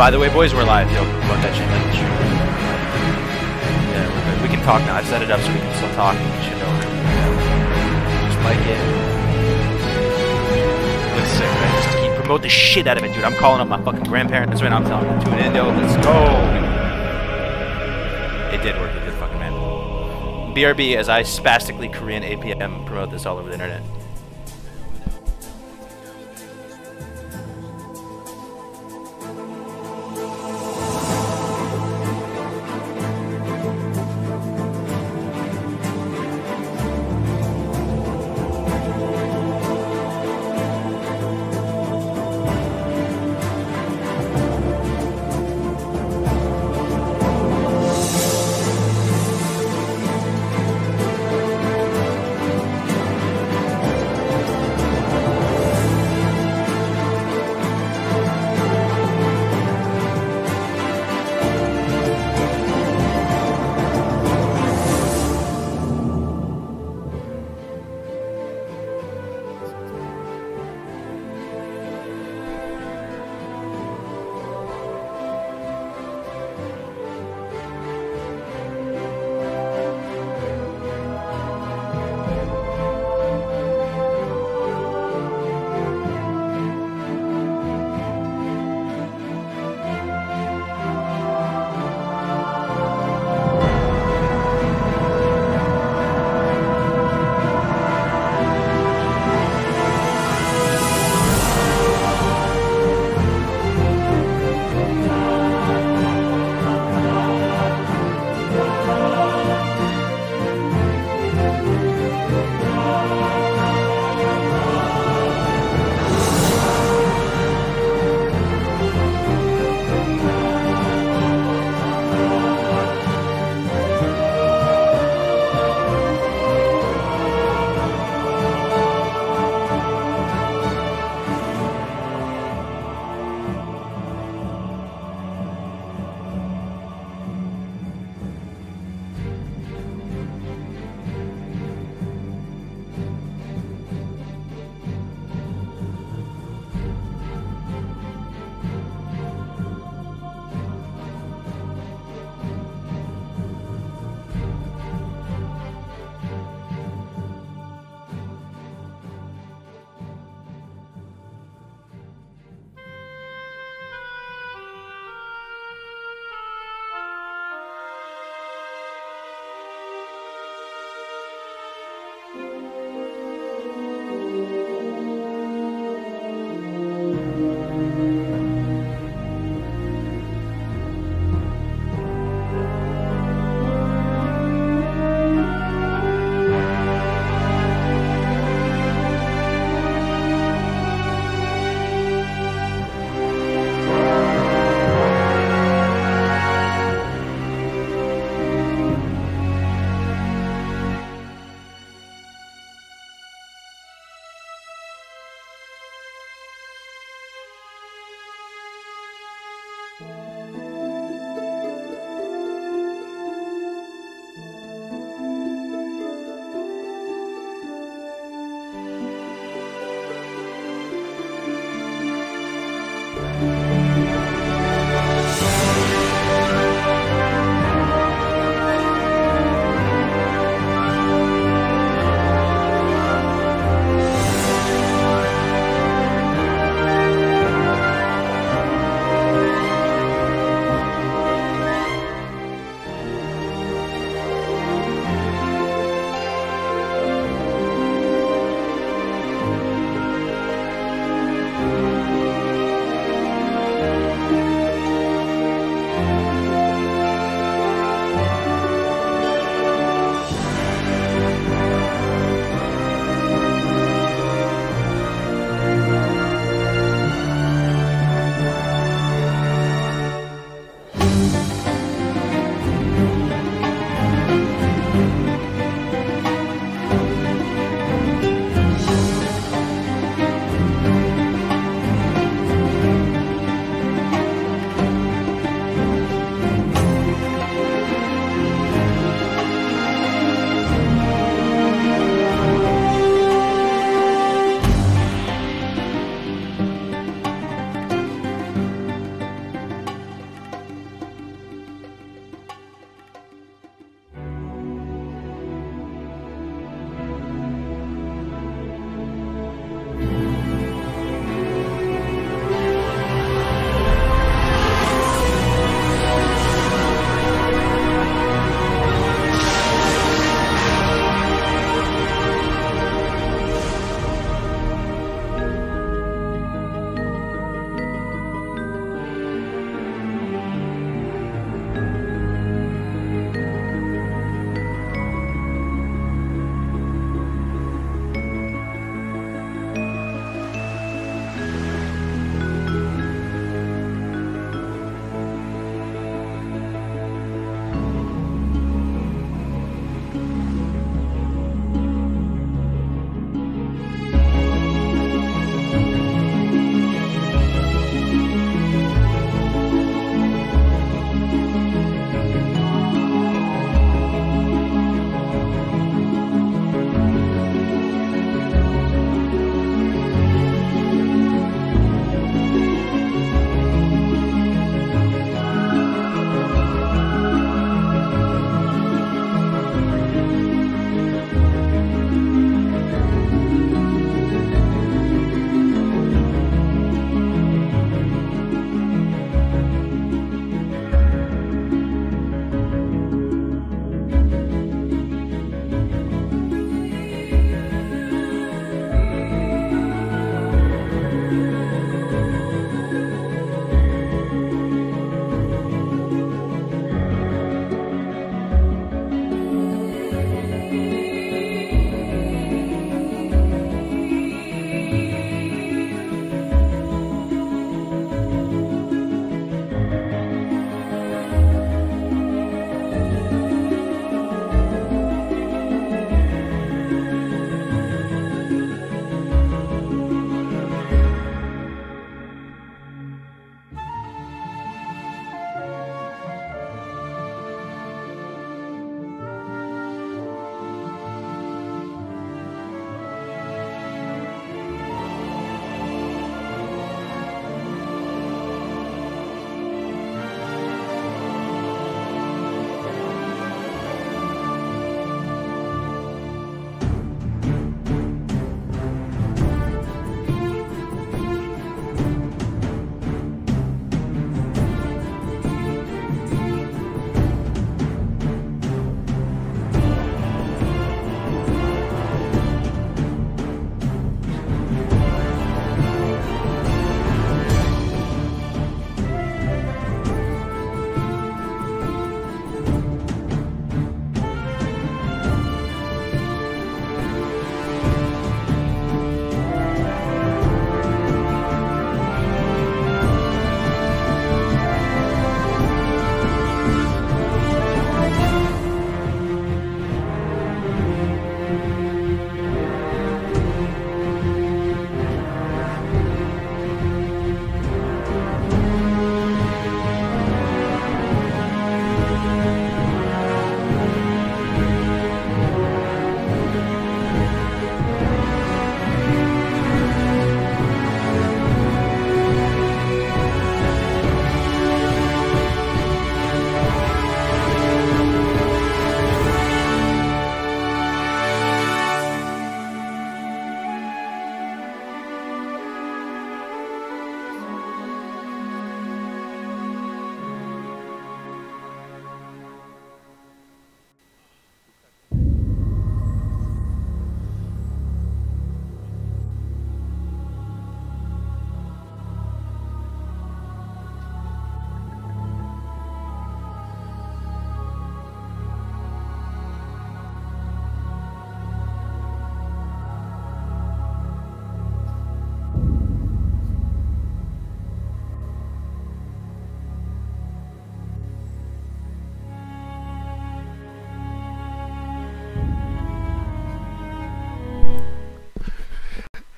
By the way, boys, we're live. Yo, promote that shit. Yeah, we're good. We can talk now. I've set it up so we can still talk and get shit over. Just mic in. Looks sick, man. Just keep promote the shit out of it, dude. I'm calling up my fucking grandparents right now. I'm telling them, tune in, yo. Let's go. It did work. It did fucking, man. BRB, as I spastically Korean APM promote this all over the internet.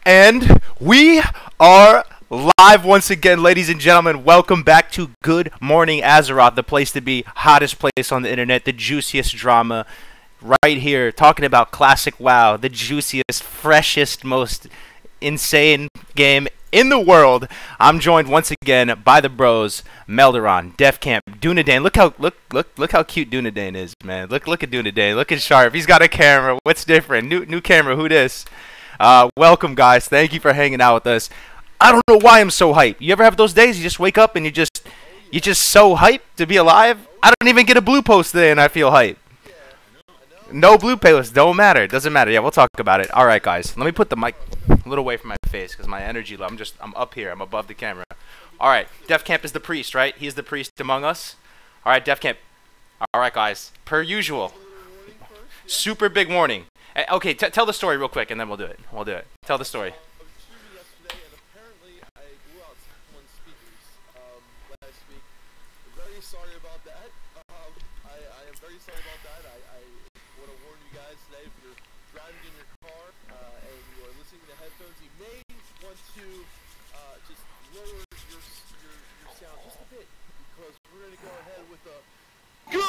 And we are live once again, ladies and gentlemen. Welcome back to Good Morning Azeroth, the place to be, hottest place on the internet, the juiciest drama, right here, talking about classic WoW, the juiciest, freshest, most insane game in the world. I'm joined once again by the bros, Melderon, Defcamp, Dunedain. Look how cute Dunedain is, man. Look at Dunedain. Look at Sharp. He's got a camera. What's different? New camera. Who this? Welcome, guys. Thank you for hanging out with us. I don't know why I'm so hyped. You ever have those days you just wake up and you're just so hyped to be alive? I don't even get a blue post today and I feel hyped. No blue post. Don't matter. It doesn't matter. Yeah, we'll talk about it. All right, guys. Let me put the mic a little away from my face because my energy low. I'm up here. I'm above the camera. All right. Defcamp is the priest, right? He's the priest among us. All right, Defcamp. All right, guys. Per usual. Super big warning. Okay, tell the story real quick, and then we'll do it. Tell the story. Sorry about that. I am very sorry about that. I want to warn you guys today, if you're driving in your car and you are listening to headphones, you may want to just lower your sound just a bit, because we're going to go ahead with a Good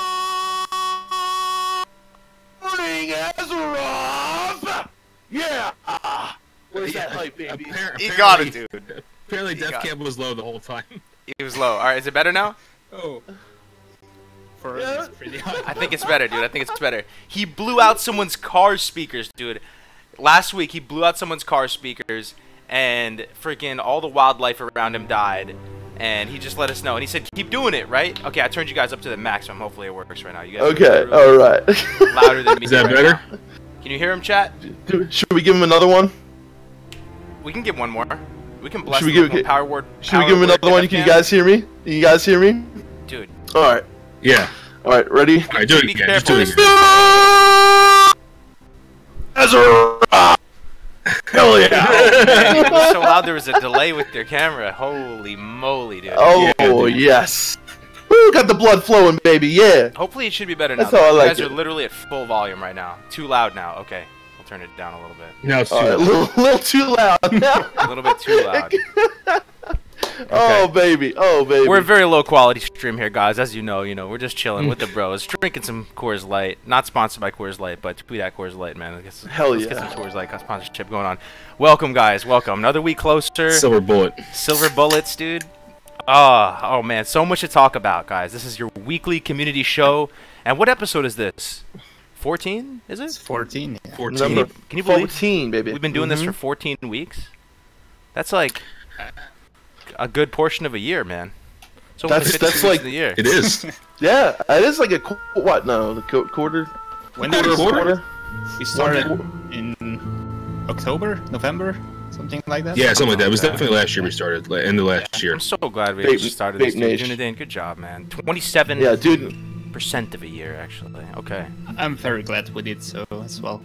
Morning Azeroth! Yeah! Where's that hype, baby? He got it, dude. Apparently Defcamp was low the whole time. He was low. All right, is it better now? Oh. For us, it's pretty hot. I think it's better, dude. I think it's better. He blew out someone's car speakers, dude. Last week, he blew out someone's car speakers, and freaking all the wildlife around him died. And he just let us know. And he said, keep doing it, right? Okay, I turned you guys up to the maximum. Hopefully it works right now. You guys okay, alright. Louder than me. Is that better? Now. Can you hear him, chat? Should we give him another one? We can give one more. We can bless Should we give him another one? Can you guys hear me? You guys hear me? Dude. Alright. Yeah. Alright, ready? Alright, do it again. Just do it again. Azeroth! Hell yeah! Oh, man, it was so loud there was a delay with their camera. Holy moly, dude. Oh, yeah, dude. yes. Woo, got the blood flowing, baby, yeah. Hopefully it should be better now. That's how I like it. You guys are literally at full volume right now. Too loud now. Okay. We'll turn it down a little bit. No, it's too Alright, loud. little too loud. A little bit too loud. Oh, baby. Oh, baby. We're a very low quality stream here, guys. As you know, we're just chilling with the bros, drinking some Coors Light. Not sponsored by Coors Light, but tweet at Coors Light, man. Let's get some Coors Light sponsorship going on. Welcome, guys. Welcome. Another week closer. Silver bullet. Silver bullets, dude. Oh, man. So much to talk about, guys. This is your weekly community show. And what episode is this? 14, is it? It's 14. Yeah. 14. Number Can you believe 14, baby. we've been doing this for 14 weeks? That's like a good portion of a year, man. So That's like the year. It is. Yeah, it is like a what? No, the quarter. When Quarter did of a quarter? we started in October, November, something like that? Yeah, something like that. It was definitely last year we started. End of last year. I'm so glad we Vape- actually started Vape this. Nation. Dunedain, good job, man. 27% Yeah, dude. of a year, actually. Okay. I'm very glad we did so as well.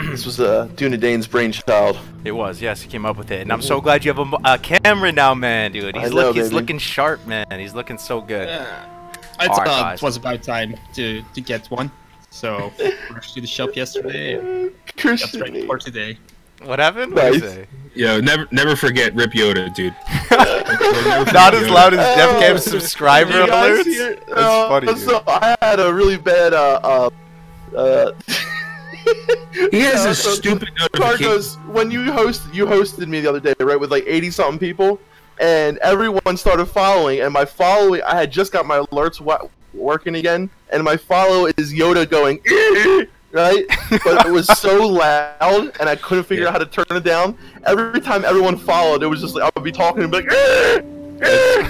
This was Dunedain's brainchild. It was, yes, he came up with it. And I'm so glad you have a camera now, man, dude. He's baby. looking sharp, man. He's looking so good. I Alright, thought guys. it was about time to get one. So, rushed to the shop yesterday and got ready for today. What happened? Nice. What did you say? Yo, never forget Rip Yoda, dude. Not as loud as Defcam subscriber You guys alerts. hear- That's funny, dude. So I had a really bad He has Yeah, this so- stupid notification. Cargos, when you hosted me the other day, right, with like 80-something people, and everyone started following, and my following, I had just got my alerts working again, and my follow is Yoda going, right? But it was so loud, and I couldn't figure out how to turn it down. Every time everyone followed, it was just like, I would be talking and be like,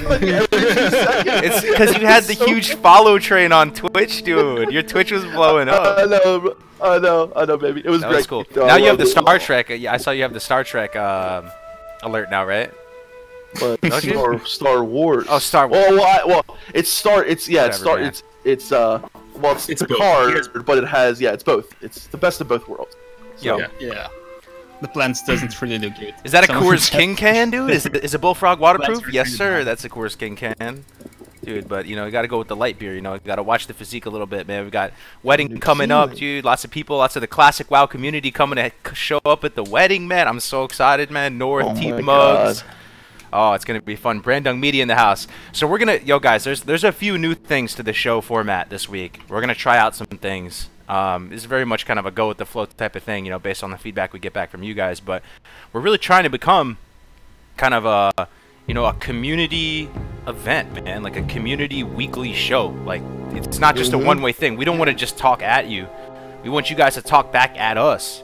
like every 2 seconds. It's because you had the huge follow train on Twitch, dude. Your Twitch was blowing up. I know, baby. It was That great. was cool. No, Now I you have loved the it. Star Trek. Yeah, I saw you have the Star Trek alert now, right? But Don't you? Star Wars. Oh, Star Wars. It's Whatever, man. it's It's both. Picard, but it has it's both. It's the best of both worlds. So, Yo. Yeah. The plants doesn't really look good. Is that a Someone Coors said- King can, dude? Is a Bullfrog waterproof? Plants are Yes, pretty sir. bad. That's a Coors King can. dude. But you know, you got to go with the light beer. You know, you got to watch the physique a little bit, man. We got wedding coming up, dude. Lots of people, lots of the classic WoW community coming to show up at the wedding, man. I'm so excited, man. North Tea Mugs. Oh, it's gonna be fun. Brandung Media in the house. So we're gonna, yo guys, there's a few new things to the show format this week. We're gonna try out some things. This is very much kind of a go with the flow type of thing, you know, based on the feedback we get back from you guys. But we're really trying to become kind of a, you know, a community event, man, like a community weekly show. Like, it's not just a one-way thing. We don't want to just talk at you. We want you guys to talk back at us,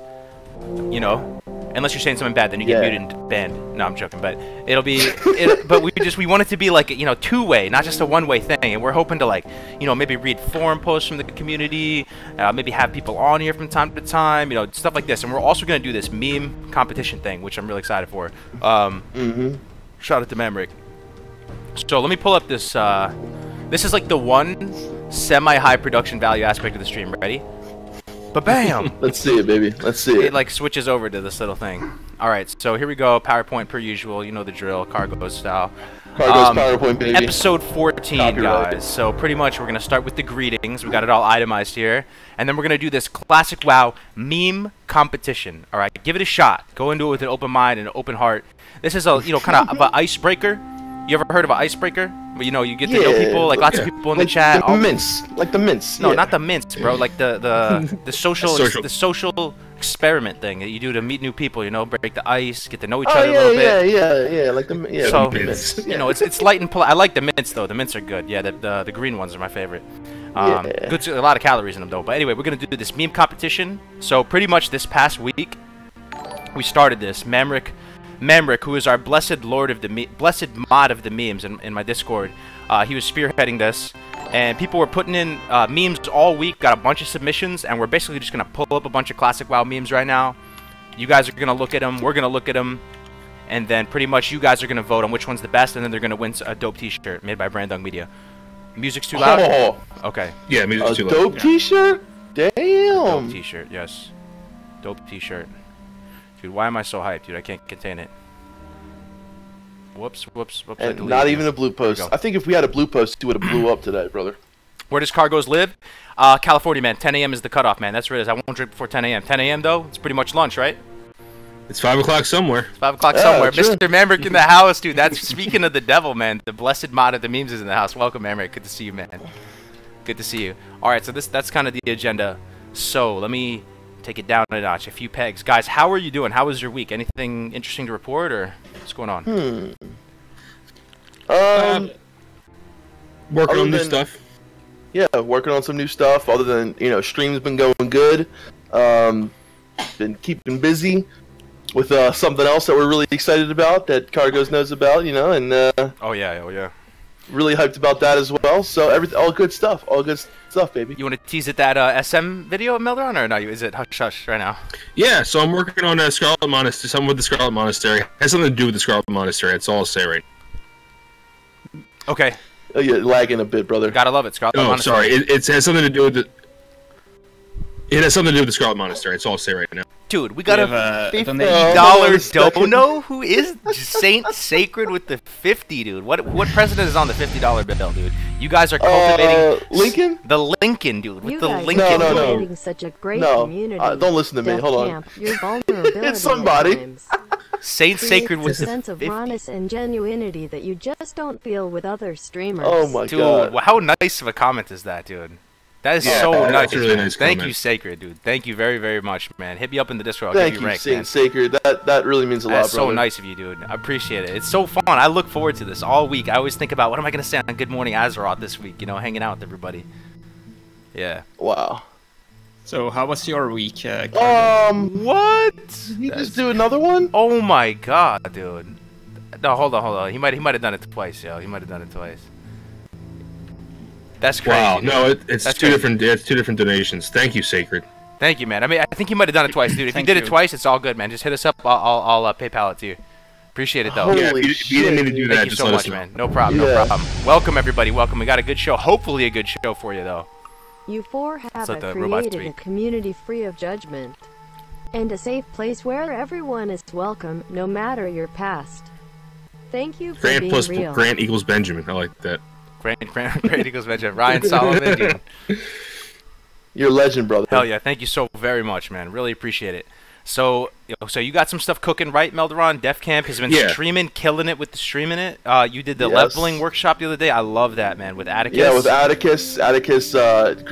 you know. Unless you're saying something bad, then you get muted and banned. No, I'm joking, but it'll be. But we want it to be like, you know, two-way, not just a one-way thing. And we're hoping to, like, you know, maybe read forum posts from the community, maybe have people on here from time to time, you know, stuff like this. And we're also gonna do this meme competition thing, which I'm really excited for. Shout out to Mamrick. So let me pull up this. This is like the one semi-high production value aspect of the stream. Ready? Ba-bam! Let's see it, baby. Let's see it. It like switches over to this little thing. Alright, so here we go. PowerPoint per usual. You know the drill. Cargo's style. Cargo's PowerPoint, baby. Episode 14, Copyright. guys. So pretty much we're going to start with the greetings. We got it all itemized here. And then we're going to do this classic WoW meme competition. Alright, give it a shot. Go into it with an open mind and an open heart. This is a, you know, kind of an icebreaker. You ever heard of an icebreaker? Where, you know, you get to know people, like lots of people in the chat. The mints. Like the mints. No, not the mints, bro. Like the social experiment thing that you do to meet new people. You know, break the ice, get to know each other a little bit. Yeah. Like the So the mints. you know, it's light and I like the mints though. The mints are good. Yeah, the green ones are my favorite. Good, a lot of calories in them though. But anyway, we're gonna do this meme competition. So pretty much this past week, we started this. Mamrick, who is our blessed lord of the blessed mod of the memes in my Discord, he was spearheading this, and people were putting in memes all week. Got a bunch of submissions, and we're basically just gonna pull up a bunch of classic WoW memes right now. You guys are gonna look at them. We're gonna look at them, and then pretty much you guys are gonna vote on which one's the best, and then they're gonna win a dope T-shirt made by Brandung Media. Music's too loud. Oh. Okay. Yeah, music's too loud. Dope T-shirt. Damn. Dope T-shirt. Yes. Dope T-shirt. Dude, why am I so hyped, dude? I can't contain it. Whoops. And not even a blue post. I think if we had a blue post, he would have blew up today, brother. Where does Cargos live? California, man. 10 a.m. is the cutoff, man. That's where it is. I won't drink before 10 a.m. 10 a.m. though, it's pretty much lunch, right? It's 5 o'clock somewhere. It's 5 o'clock somewhere. Mr. Mamrick in the house, dude. That's speaking of the devil, man. The blessed mod of the memes is in the house. Welcome, Mamrick. Good to see you, man. Good to see you. All right, so that's kind of the agenda. So let me take it down a notch, a few pegs. Guys, how are you doing? How was your week? Anything interesting to report, or what's going on? Working on new stuff. Yeah, working on some new stuff. Other than, you know, stream's been going good. Been keeping busy with something else that we're really excited about that Cargos knows about, you know, and Oh yeah. Really hyped about that as well. So all good stuff. All good stuff, baby. You want to tease at that SM video, Mildron, or no? Is it hush right now? Yeah, so I'm working on a Scarlet Monastery. Something with the Scarlet Monastery. It has something to do with the Scarlet Monastery. That's all I'll say right now. Okay. Oh, you're lagging a bit, brother. Gotta love it, Scarlet Monastery. Sorry. It has something to do with the. It has something to do with the Scarlet Monastery. That's all I'll say right now. Dude, we got a $50 dono. Who is Saint Sacred with the 50, dude? What president is on the $50 bill, dude? You guys are cultivating Lincoln? The Lincoln, dude. With you the guys Lincoln. are creating such a great community. Don't listen to me. Hold on. Camp, your vulnerability It's somebody. Saint Sacred with a the sense of 50. rawness and genuinity that you just don't feel with other streamers. Oh my Dude, god. how nice of a comment is that, dude? That is so nice. That's a really nice Thank comment. you, Sacred, dude. Thank you very, very much, man. Hit me up in the Discord. I'll Thank give you you, rank, Saint man. Sacred. That really means a lot, That's brother. so nice of you, dude. I appreciate it. It's so fun. I look forward to this all week. I always think about what am I going to say on Good Morning Azeroth this week, you know, hanging out with everybody. Yeah. Wow. So, how was your week? What? You just do another one? Oh my god, dude. No, hold on. He might have done it twice, yo. He might have done it twice. That's crazy. Wow, dude. no, it's That's two crazy. different. It's two different donations. Thank you, Sacred. Thank you, man. I mean, I think you might have done it twice, dude. If you Thank did it you. twice, it's all good, man. Just hit us up. I'll PayPal it to you. Appreciate it, though. Holy Yeah, if you didn't mean to do that, Thank you just so let much, us know. man. No problem, Yeah. no problem. Welcome, everybody. Welcome. We got a good show. Hopefully a good show for you, though. You four have let the robots created a speak. community free of judgment. And a safe place where everyone is welcome, no matter your past. Thank you for Grant being plus real. Grant equals Benjamin. I like that. Great Eagles mention. Ryan Solomon, dude. You're a legend, brother. Hell yeah, thank you so very much, man. Really appreciate it. So, so you got some stuff cooking, right, Melderon? Def Camp has been streaming, killing it with the streaming it. You did the leveling workshop the other day. I love that, man, with Atticus. Yeah, with Atticus. Atticus,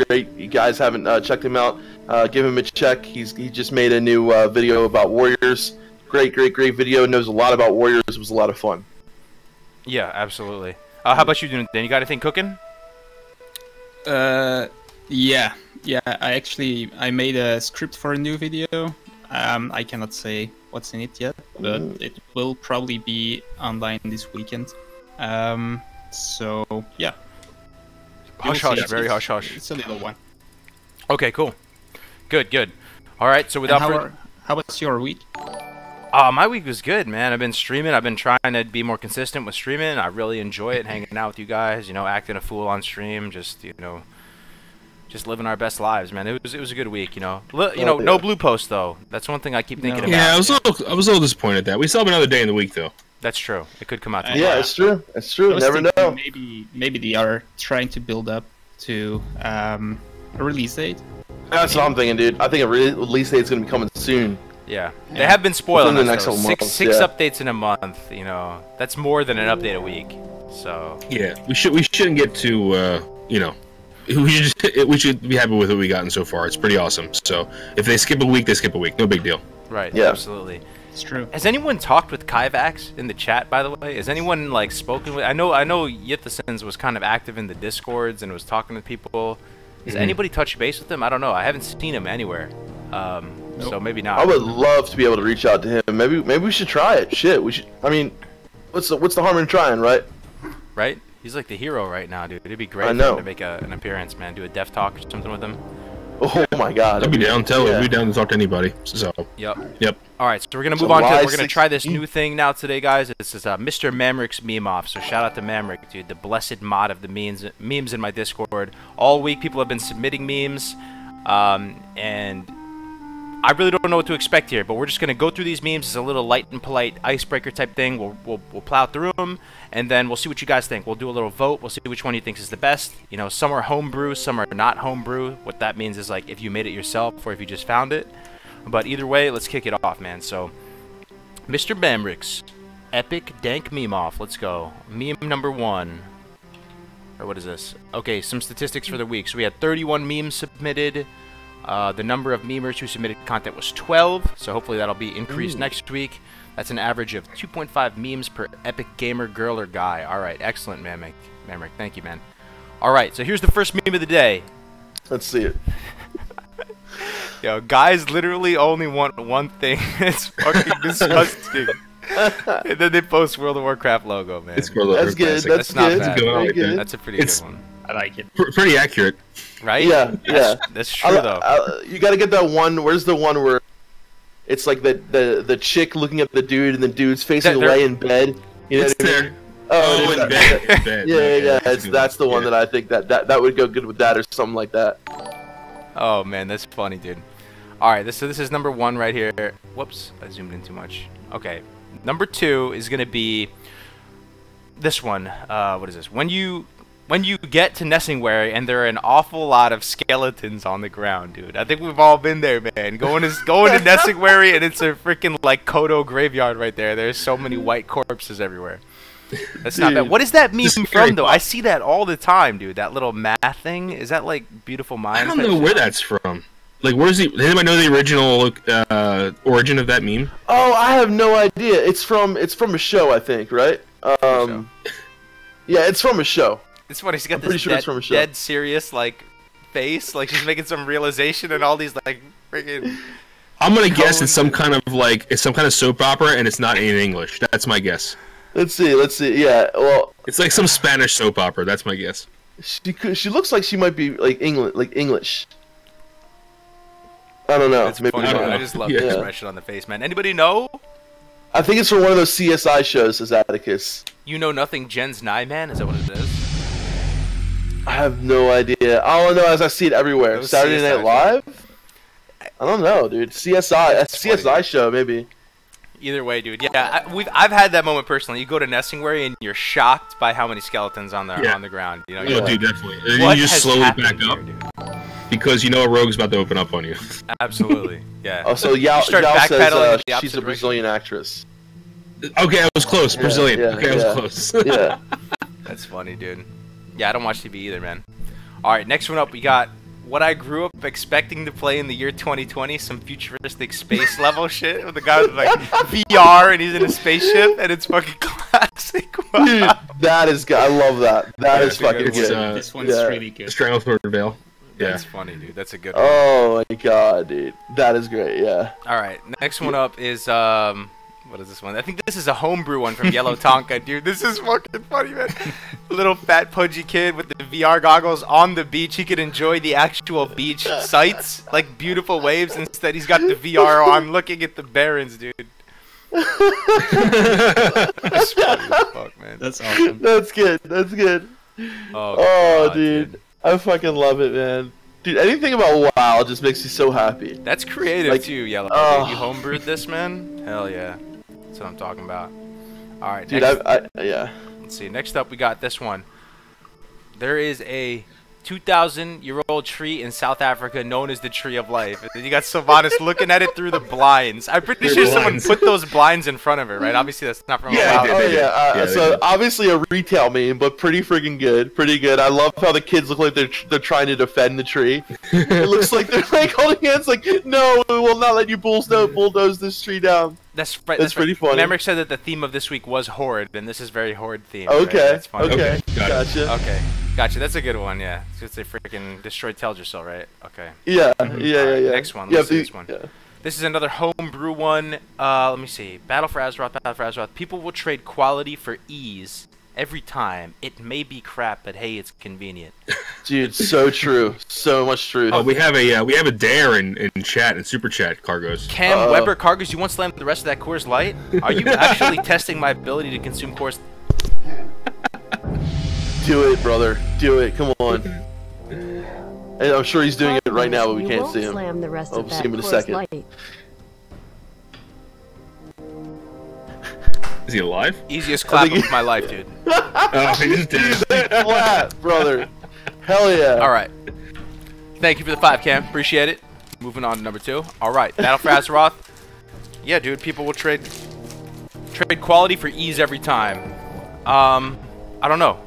great. You guys haven't checked him out. Give him a check. He just made a new video about Warriors. Great video. Knows a lot about Warriors. It was a lot of fun. Yeah, absolutely. How about you doing, Dan? You got anything cooking? Yeah. I made a script for a new video. I cannot say what's in it yet, but it will probably be online this weekend. So yeah. Hush hush, very hush hush. It's a little one. Okay, cool. Good. All right, so without how was your week? My week was good, man. I've been streaming. I've been trying to be more consistent with streaming. I really enjoy it, hanging out with you guys. You know, acting a fool on stream. Just just living our best lives, man. It was a good week. You know, no blue post though. That's one thing I keep thinking about. Yeah, I was a little disappointed that we still have another day in the week though. That's true. It could come out tomorrow. Yeah, it's true. It's true. Never know. Maybe they are trying to build up to a release date. That's what I'm thinking, dude. I think a release date's gonna be coming soon. Yeah, they have been spoiling Within the us, next though. month, Six yeah. updates in a month. You know, that's more than an update a week. So Yeah, we shouldn't get to we should be happy with what we gotten so far. It's pretty awesome. So if they skip a week, they skip a week. No big deal. right, Yeah. absolutely. It's true. Has anyone talked with Kyvax in the chat, by the way? Has anyone like spoken with? I know Yithasens was kind of active in the discords and was talking to people. Has anybody touched base with him? I don't know. I haven't seen him anywhere. So maybe not. I would love to be able to reach out to him. Maybe we should try it. Shit, we should. I mean, what's the harm in trying, right? Right? He's like the hero right now, dude. It'd be great I for know. him to make an appearance, man. Do a dev talk or something with him. Oh my God. I'd be down. Yeah. I'd be down to talk to anybody. So Yep. All right, so we're gonna So move on to. why We're gonna try this 16? new thing now today, guys. This is Mr. Mamrick's meme off. So shout out to Mamrick, dude, the blessed mod of the memes in my Discord. All week, people have been submitting memes, and I really don't know what to expect here. But we're just gonna go through these memes as a little light and polite icebreaker type thing. We'll plow through them, and then we'll see what you guys think. We'll do a little vote. We'll see which one you think is the best. You know, some are homebrew, some are not homebrew. What that means is like if you made it yourself or if you just found it. But either way, let's kick it off, man. So, Mr. Bamrick's epic dank meme off. Let's go. Meme number 1. Or what is this? Okay, some statistics for the week. So we had 31 memes submitted. The number of memers who submitted content was 12. So hopefully that'll be increased next week. That's an average of 2.5 memes per epic gamer girl or guy. All right, excellent, Mamrick. Thank you, man. All right, so here's the first meme of the day. Let's see it. Yo, guys literally only want one thing. It's fucking disgusting. And then they post World of Warcraft logo, man. it's That's good. That's not good. bad. Very good. That's a pretty It's- good one. I like it. pretty accurate. Right? Yeah, yeah. That's true, though. You gotta get that one. Where's the one where it's like the chick looking at the dude and the dude's facing They're- away in bed? You know It's what I mean? there. Oh, Oh, it is in that. bed. In bed. Yeah. a good That's the one Yeah. that I think that would go good with that or something like that. Oh, man, that's funny, dude. All right, this is number 1 right here. Whoops, I zoomed in too much. Okay, number 2 is going to be this one. What is this? When you get to Nessingwary and there are an awful lot of skeletons on the ground, dude. I think we've all been there, man. Going to Nessingwary and it's a freaking like Kodo graveyard right there. There's so many white corpses everywhere. That's not bad. Dude. What is that meme This is from, very though? I see that all the time, dude. That little math thing. Is that like Beautiful Mind? I don't type know shit? where that's from. Like, where's the? Does anybody know the original origin of that meme? Oh, I have no idea. It's from a show, I think, right? Yeah, it's from a show. It's funny. She's got pretty this sure it's from a show. dead serious like face, like she's making some realization, and all these like freaking. I'm gonna guess it's some kind of soap opera, and it's not in English. That's my guess. Let's see. Yeah, well, It's like some Spanish soap opera. That's my guess. she looks like she might be like English. I don't know. It's Maybe funny. I don't I know. just love Yeah. the expression on the face, man. Anybody know? I think it's from one of those CSI shows, says Atticus. You know nothing. Jen's Nye Man. Is that what it is? I have no idea. All I know is I see it everywhere. Those Saturday CSI Night Live? I don't know, dude. CSI. A CSI funny. show, maybe. Either way, dude. Yeah, I've had that moment personally. You go to Nestingwary and you're shocked by how many skeletons on the ground. You know, Oh, dude, definitely. And what you just has slowly happened back up here, because you know a rogue's about to open up on you. Absolutely. Yeah. Oh, so Yao start says backpedaling in the she's opposite a Brazilian actress. Okay, I was close. Brazilian. yeah, okay, I yeah. was close. Yeah. That's funny, dude. Yeah, I don't watch TV either, man. All right, next one up, we got what I grew up expecting to play in the year 2020, some futuristic space level shit with the guy with like VR and he's in a spaceship and it's fucking classic. Dude, that is good. I love that. That is fucking it's, good. This one's yeah. really good. Stranglethorn Veil. Yeah. That's funny, dude. That's a good one. Oh my god, dude. That is great, yeah. All right, next one up is what is this one? I think this is a homebrew one from Yellow Tonka, dude. This is fucking funny, man. Little fat pudgy kid with the VR goggles on the beach. He could enjoy the actual beach sights, like beautiful waves. Instead, he's got the VR on, looking at the barrens, dude. That's funny as fuck, man. That's awesome. That's good. That's good. Oh, God, dude. I fucking love it, man. Dude, anything about WoW just makes me so happy. That's creative Like, too, Yellow. oh. You homebrewed this, man? Hell yeah. That's what I'm talking about. All right, Dude, next, yeah. let's see. Next up, we got this one. There is a 2,000-year-old tree in South Africa known as the Tree of Life. And you got Sylvanas looking at it through the blinds. I'm pretty sure someone put those blinds in front of her, right? Obviously, that's not from Yeah, a they WoW. did. Yeah, they So did. obviously a retail meme, but pretty freaking good. Pretty good. I love how the kids look like they're trying to defend the tree. It looks like they're like holding hands, like, no, we will not let you bulldoze this tree down. That's right. That's pretty funny. Nemric said that the theme of this week was Horde, and this is very Horde themed. Okay. Right? That's funny. Okay. Okay, got it. Gotcha. Okay. Gotcha. That's a good one. Yeah. It's a freaking destroyed Teldrassil, right? Okay. Yeah. Alright, Yeah. next one. Yeah, Let's see this one. Yeah. This is another homebrew one. Let me see. Battle for Azeroth. Battle for Azeroth. People will trade quality for ease every time. It may be crap, but hey, it's convenient. Dude, so true. So much truth. Oh, we have a dare in chat and super chat, Cargos. Cam Weber Cargos, you want to slam the rest of that Coors Light? Are you actually testing my ability to consume Coors? Do it, brother. Do it. Come on. And I'm sure he's doing it right now, but we You can't won't see him. Slam the rest I'll of see that him in a Coors second. Light. Is he alive? Easiest clap think of my life, dude. Oh, he just did. Flat, brother. Hell yeah. All right. Thank you for the 5, Cam. Appreciate it. Moving on to number 2. All right. Battle for Azeroth. Yeah, dude. People will trade quality for ease every time. I don't know.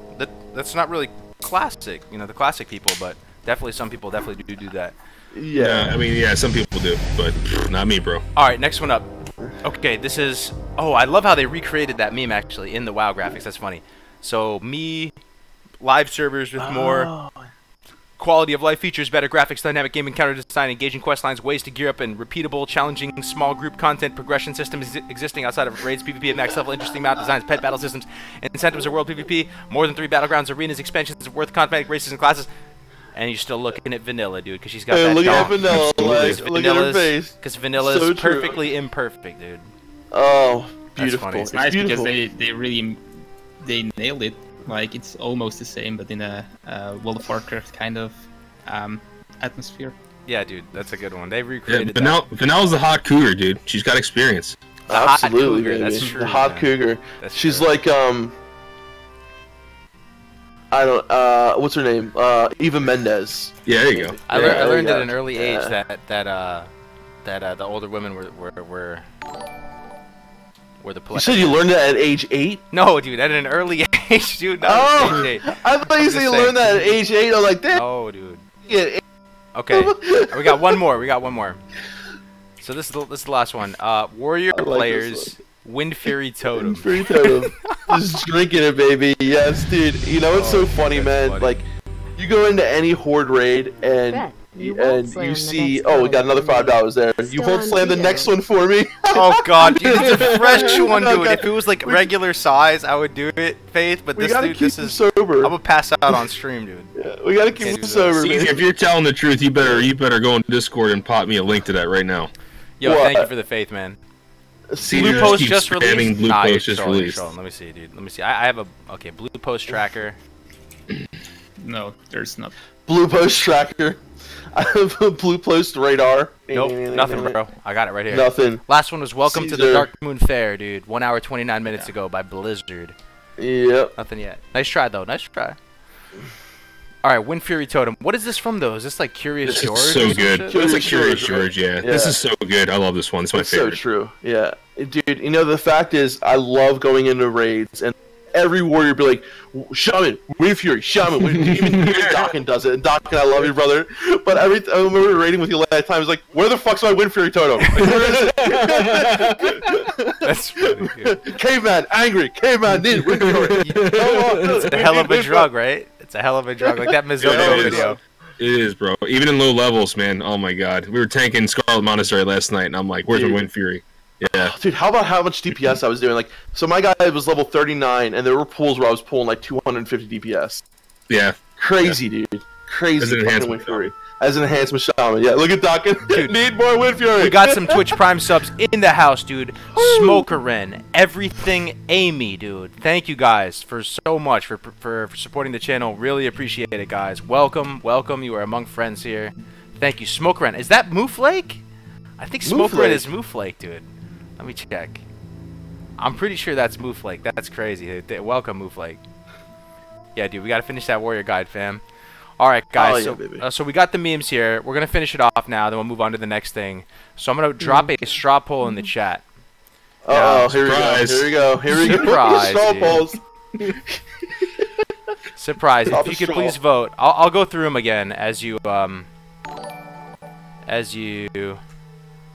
That's not really classic. You know, the classic people, but definitely some people definitely do that. Yeah. I mean, yeah, some people do, but not me, bro. All right. Next one up. Okay. This is. Oh, I love how they recreated that meme actually in the WoW graphics. That's funny. So me, live servers with more quality of life features, better graphics, dynamic game encounter design, engaging quest lines, ways to gear up, and repeatable, challenging small group content, progression systems existing outside of raids, PvP at max level, interesting map designs, pet battle systems, incentives of world PvP, more than 3 battlegrounds, arenas, expansions of worth cosmetic races and classes. And you're still looking at Vanilla, dude, because she's got Hey, that look at donk. Vanilla. Absolutely. Like, look at her face. Because Vanilla So is true. perfectly imperfect, dude. Oh, beautiful. funny. It's It's nice beautiful. because they really nailed it. Like it's almost the same, but in a World of Warcraft kind of atmosphere. Yeah, dude, that's a good one. They Yeah, recreated that. Vanelle's the hot cougar, dude. She's got experience. The hot Absolutely, cougar, baby. that's true, The hot man. cougar. That's She's true. like I don't what's her name? Eva Mendes. Yeah, there you go. I Yeah, learned yeah. at an early age Yeah. that the older women were the You play. said you learned that at age 8? No, dude, at an early age, dude. Not Oh, at age 8. I thought you I'm said you just learned that at age 8. I'm like, damn. Oh, dude. Yeah, Okay, we got one more. So this is the last one. Warrior I like this players, Wind Fury Totem. Free totem. Just drinking it, baby. Yes, dude. You know what's so funny, that's man? funny. Like, you go into any horde raid Bet. and You won't and slam you the see, next oh, we got one. another $5 there. You Still won't on slam the video. next one for me. Oh god, dude, it's a fresh one, dude. Okay. If it was like regular size, I would do it, Faith. But We this gotta dude, keep this him is. sober. I'm gonna pass out on stream, dude. Yeah, we gotta keep Can't him do that. sober, See, man. if you're telling the truth, you better go on Discord and pop me a link to that right now. Yo, What? thank you for the faith, man. See, Blue just Post keep just spamming released. Blue Nah, you're Post just trolling, you're released. trolling. Let me see, dude. Let me see. I have a Blue Post tracker. No, there's not. Blue post tracker. I have a blue post radar. Nope, nothing, bro. I got it right here. Nothing. Last one was Welcome to the Caesar. Dark Moon Fair, dude. 1 hour 29 minutes ago by Blizzard. Yep. Nothing yet. Nice try, though. Nice try. All right, Wind Fury Totem. What is this from, though? Is this like Curious This George? is or so some good. shit? That's like Curious Curious George, George, yeah. yeah. This is so good. I love this one. It's my It's favorite. so true. Yeah. Dude, you know, the fact is, I love going into raids, and every warrior be like, Shaman, Wind Fury, Shaman, even Dokken does it. And Dokken, I love you, brother. But I remember raiding with you last time, I was like, where the fuck's my Wind Fury totem? Like, where is it? That's funny, dude. Caveman, angry. Caveman, need Wind Fury. It's a hell of a drug, right? It's a hell of a drug. Like that Mizuno Yeah, it is. video. It is, bro. Even in low levels, man. Oh my god. We were tanking Scarlet Monastery last night, and I'm like, where's my Dude. Wind Fury? Yeah. Dude, how about how much DPS I was doing? Like, so my guy was level 39, and there were pools where I was pulling like 250 DPS. Yeah. Crazy, dude. Crazy As an fucking enhancement Wind Fury. As an enhancement shaman. Yeah, look at Dokken. Dude. Need more Wind Fury. We got some Twitch Prime subs in the house, dude. Smoker Ren, everything Amy, dude. Thank you guys for so much for supporting the channel. Really appreciate it, guys. Welcome, welcome. You are among friends here. Thank you, Smoker Ren. Is that Mooflake? I think Smoker Ren Mooflake. is Mooflake, dude. Let me check. I'm pretty sure that's Mooflake. That's crazy. Welcome, Mooflake. Yeah, dude, we gotta finish that warrior guide, fam. All right, guys. Oh, yeah, baby. So we got the memes here. We're gonna finish it off now. Then we'll move on to the next thing. So I'm gonna drop a straw poll in the chat. Oh, here surprise. we go. Here we go. Here we go. Surprise, Straw dude. polls. Surprise! Drop If a you could straw. please vote, I'll go through them again as you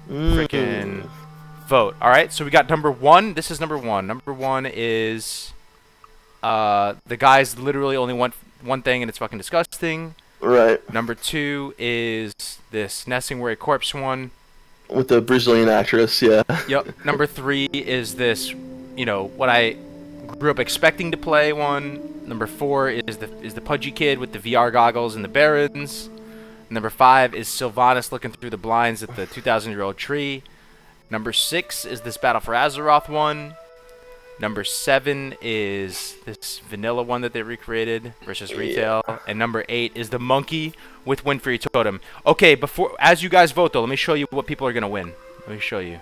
freaking vote. All right. So we got number one. This is number one. Number one is the guys literally only want one thing and it's fucking disgusting. Right. Number two is this nesting where a corpse one. With the Brazilian actress, yeah. Yep. Number three is this, you know, what I grew up expecting to play one. Number four is the pudgy kid with the VR goggles and the barons. Number five is Sylvanas looking through the blinds at the 2,000-year-old tree. Number six is this Battle for Azeroth one. Number seven is this vanilla one that they recreated versus retail. And number eight is the monkey with Wind Fury Totem. Okay, as you guys vote though, let me show you what people are gonna win. Let me show you.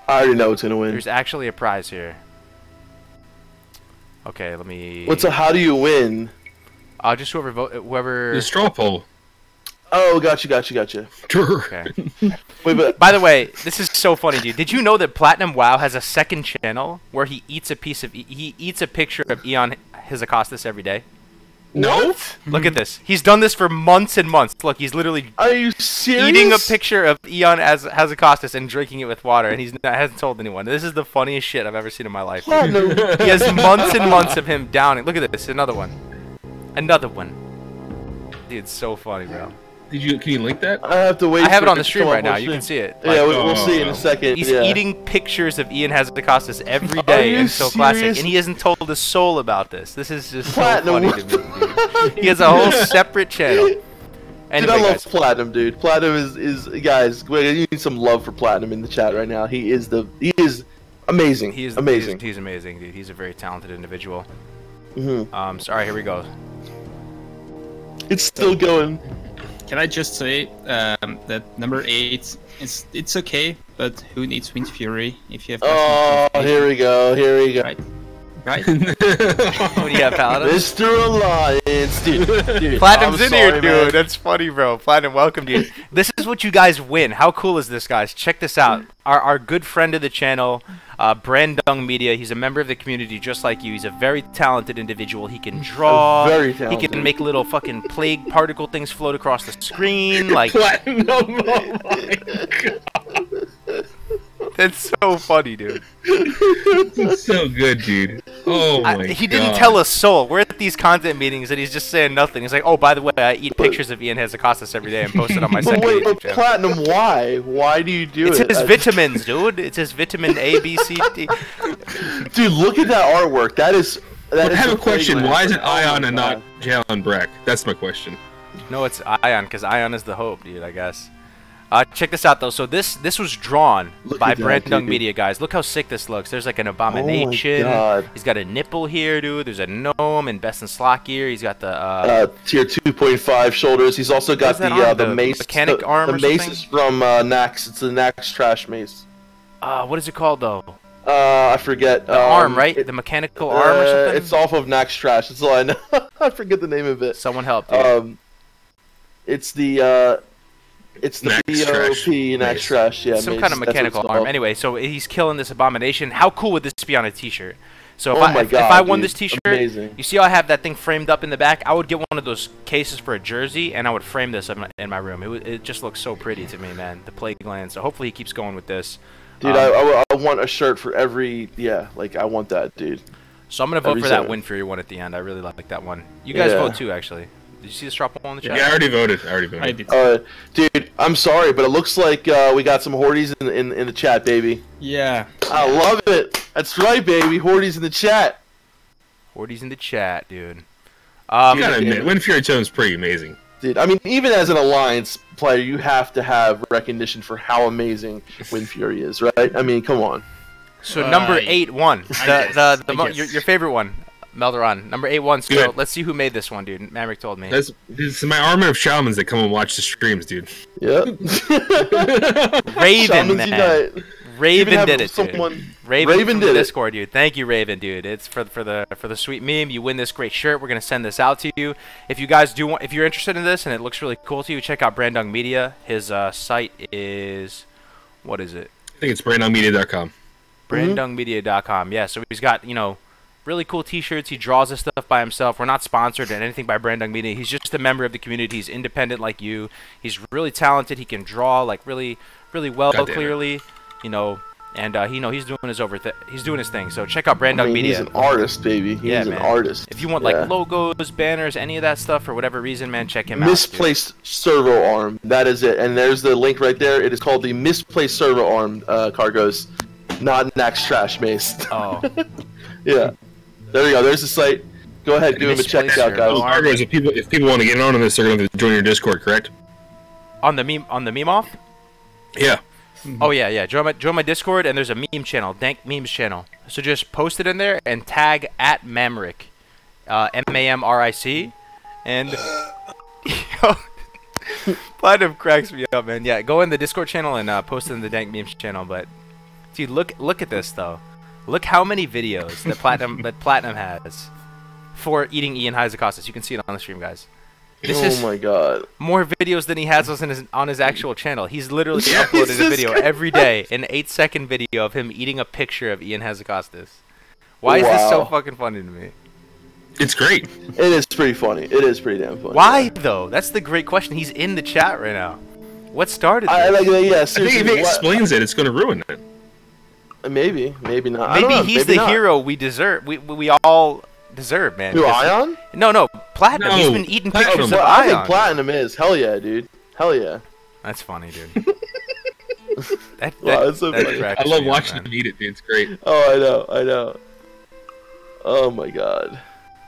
I already know what's gonna win. There's actually a prize here. Okay, let me. How do you win? Just whoever. The straw poll. Oh, gotcha. Okay. Wait, but By the way, this is so funny, dude. Did you know that Platinum WoW has a second channel where he eats a picture of Eon Hezakostas every day? No? Look at this. He's done this for months and months. Look, he's literally are you serious? eating a picture of Eon Hezakostas and drinking it with water, and hasn't told anyone. This is the funniest shit I've ever seen in my life. Dude. Platinum. He has months and months of him downing. Look at this. Another one. Another one. Dude, it's so funny, bro. Can you link that? I have to wait. I have for it on the to stream come right up now. on You can stream. see it. Yeah, Like, we'll see in a second. he's yeah. eating pictures of Ian Hezakostas every day you in So Classic, serious? and he hasn't told a soul about this. This is just Platinum. so funny to me, dude. He has a whole separate channel. Dude, Anyway, I love guys, Platinum, dude. Platinum is guys. Wait, you need some love for Platinum in the chat right now. He is amazing. he is amazing. He's amazing, dude. He's a very talented individual. Mhm. So, all right, here we go. It's still going. Can I just say that number 8 it's okay, but who needs Wind Fury if you have? Oh, here we go. Right. Right. What do you have, Paladin? Mr. Alliance, dude. Platinum's I'm in here, sorry, dude. man. That's funny, bro. Platinum, welcome, dude. This is what you guys win. How cool is this, guys? Check this out. Our good friend of the channel, Brandung Media. He's a member of the community just like you. He's a very talented individual. He can draw. Very He talented. can make little fucking plague particle things float across the screen. Like, Platinum. Oh my god. that's so funny, dude. It's so good, dude. Oh my god. He didn't tell a soul. We're at these content meetings and he's just saying nothing. He's like, oh, by the way, I eat pictures of Ian Hezakostas every day and post it on my But second wait, YouTube but channel. Platinum, why? Why do you do It's it? his vitamins, dude. It's his vitamin A, B, C, D. Dude, look at that artwork. That is. But I have the a question. flagrant- Why is it Oh my Ion and God. not Jalen Breck? That's my question. No, it's Ion, because Ion is the hope, dude, I guess. Check this out though. So this was drawn by at that, Brandung dude. Media, guys. Look how sick this looks. There's like an Oh abomination. my god. He's got a nipple here, dude. There's a gnome and best in slot gear. He's got the Tier 2.5 shoulders. He's also got What's that arm? the The mace. mechanic arm The or mace something? is from Nax. It's the Nax trash mace. what is it called though? I forget. The arm, right? The mechanical arm or something? It's off of Nax trash. That's all I know. I forget the name of it. Someone help, dude. It's the Nax BOP trash Nax mace. trash. Yeah, Some mace. kind of That's what it's mechanical arm. called. Anyway, so he's killing this abomination. How cool would this be on a t-shirt? So Oh my if God, I won dude. this t-shirt, Amazing. you see how I have that thing framed up in the back? I would get one of those cases for a jersey, and I would frame this in my room. It just looks so pretty to me, man. The plague land. So hopefully he keeps going with this. Dude, I want a shirt for every. Yeah, like I want that, dude. So I'm gonna vote every for that seven. Wind Fury one at the end. I really like that one. You guys Yeah. vote too, actually. Did you see the strap poll in the chat? Yeah, I already voted. I did. Dude, I'm sorry, but it looks like we got some Horties in the chat, baby. Yeah. I love it. That's right, baby. Horties in the chat. Horty's in the chat, dude. You gotta dude. admit, Wind Fury Tone's pretty amazing. Dude, I mean, even as an Alliance player, you have to have recognition for how amazing Wind Fury is, right? I mean, come on. So number 8 won. guess. Your favorite one, Melderon. Number 8 won. So Good. let's see who made this one, dude. Maverick told me. This is my army of shamans that come and watch the streams, dude. Yep. Raven, Shamans man. Unite. Raven Even did have it, dude. someone- Raven Raven from the did it. Discord, dude. Thank you, Raven, dude. It's for the sweet meme. You win this great shirt. We're gonna send this out to you. If you guys do want, if you're interested in this and it looks really cool to you, check out Brandung Media. His site is, what is it? I think it's brandonmedia.com. Brandungmedia.com. Yeah, so he's got, really cool t-shirts. He draws this stuff by himself. We're not sponsored or anything by Brandung Media. He's just a member of the community. He's independent like you. He's really talented. He can draw like really well, God damn it. clearly, and he's doing he's doing his thing. So check out Brandung I mean, Media. he's an artist, baby. He's Yeah, an man. artist. If you want Yeah. like logos, banners, any of that stuff for whatever reason, man, check him out. Misplaced servo arm. That is it. And there's the link right there. It is called the Misplaced Servo Arm cargoes, not Nax Trash Mace. Dude. Oh, Yeah. There we go. There's the site. Go ahead, give him a check Misplaced out, servo guys. arm. Argos, if people want to get on this, they're going to join your Discord, correct? on the meme off. Yeah. Oh yeah. Join my Discord, and there's a meme channel, Dank Memes channel. So just post it in there and tag at Mamric, MAMRIC, and Platinum cracks me up, man. Yeah, go in the Discord channel and post it in the Dank Memes channel. But dude, look at this though. Look how many videos that Platinum has for eating Ian Heizekostas. You can see it on the stream, guys. This Oh is my god. more videos than he has on his actual channel. He's literally Yeah, uploaded he's a this video guy. every day, an 8-second video of him eating a picture of Ian Heizekostas. Why is this so Wow. fucking funny to me? It's great. It is pretty funny. It is pretty damn funny. Why though? That's the great question. He's in the chat right now. What started I this? like. Yeah, I think seriously. if he what- explains it, it's going to ruin it. Maybe not. I don't Maybe know, he's maybe the not. hero we deserve. We all deserve, man. Who, 'cause- Ion? No, Platinum. He's No, been eating Platinum. pictures Well, of I Ion. think Platinum is. Hell yeah, dude. Hell yeah. That's funny, dude. that Wow, that's so funny. cracks I love me up, watching man. him eat it, dude. It's great. Oh, I know. Oh my god.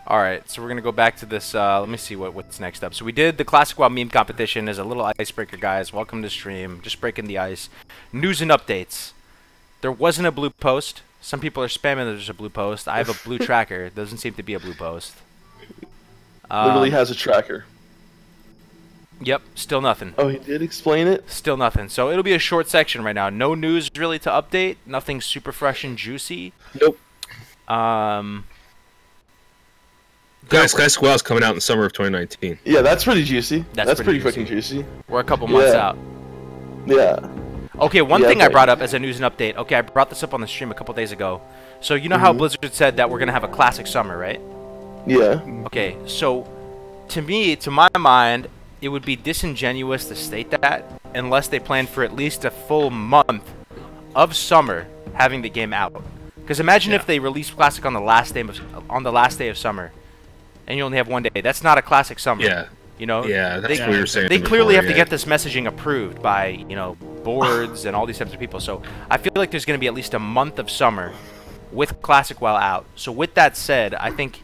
All right, so we're gonna go back to this. Let me see what's next up. So we did the Classic WoW meme competition as a little icebreaker, guys. Welcome to stream. Just breaking the ice. News and updates. There wasn't a blue post. Some people are spamming that there's a blue post. I have a blue tracker. It doesn't seem to be a blue post. Literally has a tracker. Yep, still nothing. Oh, he did explain it? Still nothing. So it'll be a short section right now. No news really to update. Nothing super fresh and juicy. Nope. Guys, Classic WoW is coming out in the summer of 2019. Yeah, that's pretty juicy. That's pretty pretty fucking juicy. We're a couple months Yeah. out. Yeah. Okay, one Yeah, thing I okay. brought up as a news and update. Okay, I brought this up on the stream a couple days ago. So you know how Blizzard said that we're gonna have a classic summer, right? Yeah. Okay, so to my mind, it would be disingenuous to state that unless they plan for at least a full month of summer having the game out. Because imagine if they released classic on the last day of summer, and you only have one day. That's not a classic summer. Yeah. You know. Yeah, that's They- what we were saying. They clearly before, have to yeah. get this messaging approved by, boards and all these types of people. So I feel like there's going to be at least a month of summer with Classic WoW out. So with that said, I think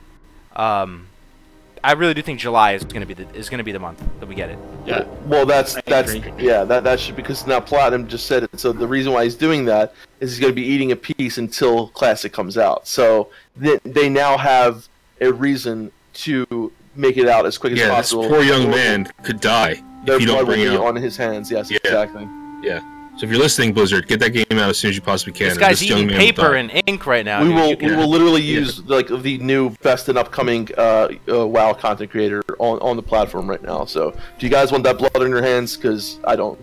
I really do think July is gonna be the month that we get it. Yeah. Well, that's agree. yeah, that should, because now Platinum just said it. So the reason why he's doing that is he's going to be eating a piece until Classic comes out. So they now have a reason to make it out as quick as possible. This poor young man could die if you don't bring it out. On his hands. Yes, exactly. Yeah. So if you're listening, Blizzard, get that game out as soon as you possibly can. This guy's eating paper and ink right now. We will literally use like the new best and upcoming WoW content creator on the platform right now. So do you guys want that blood on your hands? Because I don't.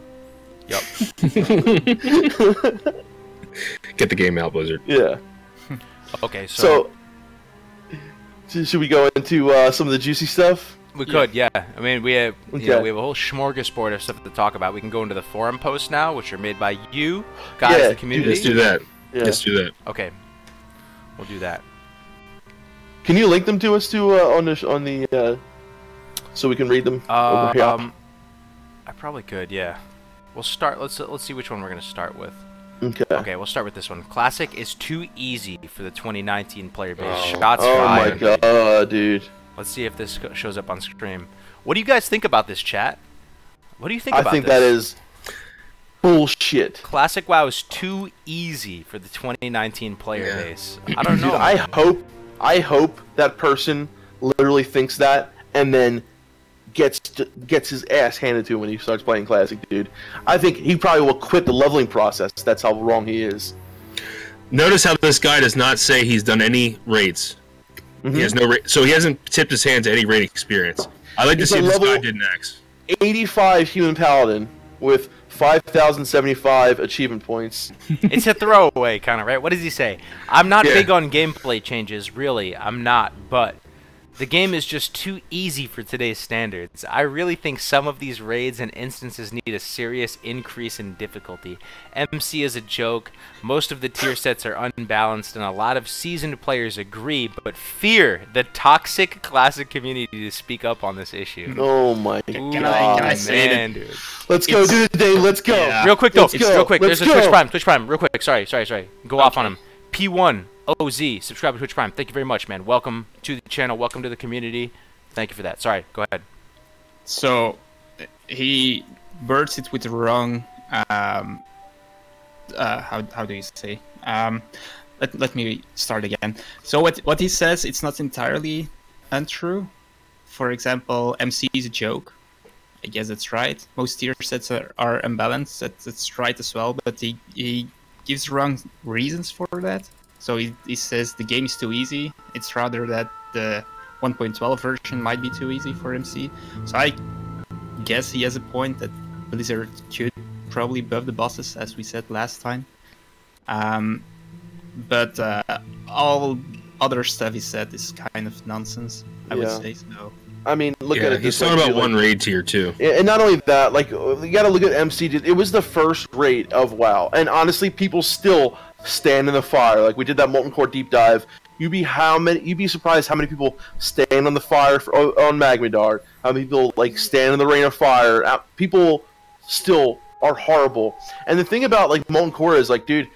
Yep. Get the game out, Blizzard. Yeah. Okay, so should we go into some of the juicy stuff? we could, yeah. I mean, we have we have a whole smorgasbord of stuff to talk about. We can go into the forum posts now, which are made by you guys, the community. Let's do that. Yeah. Let's do that. Okay, we'll do that. Can you link them to us too on the so we can read them? Over here? I probably could, yeah. We'll start. Let's see which one we're gonna start with. Okay. Okay, we'll start with this one. Classic is too easy for the 2019 player base. Oh. Shots Oh fired. my god, dude. Let's see if this shows up on stream. What do you guys think about this, chat? What do you think about this? I think that is bullshit. Classic WoW is too easy for the 2019 player base. I don't know. Dude, I hope that person literally thinks that and then gets his ass handed to him when he starts playing Classic, dude. I think he probably will quit the leveling process. That's how wrong he is. Notice how this guy does not say he's done any raids. He has no so he hasn't tipped his hand to any raid experience. I like to see if this guy did next. 85 human paladin with 5,075 achievement points. It's a throwaway kind of, right? What does he say? I'm not big on gameplay changes, really. I'm not, but the game is just too easy for today's standards. I really think some of these raids and instances need a serious increase in difficulty. MC is a joke, most of the tier sets are unbalanced, and a lot of seasoned players agree, but fear the toxic Classic community to speak up on this issue. Oh my god. Can I say man, dude. Let's go, dude, Dave, let's go. Yeah. Real quick, though. Let's go. Real quick. Let's There's a go. Twitch Prime. Real quick. Sorry. Go off on him. P1OZ. Subscribe to Twitch Prime. Thank you very much, man. Welcome to the channel. Welcome to the community. Thank you for that. Sorry. Go ahead. So he birds it with the wrong. How do you say? Let me start again. So what he says, it's not entirely untrue. For example, MC is a joke. I guess that's right. Most tier sets are unbalanced. That's right as well. But he gives wrong reasons for that. So he says the game is too easy. It's rather that the 1.12 version might be too easy for MC. So I guess he has a point that Blizzard should probably buff the bosses, as we said last time. But all other stuff he said is kind of nonsense, I would say. So I mean, look at it. He's talking about one raid tier too. And not only that, like, you gotta look at MC. It was the first raid of WoW, and honestly, people still stand in the fire. Like, we did that Molten Core deep dive. You'd be surprised how many people stand on the fire on Magmadar. How many people like stand in the rain of fire. People still are horrible. And the thing about like Molten Core is like, dude,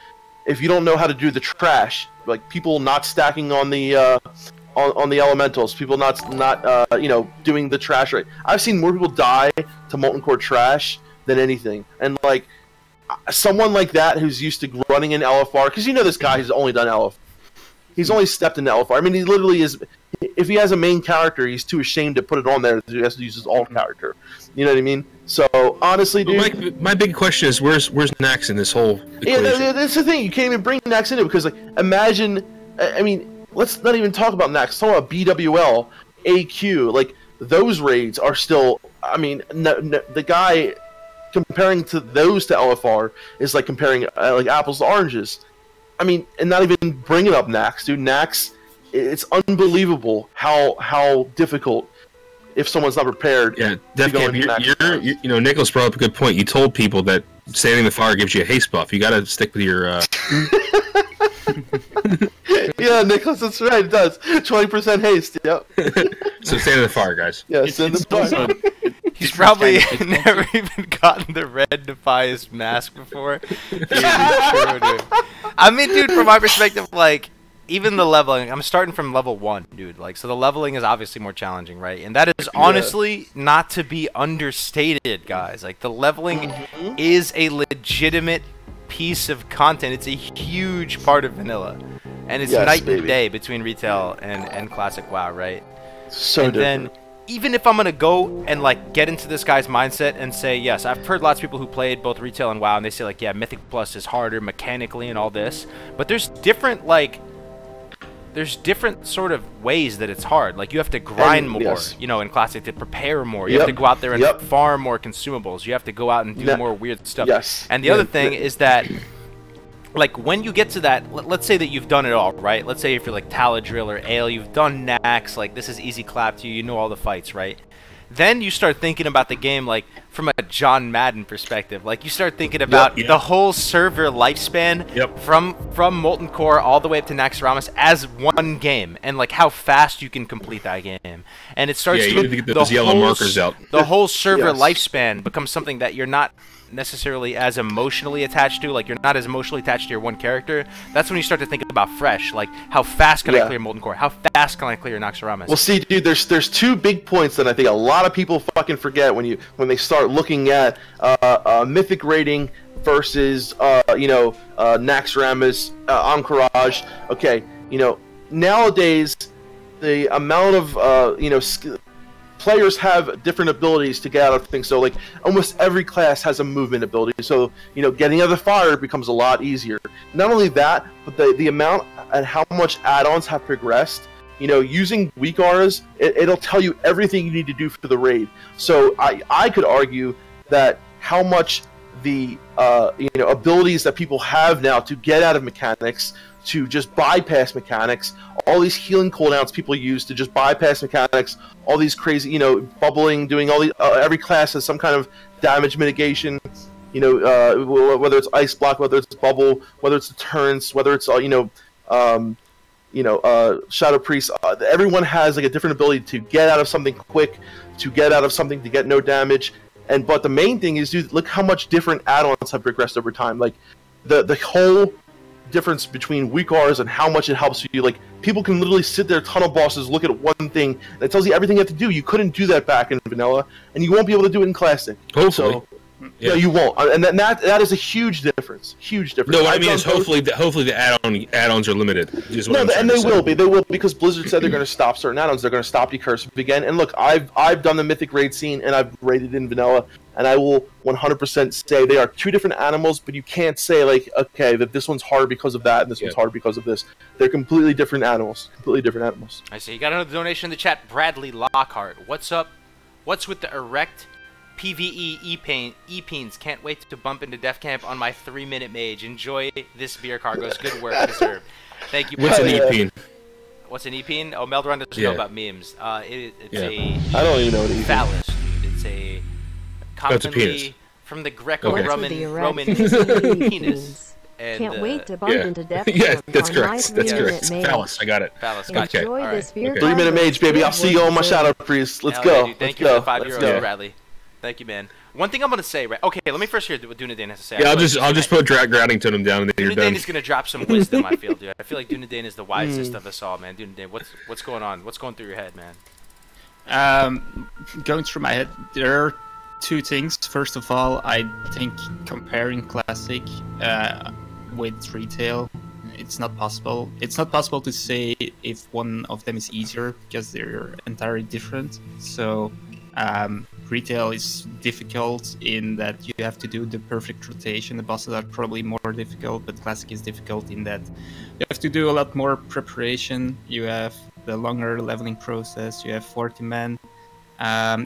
if you don't know how to do the trash, like people not stacking on the on the elementals, people not doing the trash right. I've seen more people die to Molten Core trash than anything. And like someone like that who's used to running in LFR, because you know this guy who's only done LFR. He's only stepped into LFR. I mean, he literally is. If he has a main character, he's too ashamed to put it on there. He has to use his alt character. You know what I mean? So honestly, dude, my big question is where's Nax in this whole equation? Yeah, that's the thing. You can't even bring Nax into it because, like, imagine. I mean, let's not even talk about Nax. Let's talk about BWL, AQ. Like those raids are still. I mean, the guy comparing to those to LFR is like comparing like apples to oranges. I mean, and not even bringing up Nax, dude. Nax, it's unbelievable how difficult if someone's not prepared. Yeah, DefCam, Nicholas brought up a good point. You told people that standing in the fire gives you a haste buff. You got to stick with your. Yeah, Nicholas, that's right. It does. 20% haste. Yep. So stand in the fire, guys. Yeah, stand in the fire. He's probably never even gotten the red Defias mask before. Dude, I mean, dude, from my perspective, like, even the leveling, I'm starting from level 1, dude. Like, so the leveling is obviously more challenging, right? And that is honestly not to be understated, guys. Like, the leveling is a legitimate piece of content. It's a huge part of vanilla. And it's night and day between retail and classic WoW, right? So and different. then, even if I'm going to go and, like, get into this guy's mindset and say, yes, I've heard lots of people who played both retail and WoW, and they say, like, yeah, Mythic Plus is harder mechanically and all this. But there's different, like, there's different sort of ways that it's hard. Like, you have to grind more, you know, in Classic to prepare more. You have to go out there and farm more consumables. You have to go out and do more weird stuff. And the other thing is that, like, when you get to that, let's say that you've done it all, right? Let's say if you're like Taladrill or Ale, you've done Nax, like, this is easy clap to you, you know all the fights, right? Then you start thinking about the game, like, from a John Madden perspective. Like, you start thinking about the whole server lifespan from Molten Core all the way up to Naxxramas as one game, and, like, how fast you can complete that game. And it starts to get those yellow markers out. The whole server lifespan becomes something that you're not necessarily as emotionally attached to. Like, you're not as emotionally attached to your one character. That's when you start to think about fresh, like, how fast can I clear Molten Core? How fast can I clear Naxxramas? Well, see, dude, there's two big points that I think a lot of people fucking forget when they start looking at mythic rating versus Naxxramas, Encourage. Okay, you know, nowadays the amount of players have different abilities to get out of things. So, like, almost every class has a movement ability. So, you know, getting out of the fire becomes a lot easier. Not only that, but the amount and how much add-ons have progressed. You know, using weak auras, it'll tell you everything you need to do for the raid. So, I could argue that how much the abilities that people have now to get out of mechanics, to just bypass mechanics, all these healing cooldowns people use to just bypass mechanics, all these crazy, you know, bubbling, doing all the every class has some kind of damage mitigation, you know, whether it's ice block, whether it's bubble, whether it's deterrence, whether it's Shadow Priest. Everyone has, like, a different ability to get out of something quick, to get out of something to get no damage. But the main thing is, dude, look how much different add-ons have progressed over time. Like, the whole difference between weak auras and how much it helps you. Like, people can literally sit there, tunnel bosses, look at one thing, and it tells you everything you have to do. You couldn't do that back in vanilla, and you won't be able to do it in classic. Hopefully. So, no, you won't, and that is a huge difference. Huge difference. No, what I mean is hopefully the add-ons are limited. No, and they will be. They will, because Blizzard said they're going to stop certain add-ons. They're going to stop Decursive again. And look, I've done the Mythic raid scene, and I've raided in vanilla, and I will 100% say they are two different animals. But you can't say, like, okay, that this one's hard because of that, and this one's hard because of this. They're completely different animals. Completely different animals. I see. You got another donation in the chat. Bradley Lockhart. What's up? What's with the erect PvE E-Peens? Can't wait to bump into Def Camp on my 3-minute mage. Enjoy this beer, Cargos. Good work, deserved. Thank you. What's an E-Peen? What's an E-Peen? Oh, Meldron doesn't know about memes. It's a I don't even know what phallus, dude. It's a commonly from the Greco-Roman penis. And, can't wait to bump into Def Camp. Yeah, that's on correct. my That's 3-minute correct. mage. Phallus, I got it. Phallus, Okay. Enjoy All this right. beer. 3-minute mage, baby. I'll see you on my Shadow Priest. Let's go. Dude, thank you Let's for the go. €5, Bradley. Thank you, man. One thing I'm gonna say, right? Okay, let me first hear what Dunedain has to say. Yeah, I'll just put Grounding Totem down and then you're done. Dunedain is gonna drop some wisdom. I feel, dude. I feel like Dunedain is the wisest of us all, man. Dunedain, what's going on? What's going through your head, man? Going through my head, there are two things. First of all, I think comparing Classic with Retail, it's not possible. It's not possible to say if one of them is easier because they're entirely different. So Retail is difficult in that you have to do the perfect rotation. The bosses are probably more difficult, but Classic is difficult in that you have to do a lot more preparation. You have the longer leveling process. You have 40 men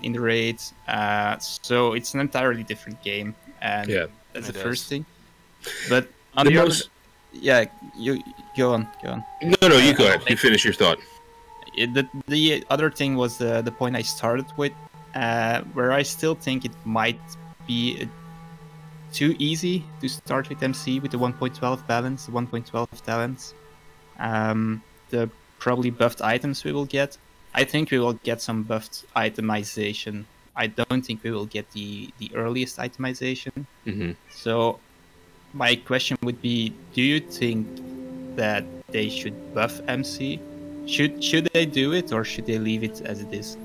in the raid, so it's an entirely different game, and that's the first thing. But on the other, you go on. No, you go ahead. You finish your thought. The other thing was the point I started with, where I still think it might be too easy to start with MC with the 1.12 balance, the 1.12 talents. The probably buffed items we will get. I think we will get some buffed itemization. I don't think we will get the earliest itemization. Mm-hmm. So my question would be, do you think that they should buff MC. Should they do it, or should they leave it as it is?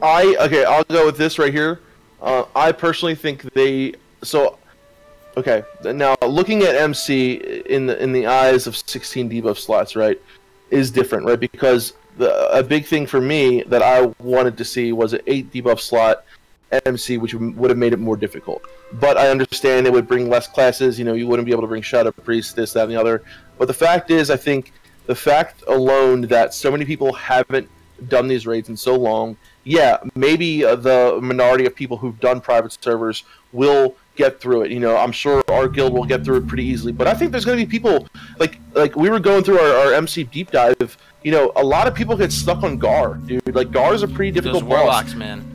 I'll go with this right here. I personally think okay, now looking at MC in the eyes of 16 debuff slots, right, is different, right? Because a big thing for me that I wanted to see was an 8 debuff slot MC, which would have made it more difficult. But I understand it would bring less classes. You know, you wouldn't be able to bring Shadow Priest, this, that, and the other. But the fact is, I think the fact alone that so many people haven't done these raids in so long, yeah, maybe the minority of people who've done private servers will get through it. You know, I'm sure our guild will get through it pretty easily. But I think there's going to be people, like we were going through our MC deep dive, you know, a lot of people get stuck on Gar, dude. Like, Gar is a pretty difficult Those boss. warlocks, man.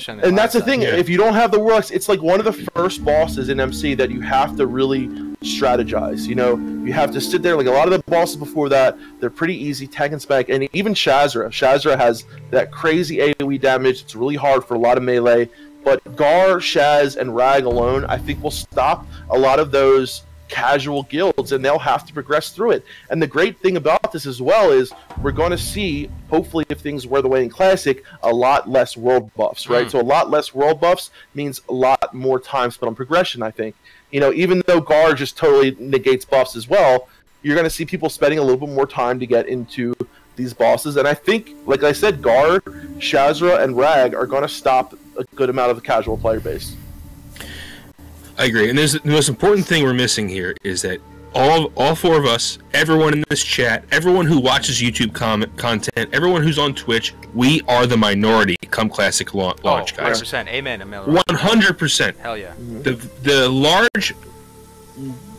And that's the thing, if you don't have the warlocks, it's like one of the first bosses in MC that you have to really strategize. You know, you have to sit there. Like, a lot of the bosses before that, they're pretty easy, tank and spec, and even Shazra. Shazra has that crazy AoE damage. It's really hard for a lot of melee. But Gar, Shaz, and Rag alone, I think will stop a lot of those casual guilds, and they'll have to progress through it. And the great thing about this as well is we're going to see, hopefully if things were the way in Classic, a lot less world buffs, right? So a lot less world buffs means a lot more time spent on progression, I think. You know, even though Gar just totally negates buffs as well, you're going to see people spending a little bit more time to get into these bosses. And I think, like I said, Gar, Shazra, and Rag are going to stop a good amount of the casual player base. I agree, and the most important thing we're missing here is that all four of us, everyone in this chat, everyone who watches YouTube content, everyone who's on Twitch, we are the minority come Classic launch, guys. 100%. Amen. 100%. Hell yeah. The large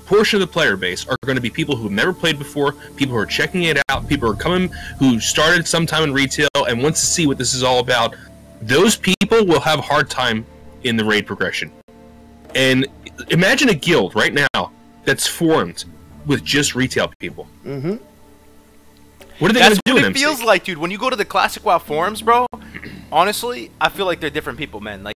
portion of the player base are going to be people who've never played before, people who are checking it out, people who are coming who started sometime in retail and wants to see what this is all about. Those people will have a hard time in the raid progression. And imagine a guild right now that's formed with just retail people. Mm-hmm. What are they going to do in That's what it MC? feels like, dude. When you go to the Classic WoW forums, bro, honestly, I feel like they're different people, man. Like,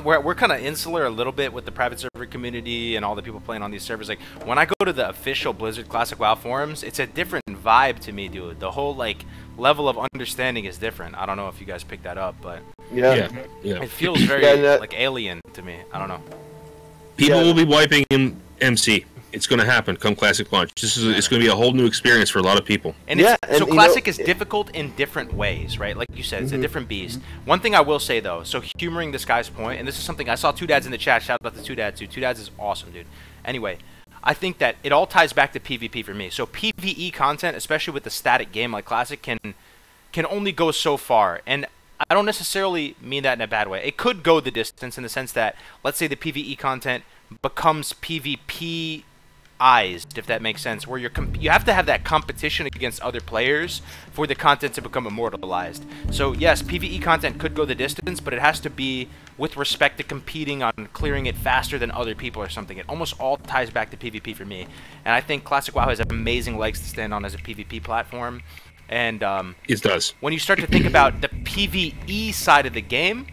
we're kind of insular a little bit with the private server community and all the people playing on these servers. Like, when I go to the official Blizzard Classic WoW forums, it's a different vibe to me, dude. The whole, like, level of understanding is different. I don't know if you guys picked that up, but Yeah. Yeah. it feels very, like, alien to me. I don't know. People will be wiping in MC. It's going to happen come Classic launch. It's going to be a whole new experience for a lot of people. And so Classic is difficult in different ways, right? Like you said, it's a different beast. One thing I will say, though, so humoring this guy's point, and this is something I saw Two Dads in the chat. Shout out to Two Dads, dude. Two Dads is awesome, dude. Anyway, I think that it all ties back to PvP for me. So PvE content, especially with a static game like Classic, can only go so far. And I don't necessarily mean that in a bad way. It could go the distance in the sense that, let's say the PvE content becomes PvP-ized, if that makes sense, where you have to have that competition against other players for the content to become immortalized. So yes, PvE content could go the distance, but it has to be with respect to competing on clearing it faster than other people or something. It almost all ties back to PvP for me. And I think Classic WoW has amazing legs to stand on as a PvP platform. And it does. When you start to think about the PvE side of the game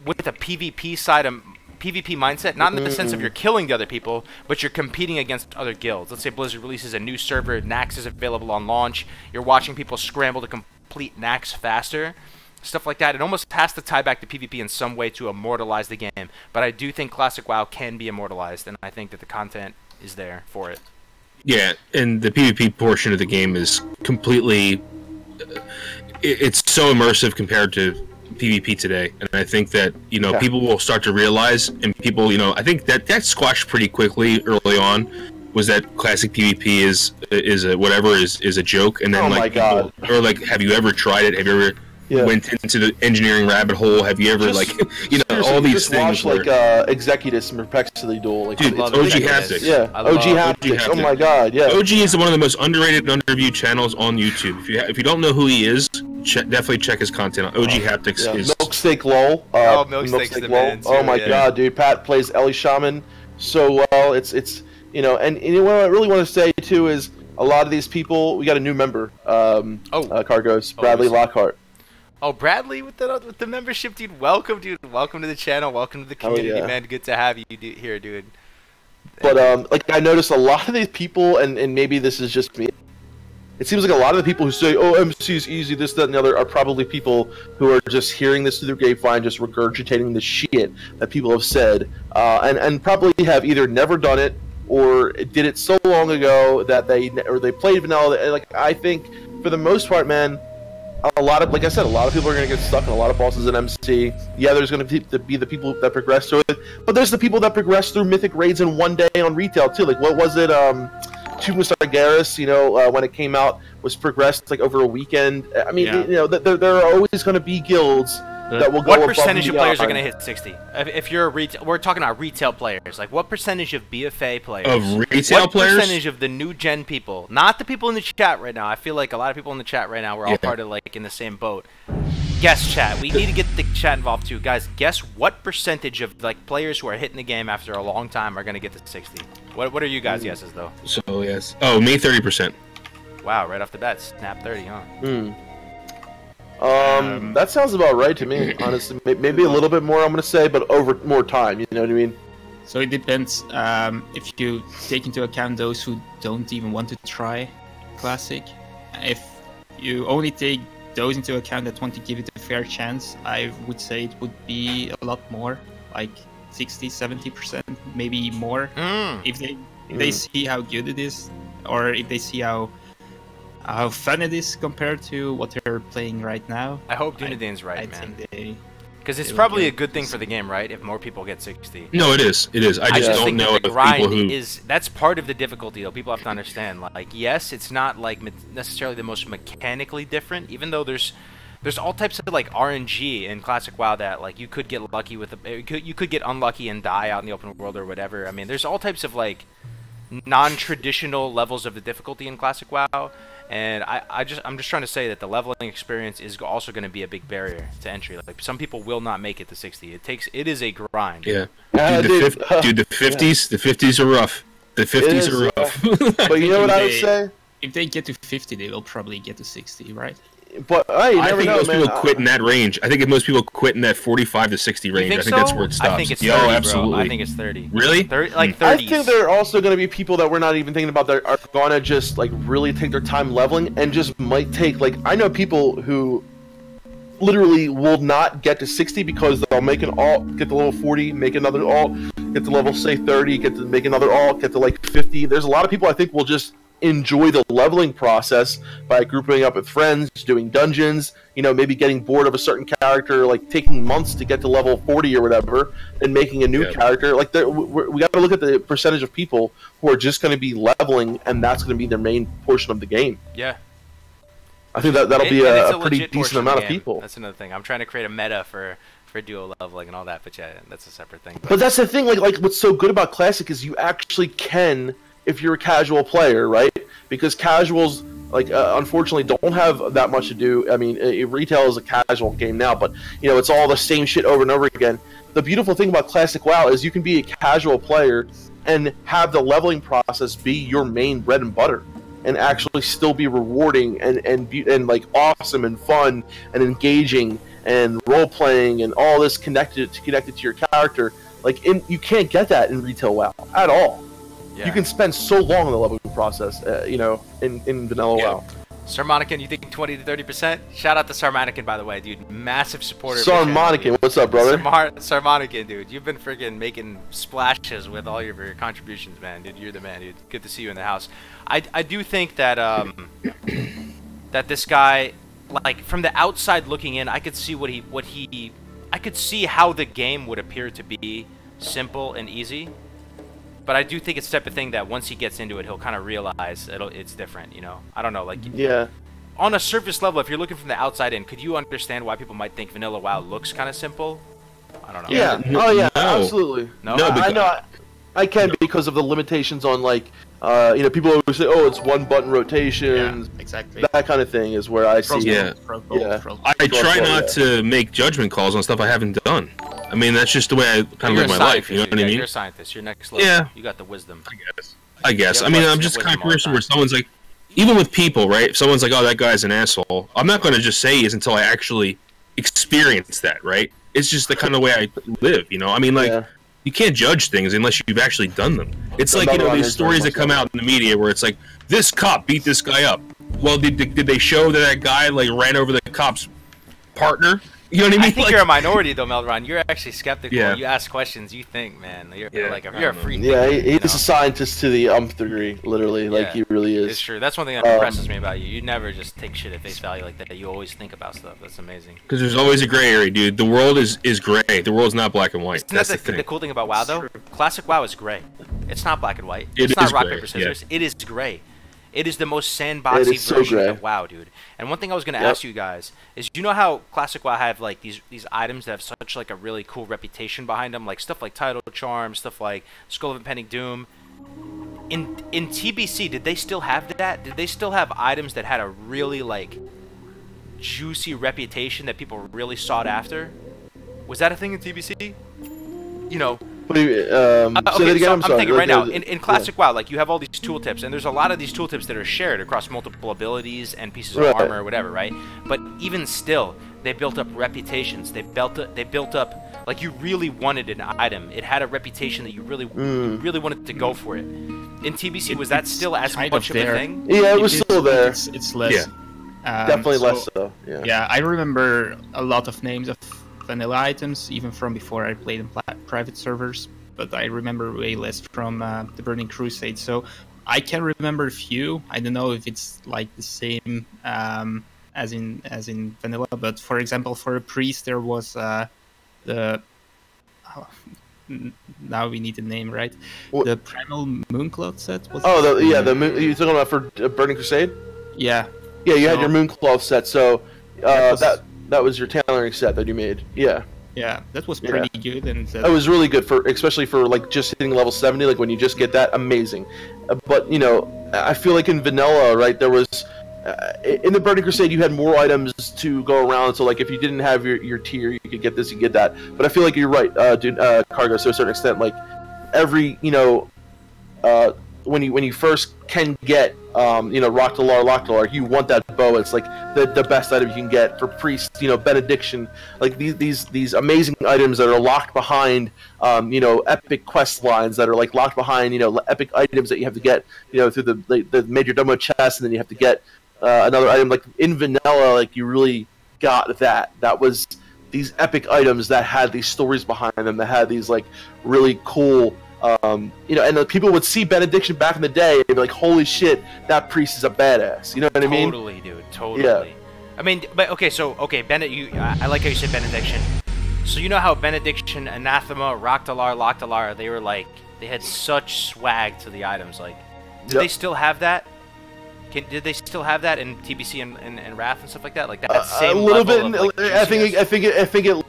with a PvP side of PvP mindset, not in the sense of you're killing the other people, but you're competing against other guilds. Let's say Blizzard releases a new server, Nax is available on launch, you're watching people scramble to complete Nax faster, stuff like that. It almost has to tie back to PvP in some way to immortalize the game, but I do think Classic WoW can be immortalized, and I think that the content is there for it. Yeah, and the PvP portion of the game is completely... It's so immersive compared to PvP today, and I think that, you know, people will start to realize, and people, you know, I think that squashed pretty quickly early on, was that Classic PvP is a joke, and then like people, or like, have you ever tried it? Have you ever went into the engineering rabbit hole? Have you ever all these things? Watch Executus and Perplexity Duel. Like, dude, it's OG Haptics. Yeah, OG Haptics. Oh my god, yeah. OG is one of the most underrated and underviewed channels on YouTube. If you don't know who he is, definitely check his content. OG Haptics is Milksteak Lol. Milksteak's the man too, oh my god, dude. Pat plays Ellie Shaman so well. It's you know, and what I really want to say too is a lot of these people. We got a new member. Cargos, Bradley Lockhart. Oh, Bradley with the membership, dude. Welcome, dude. Welcome to the channel. Welcome to the community, man. Good to have you here, dude. But like I noticed a lot of these people, and maybe this is just me. It seems like a lot of the people who say, "Oh, MC is easy," this, that, and the other, are probably people who are just hearing this through their grapevine, just regurgitating the shit that people have said, and probably have either never done it or did it so long ago that they played vanilla. Like I think, for the most part, man, a lot of, like I said, a lot of people are going to get stuck in a lot of bosses in MC. Yeah, there's going to be the people that progress through it, but there's the people that progress through mythic raids in one day on retail too. Like what was it? Tomb of Sargeras, you know, when it came out, was progressed like over a weekend. I mean, you know, there are always going to be guilds that will go. What percentage of players are going to hit 60? If you're a retail, we're talking about retail players. Like, what percentage of BFA players? Of retail players? What percentage of the new gen people? Not the people in the chat right now. I feel like a lot of people in the chat right now, we're all part of like in the same boat. Guess chat. We need to get the chat involved too, guys. Guess what percentage of like players who are hitting the game after a long time are going to get to 60? What are you guys' guesses though? So yes. Oh, me 30%. Wow, right off the bat, snap 30, huh? That sounds about right to me, honestly. Maybe a little bit more, I'm going to say, but over more time, you know what I mean? So it depends. If you take into account those who don't even want to try Classic, if you only take those into account that want to give it a fair chance, I would say it would be a lot more, like 60, 70%, maybe more. If they see how good it is, or if they see how fun it is compared to what they're playing right now. I hope Dunedain's right, I man. think because it's probably a good thing for the game, right? If more people get 60. No, it is. It is. I just don't know if if grind people who... that's part of the difficulty, though. People have to understand. Like, yes, it's not like necessarily the most mechanically different, even though there's all types of like RNG in Classic WoW that like you could get lucky with you could get unlucky and die out in the open world or whatever. I mean, there's all types of like non-traditional levels of the difficulty in Classic WoW. And I'm just trying to say that the leveling experience is also going to be a big barrier to entry. Like some people will not make it to 60. It is a grind. Yeah. Dude, the 50s, the 50s are rough. The 50s are rough. But you know what I would say? If they get to 50, they will probably get to 60, right? But I think most people quit in that range. I think if most people quit in that 45 to 60 range, I think that's where it stops. I think it's 30, absolutely. I think it's 30. Really? 30, like 30s. I think there are also going to be people that we're not even thinking about that are going to just like really take their time leveling and just might take like I know people who literally will not get to 60 because they'll make an alt, get to level 40, make another alt, get to level say 30, get to make another alt, get to like 50. There's a lot of people I think will just enjoy the leveling process by grouping up with friends, doing dungeons, you know, maybe getting bored of a certain character, like taking months to get to level 40 or whatever, and making a new character. Like, we got to look at the percentage of people who are just going to be leveling, and that's going to be their main portion of the game. Yeah. I think that'll be a pretty decent amount of people. That's another thing. I'm trying to create a meta for duo leveling and all that, but yeah, that's a separate thing. But that's the thing, like what's so good about Classic is you actually can, if you're a casual player, right? Because casuals, like, unfortunately don't have that much to do. I mean, retail is a casual game now, but, you know, it's all the same shit over and over again. The beautiful thing about Classic WoW is you can be a casual player and have the leveling process be your main bread and butter, and actually still be rewarding and like awesome and fun and engaging and role playing and all this connected to your character. Like, you can't get that in retail WoW at all. Yeah. You can spend so long in the leveling process, you know, in vanilla WoW. Sarmonican, you think 20 to 30%? Shout out to Sarmonican, by the way, dude. Massive supporter. Sarmonican, what's up, brother? Sarmonican, dude. You've been freaking making splashes with all your contributions, man. Dude, you're the man, dude. Good to see you in the house. I do think that that this guy, like, from the outside looking in, I could see I could see how the game would appear to be simple and easy. But I do think it's the type of thing that once he gets into it, he'll kind of realize it's different, you know? I don't know, like... Yeah. On a surface level, if you're looking from the outside in, could you understand why people might think vanilla WoW looks kind of simple? I don't know. Yeah. Oh, yeah, absolutely. No? I know. I can because of the limitations on, like, you know, people always say, oh, it's one-button rotations. Yeah, exactly. That kind of thing is where I see... Yeah. I try not to make judgment calls on stuff I haven't done. I mean, that's just the way I kind of live my life, you know what I mean? You're a scientist. You're next level. Yeah. You got the wisdom. I guess. I mean, I'm just the kind of person where someone's like... Even with people, right? If someone's like, oh, that guy's an asshole, I'm not going to just say he is until I actually experience that, right? It's just the kind of way I live, you know? I mean, like, you can't judge things unless you've actually done them. It's like, these stories that come out in the media where it's like, this cop beat this guy up. Well, did they show that guy like ran over the cop's partner? You know what I mean? I think you're a minority though, Melron. You're actually skeptical. Yeah. You ask questions, you think, man. You're a freak. Yeah, he's a scientist to the degree, literally. Like, he really is. It's true. That's one thing that impresses me about you. You never just take shit at face value like that. You always think about stuff. That's amazing. Because there's always a gray area, dude. The world is gray. The world's not black and white. That's the thing. The cool thing about WoW, though? Classic WoW is gray. It's not black and white. It's not rock, gray, paper, scissors. It is gray. It is the most It sandboxy is so version gray. of WoW, dude. And one thing I was going to ask you guys is, you know how Classic WoW have like these items that have such like a really cool reputation behind them, like stuff like Tidal Charm, stuff like Skull of Impending Doom. In TBC, did they still have that? Did they still have items that had a really like juicy reputation that people really sought after? Was that a thing in TBC? You know. What do you, Okay, so I'm sorry. thinking right now, in Classic WoW, like, you have all these tooltips, and there's a lot of these tooltips that are shared across multiple abilities and pieces of armor or whatever, right? But even still, they built up reputations. They built up, like, you really wanted an item. It had a reputation that you really wanted to go for it. In TBC, was that still as much of a thing? Yeah, it was still there. It's less. Definitely less so. Yeah, I remember a lot of names of vanilla items, even from before I played in private servers, but I remember way less from the Burning Crusade. So I can remember a few. I don't know if it's like the same as in vanilla, but for example, for a priest there was the now we need the name, right? What? The Primal Mooncloth set. Was the moon. You talking about for Burning Crusade? Yeah. Yeah, you had your Mooncloth set. So that was your tailoring set that you made. Yeah. Yeah, that was pretty good, and that was really good especially for like just hitting level 70. Like when you just get that, amazing. But you know, I feel like in vanilla, right, there was in the Burning Crusade you had more items to go around. So like if you didn't have your tier, you could get this, you get that. But I feel like you're right, dude, Cargo. To a certain extent, like every when you first can get Rocktalar, you want that bow. It's like the best item you can get for priest, benediction, like these amazing items that are locked behind epic quest lines that are like locked behind epic items that you have to get through the major domo chest, and then you have to get another item. Like in vanilla, like you really got that was these epic items that had these stories behind them, that had these like really cool and the people would see benediction back in the day and be like, holy shit, that priest is a badass. You know what I mean? Totally, dude. Totally. Yeah. I mean, but okay, I like how you said benediction. So you know how benediction, anathema, Rocktalar, they were like, they had such swag to the items. Like, did they still have that? Did they still have that in TBC and Wrath and stuff like that? Like that same a little bit. Of, like, I think it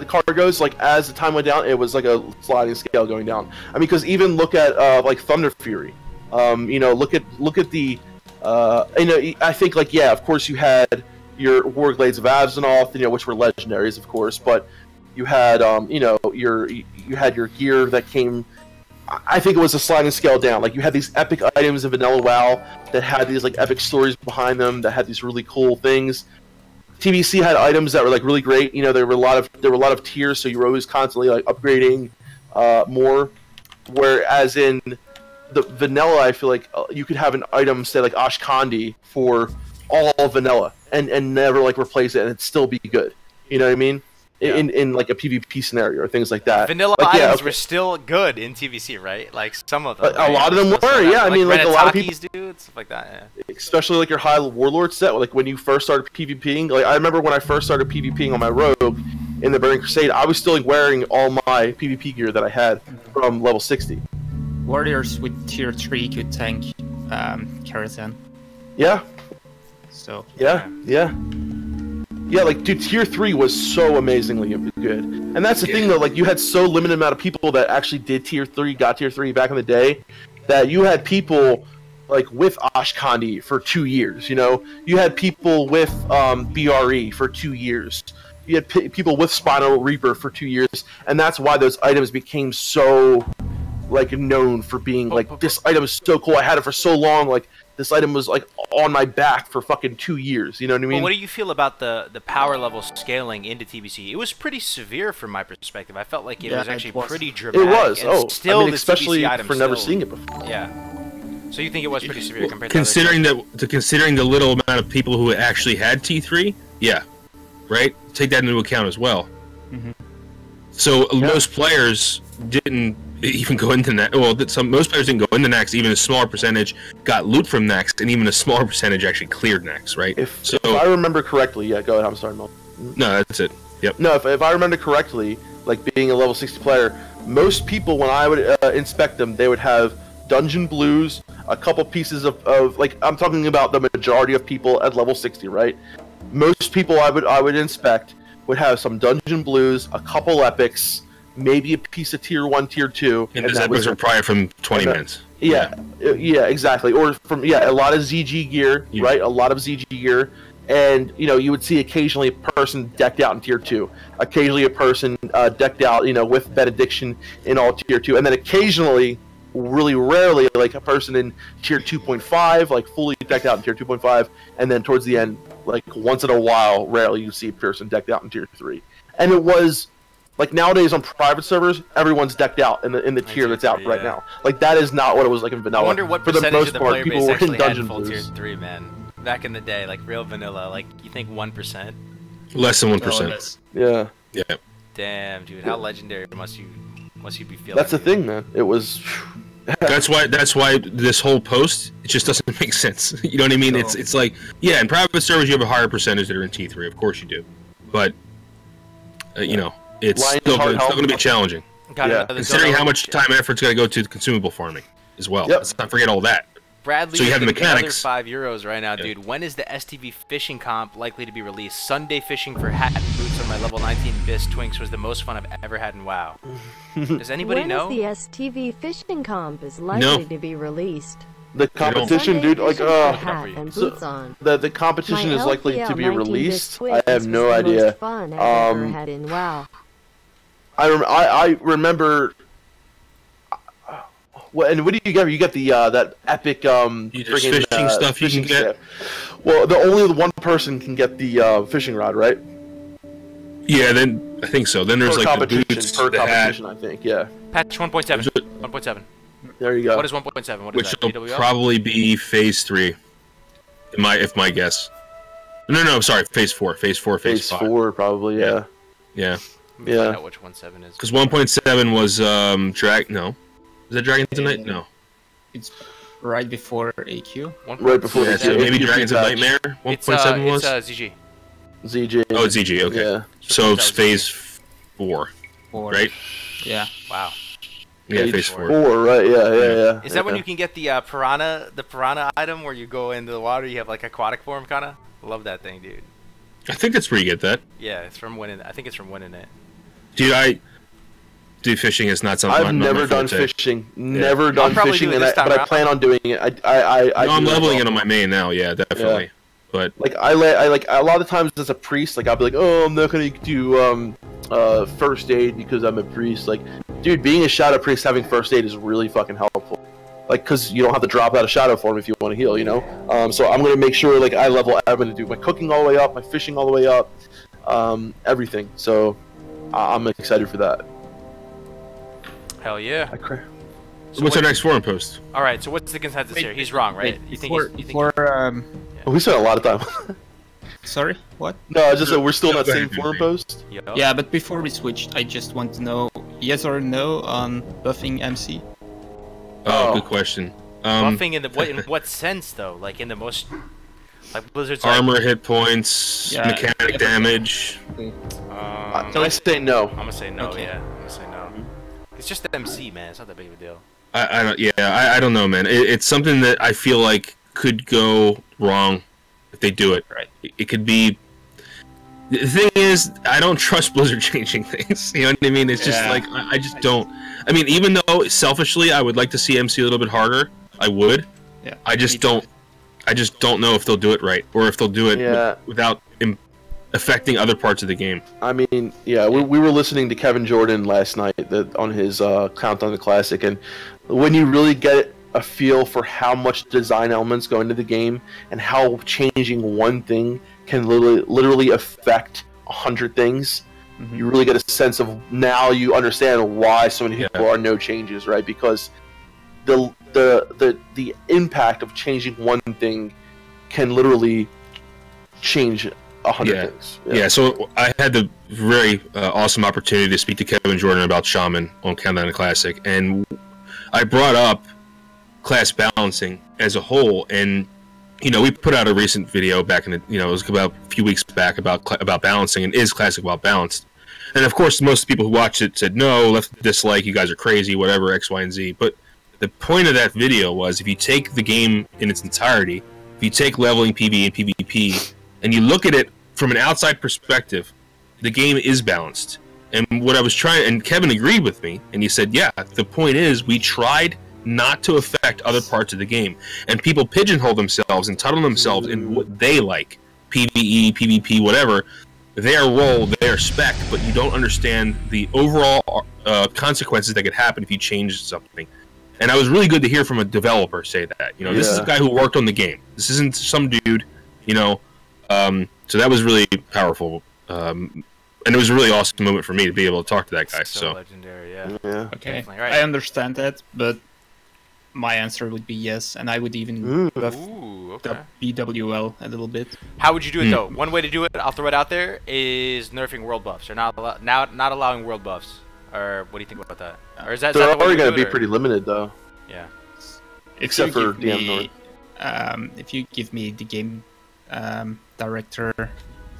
cargoes, like as the time went down, it was like a sliding scale going down. I mean, because even look at like Thunder Fury, look at the I think like of course you had your Warglades of Azeroth, which were legendaries, of course, but you had you had your gear that came. I think it was a sliding scale down. Like you had these epic items in vanilla WoW that had these like epic stories behind them, that had these really cool things. TBC had items that were like really great. There were a lot of tiers, so you were always constantly like upgrading more. Whereas in the vanilla, I feel like you could have an item, say like Ashkandi, for all vanilla, and never like replace it, and it'd still be good. You know what I mean? Yeah. In like a PvP scenario or things like that. Vanilla items were still good in TBC, right? Like some of them. A lot of them were, yeah. I mean, like a lot of people, dude, stuff like that. Yeah. Especially like your high warlord set, like when you first started PvPing. Like I remember when I first started PvPing on my rogue in the Burning Crusade, I was still like wearing all my PvP gear that I had from level 60. Warriors with tier 3 could tank Karazhan. Yeah. So. Yeah, like, dude, tier 3 was so amazingly good. And that's the thing, though, like, you had so limited amount of people that actually did tier 3, got tier 3 back in the day, that you had people, like, with Ashkandi for 2 years, You had people with BRE for 2 years. You had people with Spinal Reaper for 2 years, and that's why those items became so, like, known for being, like, this item is so cool, I had it for so long, like, This item was like on my back for fucking 2 years. You know what I mean? Well, what do you feel about the power level scaling into TBC? It was pretty severe from my perspective. I felt like it was actually pretty dramatic. It was. And still, I mean, especially the TBC for never seeing it before. Yeah. So you think it was pretty severe compared considering to considering the little amount of people who actually had T3, yeah, right. Take that into account as well. Mm-hmm. So most players didn't even go into Nax. Well, most players didn't go into Nax. Even a smaller percentage got loot from Nax, and even a smaller percentage actually cleared Nax. Right. If I remember correctly, yeah. Go ahead. I'm sorry, Mel. No, that's it. Yep. No, if I remember correctly, like being a level 60 player, most people when I would inspect them, they would have dungeon blues, a couple pieces of like I'm talking about the majority of people at level 60, right? Most people I would inspect would have some dungeon blues, a couple epics, maybe a piece of tier 1, tier 2. And those epics are prior from 20 minutes. Yeah, exactly. Or from a lot of ZG gear, right? A lot of ZG gear. And you would see occasionally a person decked out in tier 2, occasionally a person decked out, with benediction in all tier 2, and then occasionally, really rarely, like a person in tier 2.5, like fully decked out in tier 2.5, and then towards the end, like once in a while, rarely you see a person decked out in tier 3. And it was like nowadays on private servers, everyone's decked out in the tier that's out right now. Like that is not what it was like in vanilla. I wonder what For the percentage most of the part, player people base were actually in had dungeon full tier blues. 3, man. Back in the day, like real vanilla, like you think 1%? Less than 1%. Yeah. Yeah. Damn, dude, how legendary must you be feeling? That's the thing, man. It was. That's why this whole post, it just doesn't make sense. You know what I mean? No. It's like, yeah, in private servers you have a higher percentage that are in T3, of course you do, but it's still going to be challenging. Considering how much time and effort's got to go to consumable farming as well. Yep. Let's not forget all that. Bradley, so you have the mechanics. €5 right now, dude. When is the STV fishing comp likely to be released? Sunday fishing for hat and boots on my level 19 Biss Twinks was the most fun I've ever had in WoW. Does anybody know? When is the STV fishing comp is likely to be released? The competition, dude, like, hat and boots on. The competition is likely to be released. I have no idea. Fun I've ever had in WoW. I remember. Well, and what do you get? You get the that epic fishing stuff you can get. Set. Well, only one person can get the fishing rod, right? Yeah, then I think so. Then there's like the boots, per the competition, hat. I think. Yeah. Patch 1.7. 1.7. There you go. What is 1.7? What is Which that? will probably be Phase 3. If my guess. No, sorry, Phase 4. Phase 4, Phase 5. Phase 4, probably. Yeah. Yeah. Find out which 1.7 is. Because 1.7 was No. Is that Dragons of Night? No. It's right before AQ. Right before AQ. So maybe Dragons of Nightmare. 1.7 was. It's ZG. ZG. Oh, it's ZG. Okay. Yeah. So it's Phase 4, right? Yeah. Wow. Yeah, Phase 4. 4, right? Yeah. Is that when you can get the piranha item where you go into the water? You have like aquatic form, kind of. Love that thing, dude. I think that's where you get that. Yeah, it's from winning. I think it's from winning it. Dude, fishing is not something. I've never done fishing. Never done fishing, but I plan on doing it. I'm leveling it on my main now. Yeah, definitely. Yeah. But like I like a lot of times as a priest, like I'll be like, oh, I'm not gonna do first aid because I'm a priest. Like, dude, being a shadow priest having first aid is really fucking helpful. Like, cause you don't have to drop out of shadow form if you want to heal, So I'm gonna make sure like I'm gonna do my cooking all the way up, my fishing all the way up, everything. So I'm excited for that. Hell yeah. So what's our next forum post? Alright, so what's the consensus here? He's wrong, right? You think we spent a lot of time. Sorry? What? No, I just said we're still in that same forum post. Yeah, but before we switch, I just want to know yes or no on buffing MC. Oh, good question. Buffing in what sense though? Like in the most like Blizzard's armor, hit points, mechanic damage. I'm gonna say no. I'm gonna say no. Okay. Yeah, I'm gonna say no. It's just the MC, man. It's not that big of a deal. I don't know, man. It's something that I feel like could go wrong if they do it. Right. It could be. The thing is, I don't trust Blizzard changing things. You know what I mean? It's just like I just don't. I mean, even though selfishly I would like to see MC a little bit harder, I would. Yeah. I just don't know if they'll do it right or if they'll do it without affecting other parts of the game. I mean, we were listening to Kevin Jordan last night on his Countdown to Classic, and when you really get a feel for how much design elements go into the game and how changing one thing can literally affect 100 things. You really get a sense of, now you understand why so many people are no changes, right? Because the impact of changing one thing can literally change 100 things. Yeah, so I had the very awesome opportunity to speak to Kevin Jordan about Shaman on Countdown to Classic, and I brought up class balancing as a whole, and we put out a recent video back in the, it was about a few weeks back about balancing, and is Classic well balanced? And of course, most people who watched it said no, left dislike, you guys are crazy, whatever, X, Y, and Z. But the point of that video was, if you take the game in its entirety, if you take leveling PvE and PvP, and you look at it from an outside perspective, the game is balanced. And what I was trying, and Kevin agreed with me, and he said, yeah, the point is, we tried not to affect other parts of the game. And people pigeonhole themselves and tunnel themselves in what they like. PvE, PvP, whatever. Their role, their spec, but you don't understand the overall consequences that could happen if you change something. And it was really good to hear from a developer say that. This is a guy who worked on the game. This isn't some dude, so that was really powerful. And it was a really awesome moment for me to be able to talk to that guy. So legendary, Okay, right. I understand that, but my answer would be yes, and I would even buff the BWL a little bit. How would you do it though? One way to do it, I'll throw it out there, is nerfing world buffs, or not allowing world buffs. Or what do you think about that? Or is that they're already going to be pretty limited though? Yeah. Except for DM North. If you give me the game director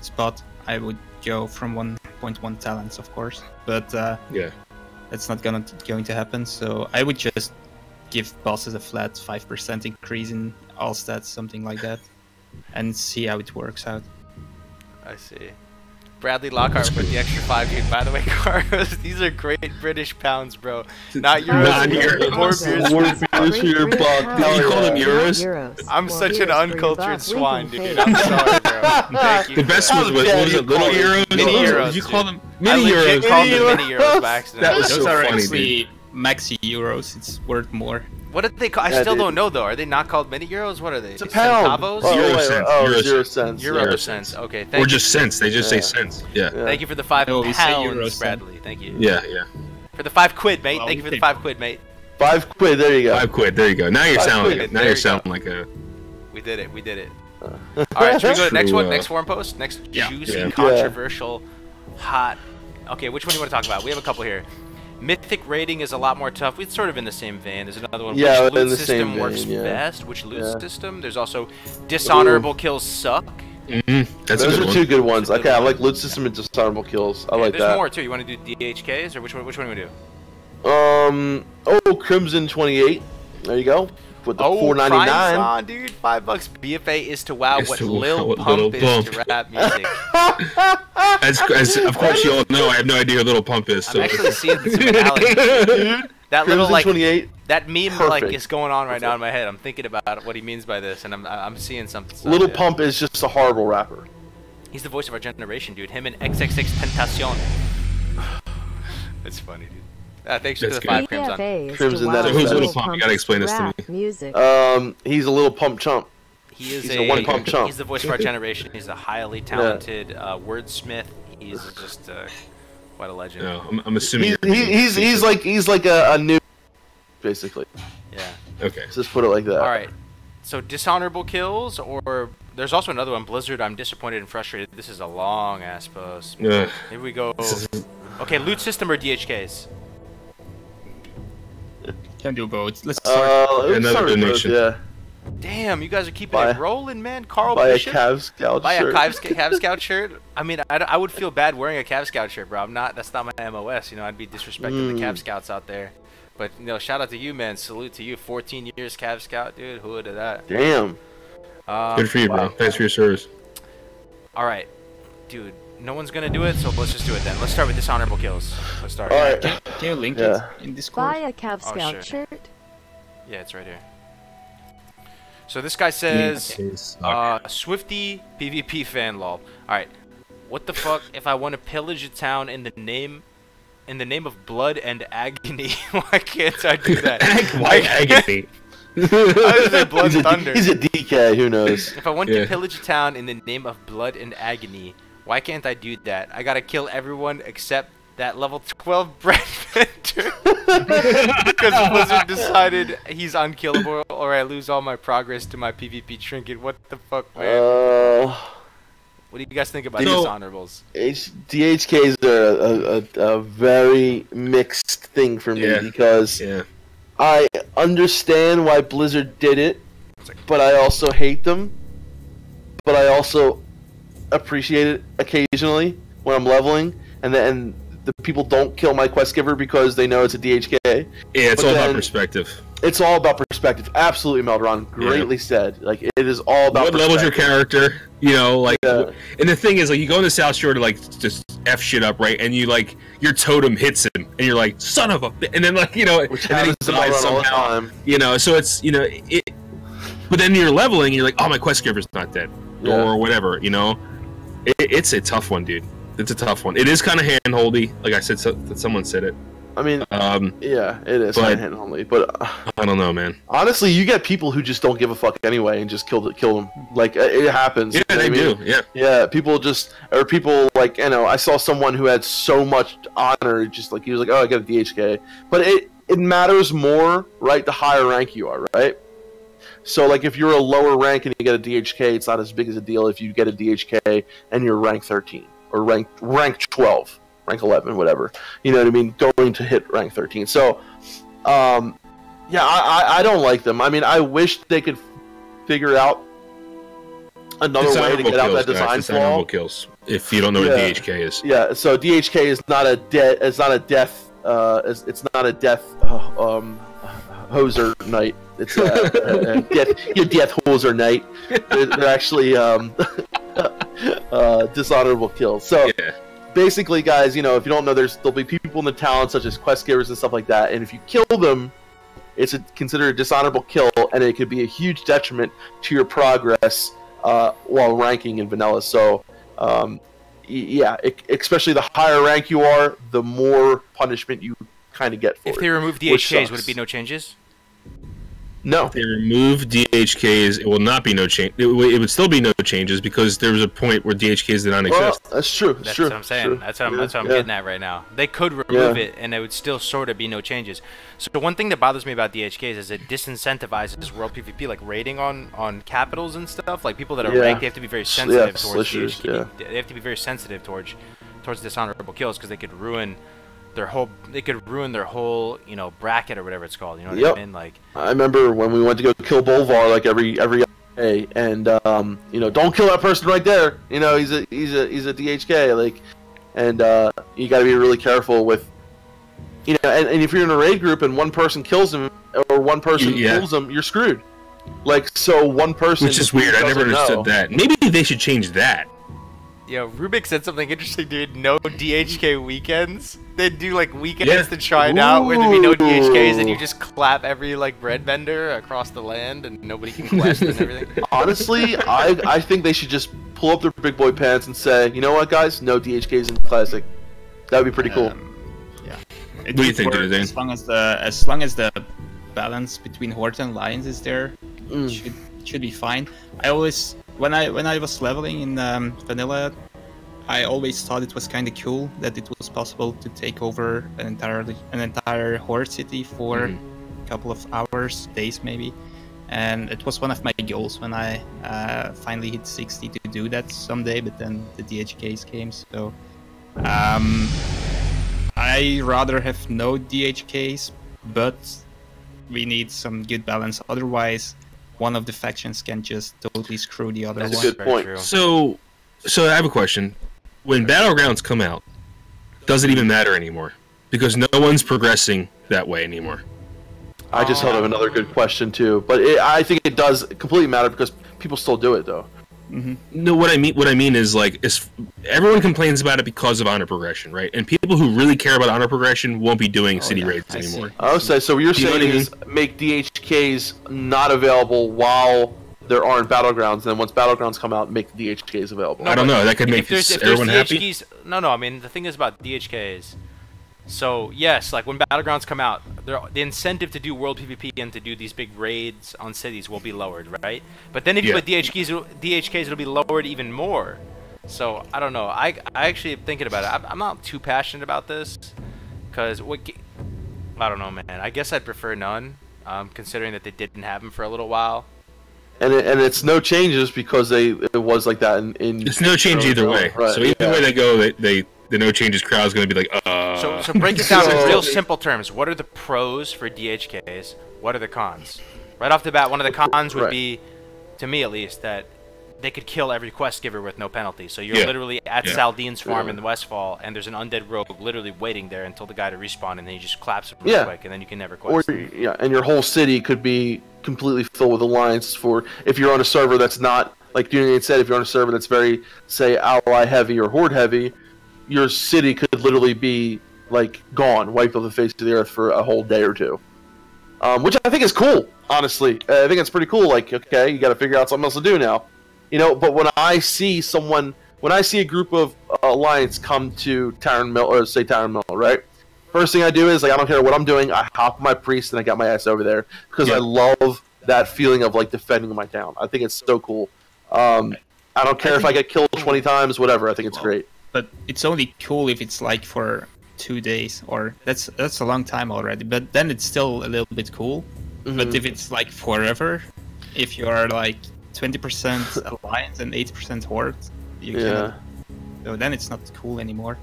spot, I would go from 1.1 talents, of course. But that's not going to happen. So I would just give bosses a flat 5% increase in all stats, something like that, and see how it works out. I see. Bradley Lockhart with the extra 5 dude. By the way, Carlos, these are great British pounds, bro. Not euros. More buck. Did you call them euros? I'm such an uncultured swine, dude. I'm sorry, bro. Thank you. The best was, what was it, little euros? Mini euros. Did you call them Mini mini euros? euros? Called them mini euros by accident. That was Those so are funny, actually maxi euros. It's worth more. What did they call? I still don't know though. Are they not called mini euros? What are they? It's a pound. Centavos? Euro cents. 0 cents. Euro cents. Okay, thank Or you. just cents. They just say cents. Yeah. Thank you for the 5 No, we say pounds, euros, Bradley. Thank you. Yeah. For the 5 quid, mate. Well, Thank you for the we 5 quid, mate. 5 quid. There you go. 5 quid. There you go. Now you're 5 sounding quid. like it. Now There you're you sounding like a. We did it. We did it. All right, should we go to the next True, one? Next forum post? Next juicy, Yeah. controversial, hot. Okay, which one do you want to talk about? We have a couple here. Mythic rating is a lot more tough. It's sort of in the same vein. There's another one. Yeah, which in loot the system same works vein, best? Which loot system? There's also dishonorable kills suck. That's Those a good are one. 2 good ones. Okay, I like loot system and dishonorable kills. I like There's that. more too. You want to do DHKs or which one? Which one do we do? Crimson 28. There you go. With the $4.99, $4.99. dude. $5. BFA is to WoW Is what to Lil WoW what Pump Lil is to Pump. rap music. As of course you all know, I have no idea who Little Pump is. So. I'm actually seeing some analogy. Dude, That little Crimson like 28. that meme like Perfect. is going on right now in my head. I'm thinking about what he means by this, and I'm seeing something. Little Pump is just a horrible rapper. He's the voice of our generation, dude. Him and XXX Tentacion. That's funny, dude. Thanks for That's the good. 5 Crimson. BFA is Crimson, to that WoW is Who's Little Lil Pump? You Pump's gotta explain this to rap me. Music. He's a little pump chump. He is He's a one-pump chump. He's the voice of our generation. He's a highly talented wordsmith. He's just quite a legend. No, I'm assuming. He's like a new, basically. Yeah. Okay. Let's just put it like that. All right. So dishonorable kills, or there's also another one. Blizzard. I'm disappointed and frustrated. This is a long ass post. Here we go. Okay, loot system or DHKs? Can do both. Let's start. Another donation. Yeah. Damn, you guys are keeping it rolling, man. Carl Buy a Bishop. Cav Scout Buy shirt. a Cav Scout shirt. I mean, I would feel bad wearing a Cav Scout shirt, bro. That's not my MOS. I'd be disrespecting the Cav Scouts out there. But shout out to you, man. Salute to you. 14 years Cav Scout, dude. Who would have that? Damn. Good for you, bro. Thanks for your service. All right, dude. No one's gonna do it, so let's just do it then. Let's start with dishonorable kills. Let's start. All right. Can you link it in Discord? Buy a Cav Scout sure. shirt. Yeah, it's right here. So this guy says, Swifty PvP fan lol. Alright. What the fuck if I want to pillage a town in the name of blood and agony? Why can't I do that? Why agony? I was say Blood Thunder. He's a DK. Who knows? If I want to pillage a town in the name of blood and agony, why can't I do that? I gotta kill everyone except that level 12 bread vendor because Blizzard decided he's unkillable, or I lose all my progress to my PvP trinket. What the fuck, man? What do you guys think about dishonorables? DHKs are a very mixed thing for me because I understand why Blizzard did it, but I also hate them. But I also appreciate it occasionally when I'm leveling, and then the people don't kill my quest giver because they know it's a DHK. Yeah, it's all about perspective. It's all about perspective. Absolutely, Meldron. Greatly said. Like, it is all about what level's your character? You know, like, and the thing is, like, you go in the South Shore to, like, just F shit up, right? And you, like, your totem hits him, and you're like, son of a... And then, like, you know, which and then he dies somehow. You know, so it's, you know, it... But then you're leveling, and you're like, oh, my quest giver's not dead. Or whatever, you know? It's a tough one, dude. It's a tough one. It is kind of hand-holdy, like I said, someone said it. I mean, yeah, it is hand-holdy, but I don't know, man. Honestly, you get people who just don't give a fuck anyway and just kill them. Like, it happens. Yeah, they do. Yeah. Yeah, people like, you know, I saw someone who had so much honor, just like he was like, oh, I got a DHK, but it matters more, right? The higher rank you are, right? So, like, if you're a lower rank and you get a DHK, it's not as big as a deal if you get a DHK and you're rank 13 or rank 12. Rank 11, whatever. You know what I mean? Going to hit rank 13. So, yeah, I don't like them. I mean, I wish they could figure out another way to get out that design flaw. Kills. If you don't know what DHK is. Yeah. So DHK is not a death. It's not a death hoser knight. It's your death hoser knight. They're actually dishonorable kills. So. Yeah. Basically, guys, you know, if you don't know, there'll be people in the town, such as quest givers and stuff like that, and if you kill them, it's considered a dishonorable kill, and it could be a huge detriment to your progress while ranking in vanilla. So, yeah, especially the higher rank you are, the more punishment you kind of get for it. If they remove DHKs, would it be no changes? No. If they remove DHKs, it will not be no change. It would still be no changes because there was a point where DHKs did not exist. That's true. That's what I'm saying. True. That's what I'm getting at right now. They could remove it, and it would still sort of be no changes. So the one thing that bothers me about DHKs is it disincentivizes world PvP, like raiding on capitals and stuff. Like people that are ranked, they have to be very sensitive towards DHK. They have to be very sensitive towards dishonorable kills because they could ruin their whole you know, bracket or whatever it's called. You know what I mean? Like, I remember when we went to go kill Bolvar like every day, and you know, don't kill that person right there. You know, he's a DHK, like, and you got to be really careful with, you know, and if you're in a raid group and one person kills him or one person kills him, you're screwed. Like, so one person, which is weird. I never understood that. Maybe they should change that. Yo, Rubik said something interesting, dude. No DHK weekends. They'd do like weekends to try it out where there'd be no DHKs and you just clap every like bread vendor across the land and nobody can quest and everything. Honestly, I think they should just pull up their big boy pants and say, you know what, guys? No DHKs in Classic. That would be pretty cool. Yeah. What do you think, Dane? As long as the balance between Horde and Lions is there, it should be fine. I always, when I was leveling in vanilla, I always thought it was kind of cool that it was possible to take over an entire Horde city for a couple of hours, days maybe, and it was one of my goals when I finally hit 60 to do that someday. But then the DHKs came, so I rather have no DHKs, but we need some good balance. Otherwise, one of the factions can just totally screw the other one. That's a good point. So I have a question. When Battlegrounds come out, does it even matter anymore? Because no one's progressing that way anymore. I just thought of another good question too, but I think it does completely matter because people still do it though. No, what I mean is like, everyone complains about it because of honor progression, right? And people who really care about honor progression won't be doing city raids anymore. Oh, so what you're saying is make DHKs not available while there aren't Battlegrounds, and then once Battlegrounds come out, make the DHKs available. I don't know. That could make everyone happy. No, I mean, the thing is about DHKs, So yes, like when Battlegrounds come out, the incentive to do World PvP and to do these big raids on cities will be lowered, right? But then if you put DHKs, it'll be lowered even more. So I don't know. I actually am thinking about it. I'm not too passionate about this, because I don't know, man. I guess I'd prefer none, considering that they didn't have them for a little while. And it's no changes because it was like that in it's no change either way. Right, so either way they go, the no changes crowd is going to be like, So break it down in real simple terms. What are the pros for DHKs? What are the cons? Right off the bat, one of the cons would be, to me at least, that they could kill every quest giver with no penalty. So you're literally at Saldine's farm in the Westfall, and there's an undead rogue literally waiting there until the guy to respawn, and then he just claps him real quick, and then you can never quest. Or and your whole city could be completely filled with alliance for if you're on a server that's not, like Dunian said, if you're on a server that's very, say, ally heavy or horde heavy, your city could literally be like gone, wiped off the face of the earth for a whole day or two, which I think is cool. Honestly, I think it's pretty cool. Like, okay, you got to figure out something else to do now, you know. But when I see a group of alliance come to Tarren Mill, or say Tarren Mill, right? First thing I do is, like, I don't care what I'm doing, I hop my priest and I got my ass over there because I love that feeling of like defending my town. I think it's so cool. I don't care if I get killed 20 times, whatever. I think it's great. But it's only cool if it's like for 2 days, or that's a long time already. But then it's still a little bit cool. But if it's like forever, if you are like 20% alliance and 80% horde, you cannot. So then it's not cool anymore.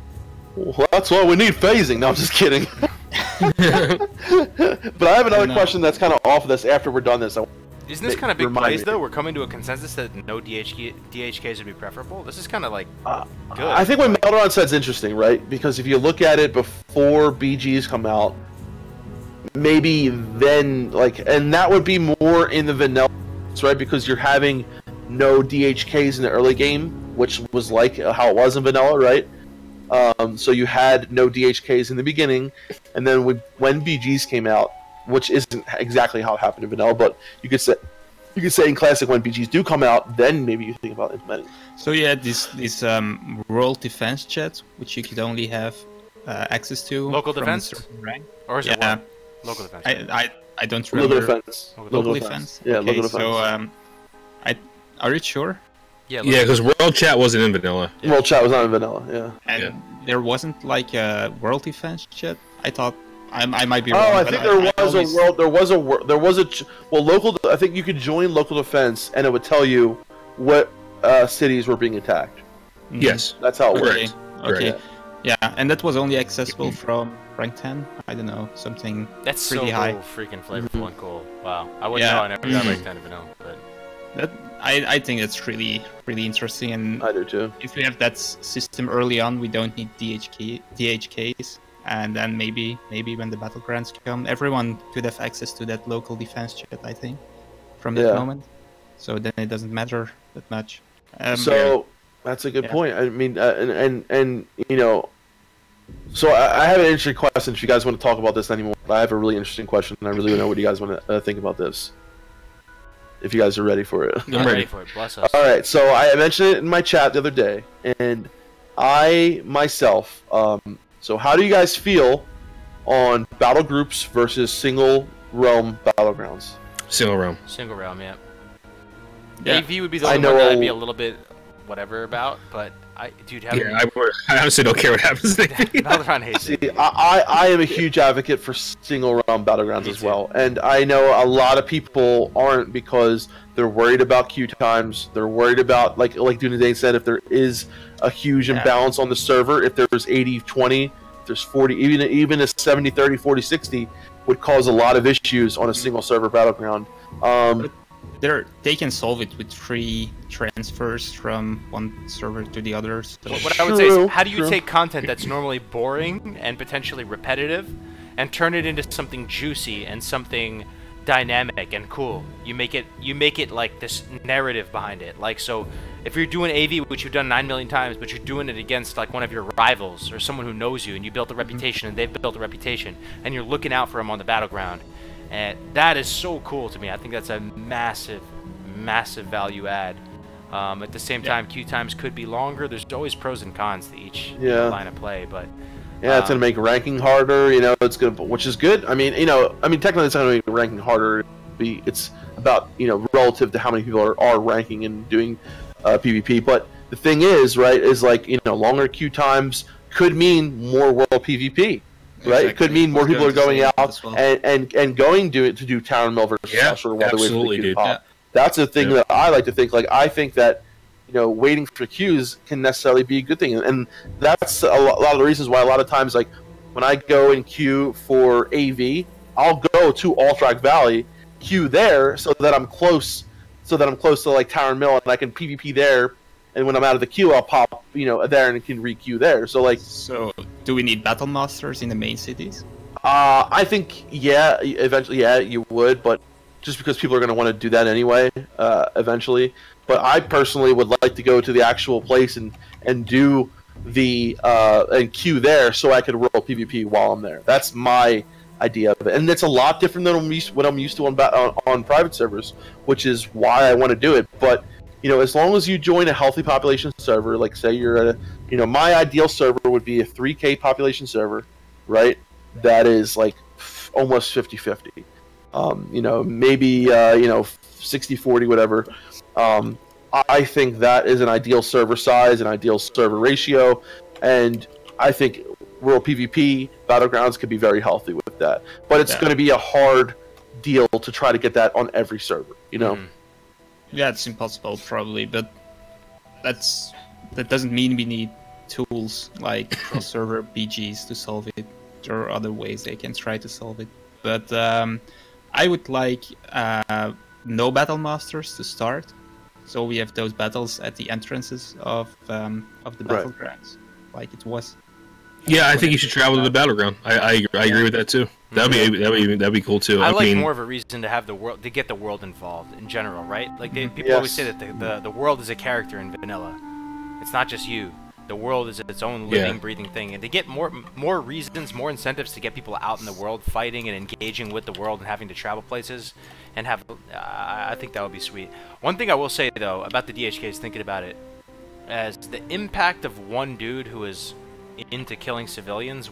Well, that's why we need phasing. No, I'm just kidding. But I have another question that's kind of off of this after we're done this. Isn't this kind of big plays, though? We're coming to a consensus that no DHKs would be preferable? This is kind of like good. I think what Melderon said is interesting, right? Because if you look at it before BGs come out, maybe then, like, and that would be more in the vanilla, right? Because you're having no DHKs in the early game, which was like how it was in vanilla, right? So you had no DHKs in the beginning, and then when BGs came out, which isn't exactly how it happened in vanilla, but you could say in classic when BGs do come out, then maybe you think about implementing. So yeah, this world defense chat, which you could only have access to local from defense a certain rank. Or is it local defense? I don't remember. Local defense. Local defense. Yeah, okay, local defense. So are you sure? Yeah, because world chat wasn't in vanilla. Yeah. World chat was not in vanilla. Yeah. And there wasn't like a world defense chat. I thought I might be wrong. Oh, I think there was a local. I think you could join local defense, and it would tell you what cities were being attacked. Yes, that's how it works. Okay. Correct. Yeah, and that was only accessible from rank 10. I don't know, something that's pretty so high. Freaking flavorful and cool. Wow, I wouldn't know. I never got rank 10 to vanilla, but I think that's really interesting. And I do too. If we have that system early on, we don't need DHKs. And then maybe when the battlegrounds come, everyone could have access to that local defense chat, I think, from that moment. So then it doesn't matter that much. That's a good point. I mean, and you know, so I have an interesting question. If you guys want to talk about this anymore, I have a really interesting question, and I really want to know what you guys want to think about this. If you guys are ready for it. I'm ready for it. Bless us. All right. So I mentioned it in my chat the other day, and I myself. So how do you guys feel on battle groups versus single realm battlegrounds? Single realm. Single realm, yeah. Yeah. AV would be the only one that I'd be a little bit whatever about, but I honestly don't care what happens to me. Valorant hates it. See, I am a huge advocate for single realm battlegrounds as well, and I know a lot of people aren't because they're worried about queue times. They're worried about, like Dunedin said, if there is a huge imbalance on the server, if there's 80-20, there's 40, even a 70-30, 40-60 would cause a lot of issues on a single server battleground. They can solve it with free transfers from one server to the other. So. What I would say is, how do you take content that's normally boring and potentially repetitive and turn it into something juicy and something dynamic and cool? You make it like this narrative behind it. Like, so if you're doing AV, which you've done 9 million times, but you're doing it against like one of your rivals or someone who knows you and you built a reputation and they've built a reputation and you're looking out for them on the battleground. And that is so cool to me. I think that's a massive value add. At the same time, queue times could be longer. There's always pros and cons to each line of play, but Yeah, it's gonna make ranking harder. You know, it's gonna, which is good. I mean, technically it's not gonna make ranking harder. It's about relative to how many people are ranking and doing PvP. But the thing is, right, is like longer queue times could mean more world PvP. Right, Exactly. it could mean more people are going out well. and going to do Town and Mill versus Slasher while they wait for the queue to pop. Yeah. That's the thing that I like to think. Like, I think that waiting for queues can necessarily be a good thing, and that's a lot of the reasons why a lot of times, like when I go and queue for AV, I'll go to Alterac Valley, queue there so that I'm close to like Tower Mill, and I can PvP there. And when I'm out of the queue, I'll pop there and can re-queue there. So like, do we need battle masters in the main cities? I think eventually you would, but just because people are going to want to do that anyway, eventually. But I personally would like to go to the actual place and do the and queue there so I could roll PvP while I'm there. That's my idea of it, and it's a lot different than what I'm used to on private servers, which is why I want to do it. But as long as you join a healthy population server, like say you're at my ideal server would be a 3K population server, right? That is like almost 50-50. Maybe 60-40, whatever. I think that is an ideal server size, an ideal server ratio, and I think World PvP Battlegrounds could be very healthy with that. But it's going to be a hard deal to try to get that on every server, Yeah, it's impossible probably, but that doesn't mean we need tools like cross-server BGs to solve it. There are other ways they can try to solve it, but I would like no battle masters to start, so we have those battles at the entrances of the battlegrounds, like it was. Yeah, I think you should travel to the battleground. I agree with that too. That'd be cool too. I like more of a reason to have to get the world involved in general, right? Like people always say that the world is a character in vanilla. It's not just you. The world is its own living, breathing thing, and to get more reasons, more incentives to get people out in the world, fighting and engaging with the world, and having to travel places, and have. I think that would be sweet. One thing I will say though about the DHKs, thinking about it, as the impact of one dude who is into killing civilians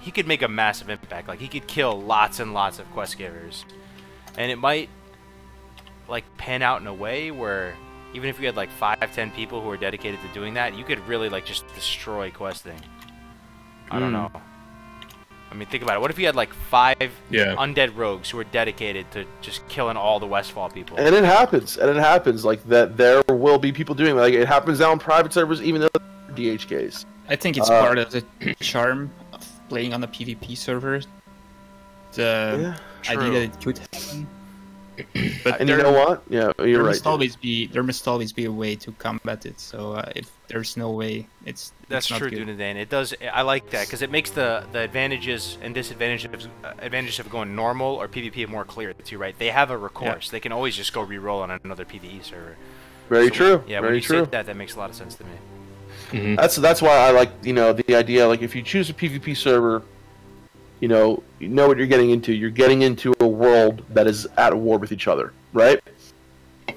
he could make a massive impact. Like, he could kill lots and lots of quest givers, and it might like pan out in a way where even if you had like 5-10 people who are dedicated to doing that, you could really like just destroy questing. I don't know. I mean, think about it. What if you had like 5 undead rogues who are dedicated to just killing all the Westfall people? And it happens. Like that, there will be people doing that. Like, it happens now on private servers, even though they're DHKs. I think it's part of the charm of playing on a PvP server. The idea that it could happen. But and you know what? Yeah, you're right. There must always be a way to combat it. So if there's no way, that's not true, good. Dunadan. It does. I like that because it makes the advantages and disadvantages of going normal or PvP more clear too, right? They have a recourse. Yeah. They can always just go re-roll on another PvE server. Very true. Yeah, very when you true. say that makes a lot of sense to me. Mm-hmm. That's why I like the idea. Like, if you choose a PvP server, you know what you're getting into. You're getting into a world that is at war with each other, right?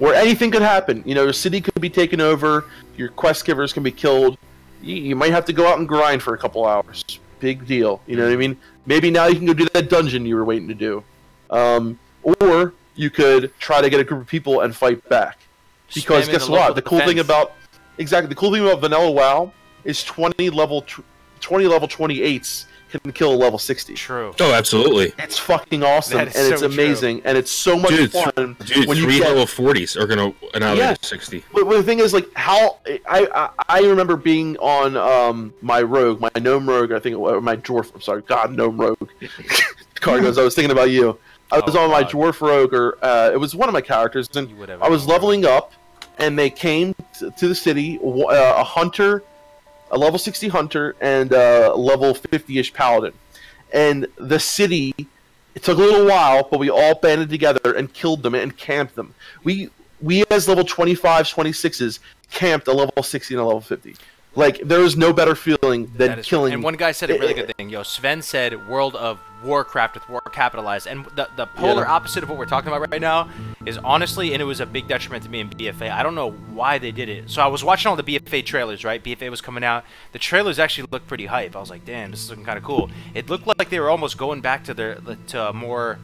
Where anything could happen. Your city could be taken over. Your quest givers can be killed. You might have to go out and grind for a couple hours. Big deal. You know what I mean? Maybe now you can go do that dungeon you were waiting to do, or you could try to get a group of people and fight back. Because guess what? The cool thing about Vanilla WoW is 20 level 28s can kill a level 60. True. Oh, absolutely. It's fucking awesome, and it's amazing, and it's so much fun. Dude, when 3 level 40s are gonna annihilate 60. But the thing is, like, how I remember being on my rogue, my gnome rogue, I think, or my dwarf. I'm sorry, God, gnome rogue. Cargos. I was thinking about you. I was on my dwarf rogue, or it was one of my characters, and I was leveling up, and they came to the city, a hunter. A level 60 hunter and a level 50-ish paladin. And the city, it took a little while, but we all banded together and killed them and camped them. We as level 25s, 26s, camped a level 60 and a level 50. Like, there is no better feeling than killing... And one guy said a really good thing. Sven said World of Warcraft with war capitalized. And the polar opposite of what we're talking about right now is honestly, and it was a big detriment to me in BFA. I don't know why they did it. So I was watching all the BFA trailers, right? BFA was coming out. The trailers actually looked pretty hype. I was like, damn, this is looking kind of cool. It looked like they were almost going back to a more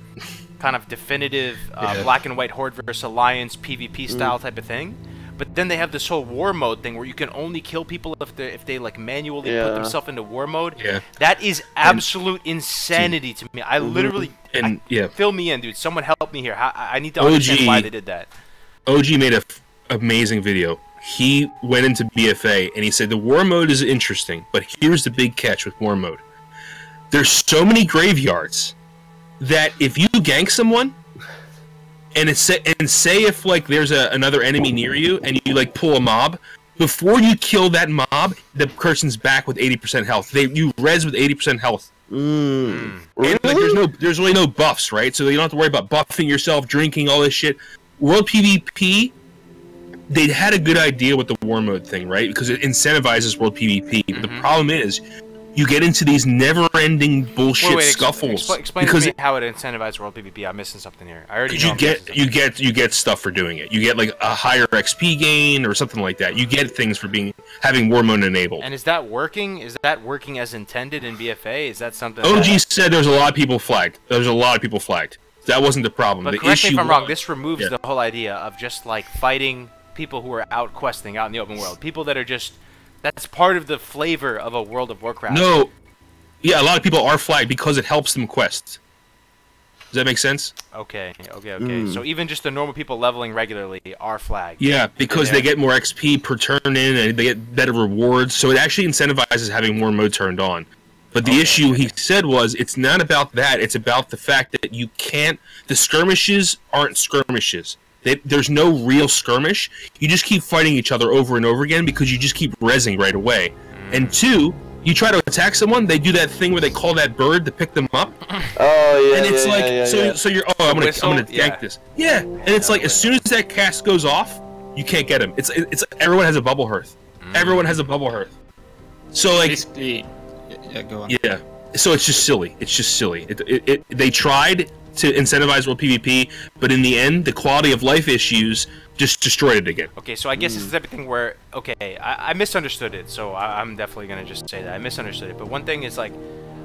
kind of definitive black and white Horde versus Alliance PvP style type of thing. But then they have this whole war mode thing where you can only kill people if they like manually put themselves into war mode. Yeah. That is absolute insanity to me. I literally fill me in, dude. Someone help me here. I need to understand why they did that. OG made a amazing video. He went into BFA and he said the war mode is interesting, but here's the big catch with war mode. There's so many graveyards that if you gank someone and say if like there's another enemy near you and you like pull a mob, before you kill that mob, the person's back with 80% health. You res with 80% health. And like there's really no buffs, right? So you don't have to worry about buffing yourself, drinking, all this shit. World PvP, they had a good idea with the war mode thing, right? Because it incentivizes world PvP. But the problem is, you get into these never-ending bullshit scuffles. Explain to me how it incentivizes world PvP. I'm missing something here. I already know. You get stuff for doing it. You get like a higher XP gain or something like that. You get things for having war mode enabled. And is that working? Is that working as intended in BFA? Is that something? OG said there's a lot of people flagged. That wasn't the problem. But correct me if I'm wrong. This removes the whole idea of just like fighting people who are out questing out in the open world. People that are just. That's part of the flavor of a World of Warcraft. No. Yeah, a lot of people are flagged because it helps them quest. Does that make sense? Okay. So even just the normal people leveling regularly are flagged. Yeah, because they get more XP per turn in and they get better rewards. So it actually incentivizes having more mode turned on. But the issue he said was it's not about that. It's about the fact that you can't... The skirmishes aren't skirmishes. There's no real skirmish. You just keep fighting each other over and over again because you just keep rezzing right away. And two, you try to attack someone, they do that thing where they call that bird to pick them up. Oh yeah. And it's so you're I'm gonna gank this. Yeah. And it's like as soon as that cast goes off, you can't get him. It's everyone has a bubble hearth. Everyone has a bubble hearth. So like basically, go on. Yeah. So it's just silly. They tried to incentivize world PvP, but in the end, the quality of life issues just destroyed it again. Okay, so I guess this is everything where, I misunderstood it, so I'm definitely going to just say that. I misunderstood it, but one thing is, like,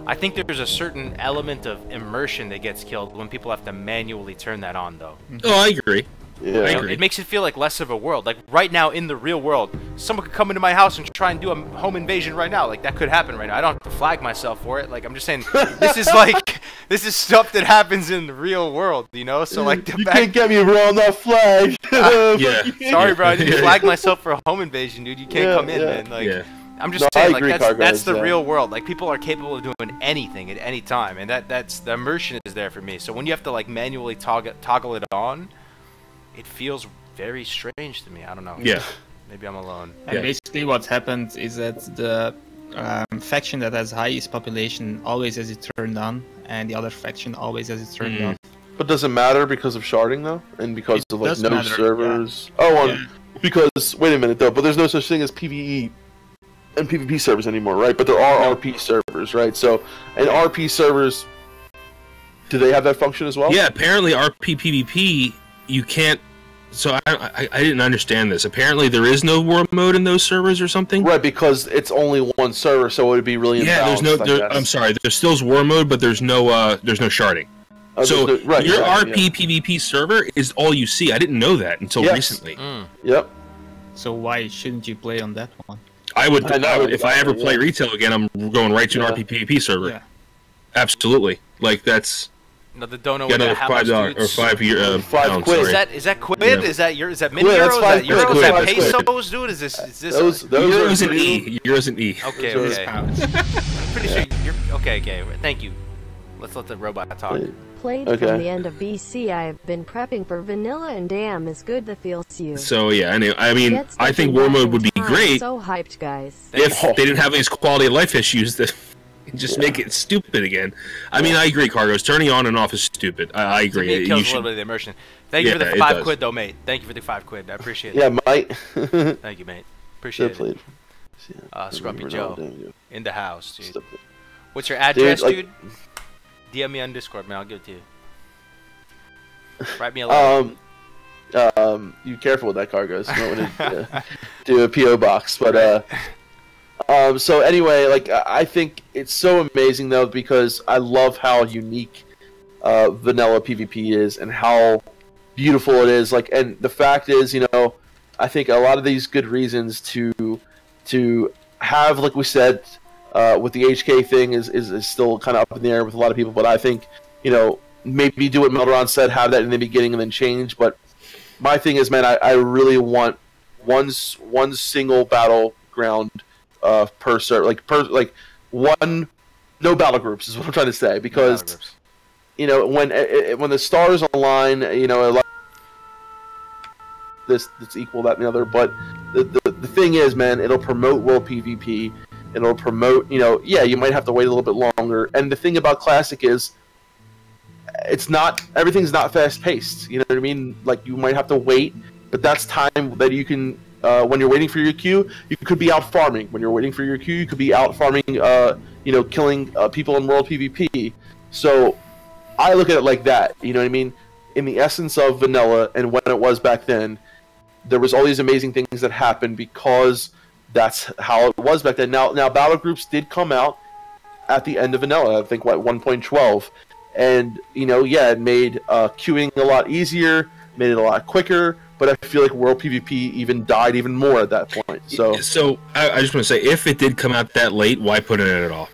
I think there's a certain element of immersion that gets killed when people have to manually turn that on, though. Oh, I agree. Yeah. I agree. It makes it feel like less of a world. Like, right now, in the real world, someone could come into my house and try and do a home invasion right now. Like, that could happen right now. I don't have to flag myself for it. Like, I'm just saying, this is like, this is stuff that happens in the real world, you know? So, like, you can't get me wrong, not flagged. Yeah. Sorry, bro. I didn't flag myself for a home invasion, dude. You can't come in, man. Like, I'm just saying, like, that's the real world. Like, people are capable of doing anything at any time, and that's the immersion is there for me. So when you have to, like, manually toggle it on, it feels very strange to me. I don't know. Yeah. Maybe I'm alone. And basically what happened is that the faction that has highest population always has it turned on, and the other faction always has it turned off. But does it matter because of sharding, though? And because of, like, no servers? Yeah. Because, wait a minute, though, but there's no such thing as PvE and PvP servers anymore, right? But there are RP servers, right? So, and RP servers, do they have that function as well? Yeah, apparently RP PvP, you can't. So I didn't understand this. Apparently there is no war mode in those servers or something. Right, because it's only one server, so it would be really imbalanced. I'm sorry. There still is war mode, but there's no sharding. So your RP PvP server is all you see. I didn't know that until recently. Yep. So why shouldn't you play on that one? I would if I ever play retail again, I'm going right to an RP PvP server. Yeah. Absolutely. Like that's. No, the don't know what another $5 or 5 year. 5 quid. Is that quid? Yeah. Is that mini euros? Is that euros? Is that pesos, dude? Is this? Those euros and E. Euros and E. Okay. I'm pretty sure you're okay. Thank you. Let's let the robot talk. Played from the end of BC. I have been prepping for vanilla, and damn, is good that feels you. So yeah, anyway, I mean, I think war mode would be great. So hyped, guys. If they didn't have these quality of life issues that. Just make it stupid again. I mean, I agree, Cargos. Turning on and off is stupid. I agree. It kills a little bit of the immersion. Thank you for the 5 quid, though, mate. Thank you for the 5 quid. I appreciate it. Yeah, mate. Thank you, mate. Appreciate it. Scrumpy Joe in the house, dude. What's your address, dude? DM me on Discord, man. I'll give it to you. Write me a letter. You careful with that, Cargos. You don't want to do a PO box, but so anyway, like I think it's so amazing though because I love how unique vanilla PvP is and how beautiful it is. Like, and the fact is, you know, I think a lot of these good reasons to have, like we said, with the HK thing is still kind of up in the air with a lot of people. But I think, you know, maybe do what Melderon said, have that in the beginning and then change. But my thing is, man, I really want one single battleground per server, like one, no battle groups is what I'm trying to say, because you know when the stars align, you know, a lot this equal that and the other. But the thing is, man, it'll promote world PvP. It'll promote, you know, yeah, you might have to wait a little bit longer. And the thing about Classic is, it's not, everything's not fast paced. You know what I mean? Like, you might have to wait, but that's time that you can. When you're waiting for your queue, you could be out farming. When you're waiting for your queue, you could be out farming, you know, killing people in world PvP. So I look at it like that. You know what I mean? In the essence of vanilla and when it was back then, there was all these amazing things that happened because that's how it was back then. Now battle groups did come out at the end of vanilla. I think what 1.12, and you know, yeah, it made queuing a lot easier, made it a lot quicker. But I feel like world PvP even died even more at that point. So I just want to say, if it did come out that late, why put it in at all?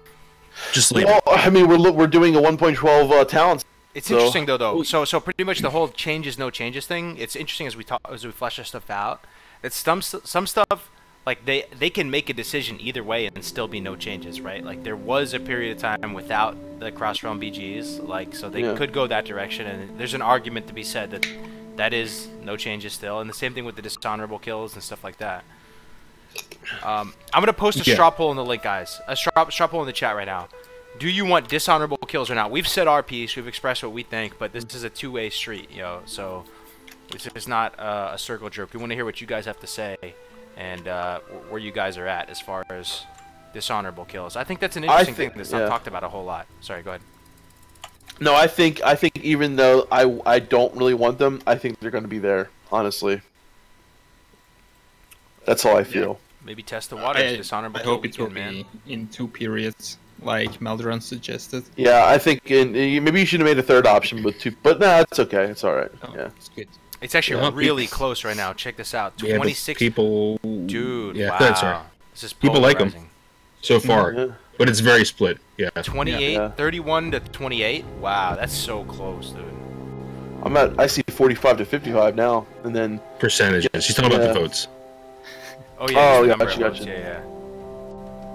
Just leave it. I mean, we're doing a 1.12 talent. It's interesting though. So pretty much the whole changes no changes thing. It's interesting as we flesh this stuff out. It's some stuff like they can make a decision either way and still be no changes, right? Like there was a period of time without the cross realm BGs, like so they could go that direction, and there's an argument to be said that is no changes still, and the same thing with the dishonorable kills and stuff like that. I'm gonna post a straw poll in the link, guys. A straw poll in the chat right now. Do you want dishonorable kills or not? We've said our piece, we've expressed what we think, but this is a two-way street, yo. So it's not a circle jerk. We want to hear what you guys have to say and where you guys are at as far as dishonorable kills. I think that's an interesting thing that's not talked about a whole lot. Sorry, go ahead. No, I think even though I don't really want them, I think they're going to be there. Honestly, that's how I feel. Maybe test the waters. Dishonorable. I hope it will be in 2 periods, like Melderon suggested. Yeah, I think maybe you should have made a third option with 2, but nah, it's okay. It's all right. Oh, yeah, it's good. It's actually really close right now. Check this out. 26 people. Dude, yeah, wow. That's right. This is people like them so far, but it's very split. Yeah. 28, 31 to 28. Wow, that's so close, dude. I see 45 to 55 now, and then percentages. She's talking about the votes. Oh yeah. Gotcha. Yeah.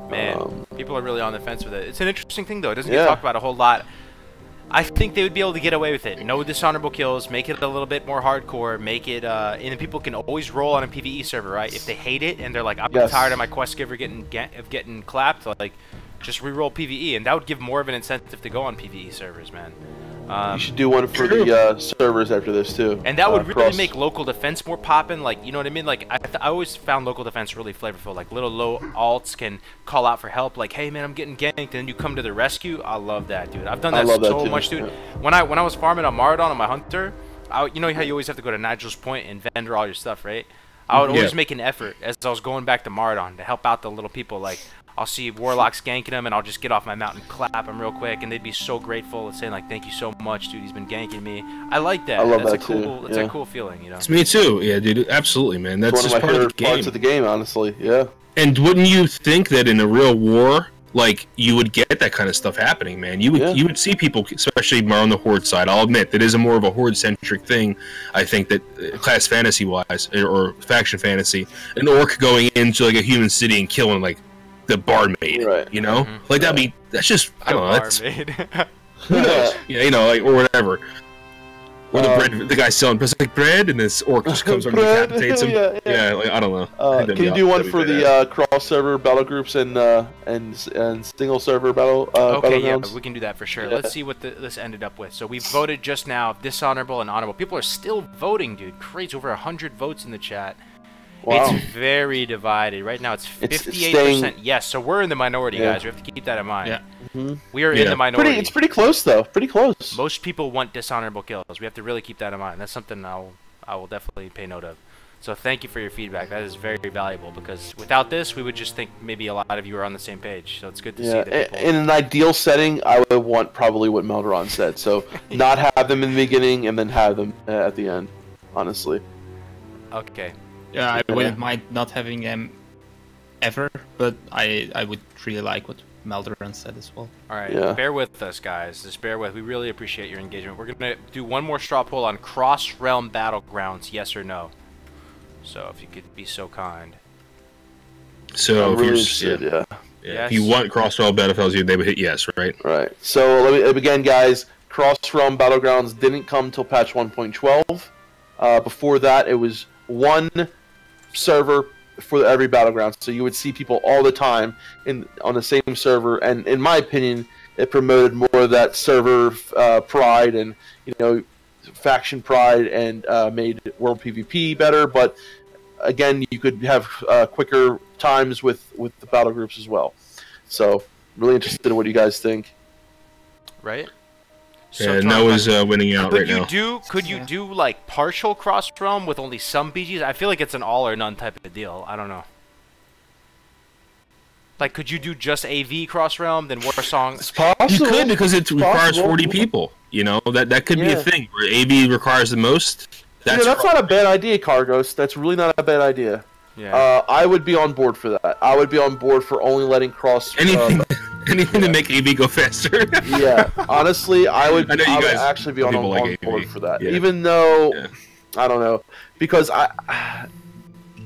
Man, people are really on the fence with it. It's an interesting thing though. It doesn't get talked about a whole lot. I think they would be able to get away with it. No dishonorable kills. Make it a little bit more hardcore. Make it, and people can always roll on a PvE server, right? If they hate it and they're like, I'm tired of my quest giver getting clapped, like, just reroll PvE, and that would give more of an incentive to go on PvE servers, man. You should do one for the servers after this too. And that would really make local defense more poppin'. Like, you know what I mean? Like, I always found local defense really flavorful. Like, little low alts can call out for help. Like, hey man, I'm getting ganked, and then you come to the rescue. I love that, dude. I've done that so much, dude. Yeah. When I was farming on Maradon on my hunter, you know how you always have to go to Nigel's Point and vendor all your stuff, right? I would always make an effort as I was going back to Maradon to help out the little people. Like, I'll see warlocks ganking them, and I'll just get off my mount and clap them real quick, and they'd be so grateful and saying like, "Thank you so much, dude. He's been ganking me." I like that. I love that's that a cool. too. That's a cool feeling, you know. It's me too. Yeah, dude. Absolutely, man. That's one just of my part favorite of the game. parts of the game, honestly. Yeah. And wouldn't you think that in a real war, like, you would get that kind of stuff happening, man? You would see people, especially more on the horde side. I'll admit that is a more of a horde centric thing. I think that class fantasy wise or faction fantasy, an orc going into like a human city and killing like the barmaid, you know, like that's just I don't know. That's, who knows? Yeah, you know, like, or whatever. Or the guy selling like bread, and this orc just comes over and decapitates him. Yeah, like, I don't know. Can you do one for the cross server battle groups and single server battle? Okay, yeah, we can do that for sure. Let's see what this ended up with. So we voted just now, dishonorable and honorable. People are still voting, dude. Crazy, over 100 votes in the chat. Wow. It's very divided. Right now it's 58% yes, so we're in the minority, guys. We have to keep that in mind. Yeah. We are in the minority. It's pretty close, though. Pretty close. Most people want dishonorable kills. We have to really keep that in mind. That's something I'll I will definitely pay note of. So thank you for your feedback. That is very valuable, because without this, we would just think maybe a lot of you are on the same page. So it's good to see that people... In an ideal setting, I would want probably what Melderon said. So not have them in the beginning and then have them at the end, honestly. Okay. Yeah, I wouldn't mind not having them ever, but I would really like what Melderon said as well. All right, bear with us, guys. Just bear with. We really appreciate your engagement. We're gonna do one more straw poll on cross-realm battlegrounds, yes or no. So if you could be so kind. So I'm really interested, Yes. if you want cross-realm battlefields, they would hit yes, right? Right. So let me again, guys. Cross-realm battlegrounds didn't come till patch 1.12. Before that, it was one server for every battleground, so you would see people all the time on the same server, and in my opinion, it promoted more of that server pride and faction pride, and made world PvP better. But again, you could have quicker times with the battle groups as well. So really interested in what you guys think. Right. So Noah's winning out right now. Could you do like partial cross realm with only some BGs? I feel like it's an all or none type of deal. I don't know. Like, could you do just AV cross realm, then Warsong? It's possible. You could, because it requires 40 people. That could be a thing where AV requires the most. That's not a bad idea, Cargos. That's really not a bad idea. Yeah. I would be on board for that. I would be on board for only letting cross. Anything to make AV go faster. Yeah, honestly, I would guys actually be on board for that. Yeah. Even though, I don't know, because I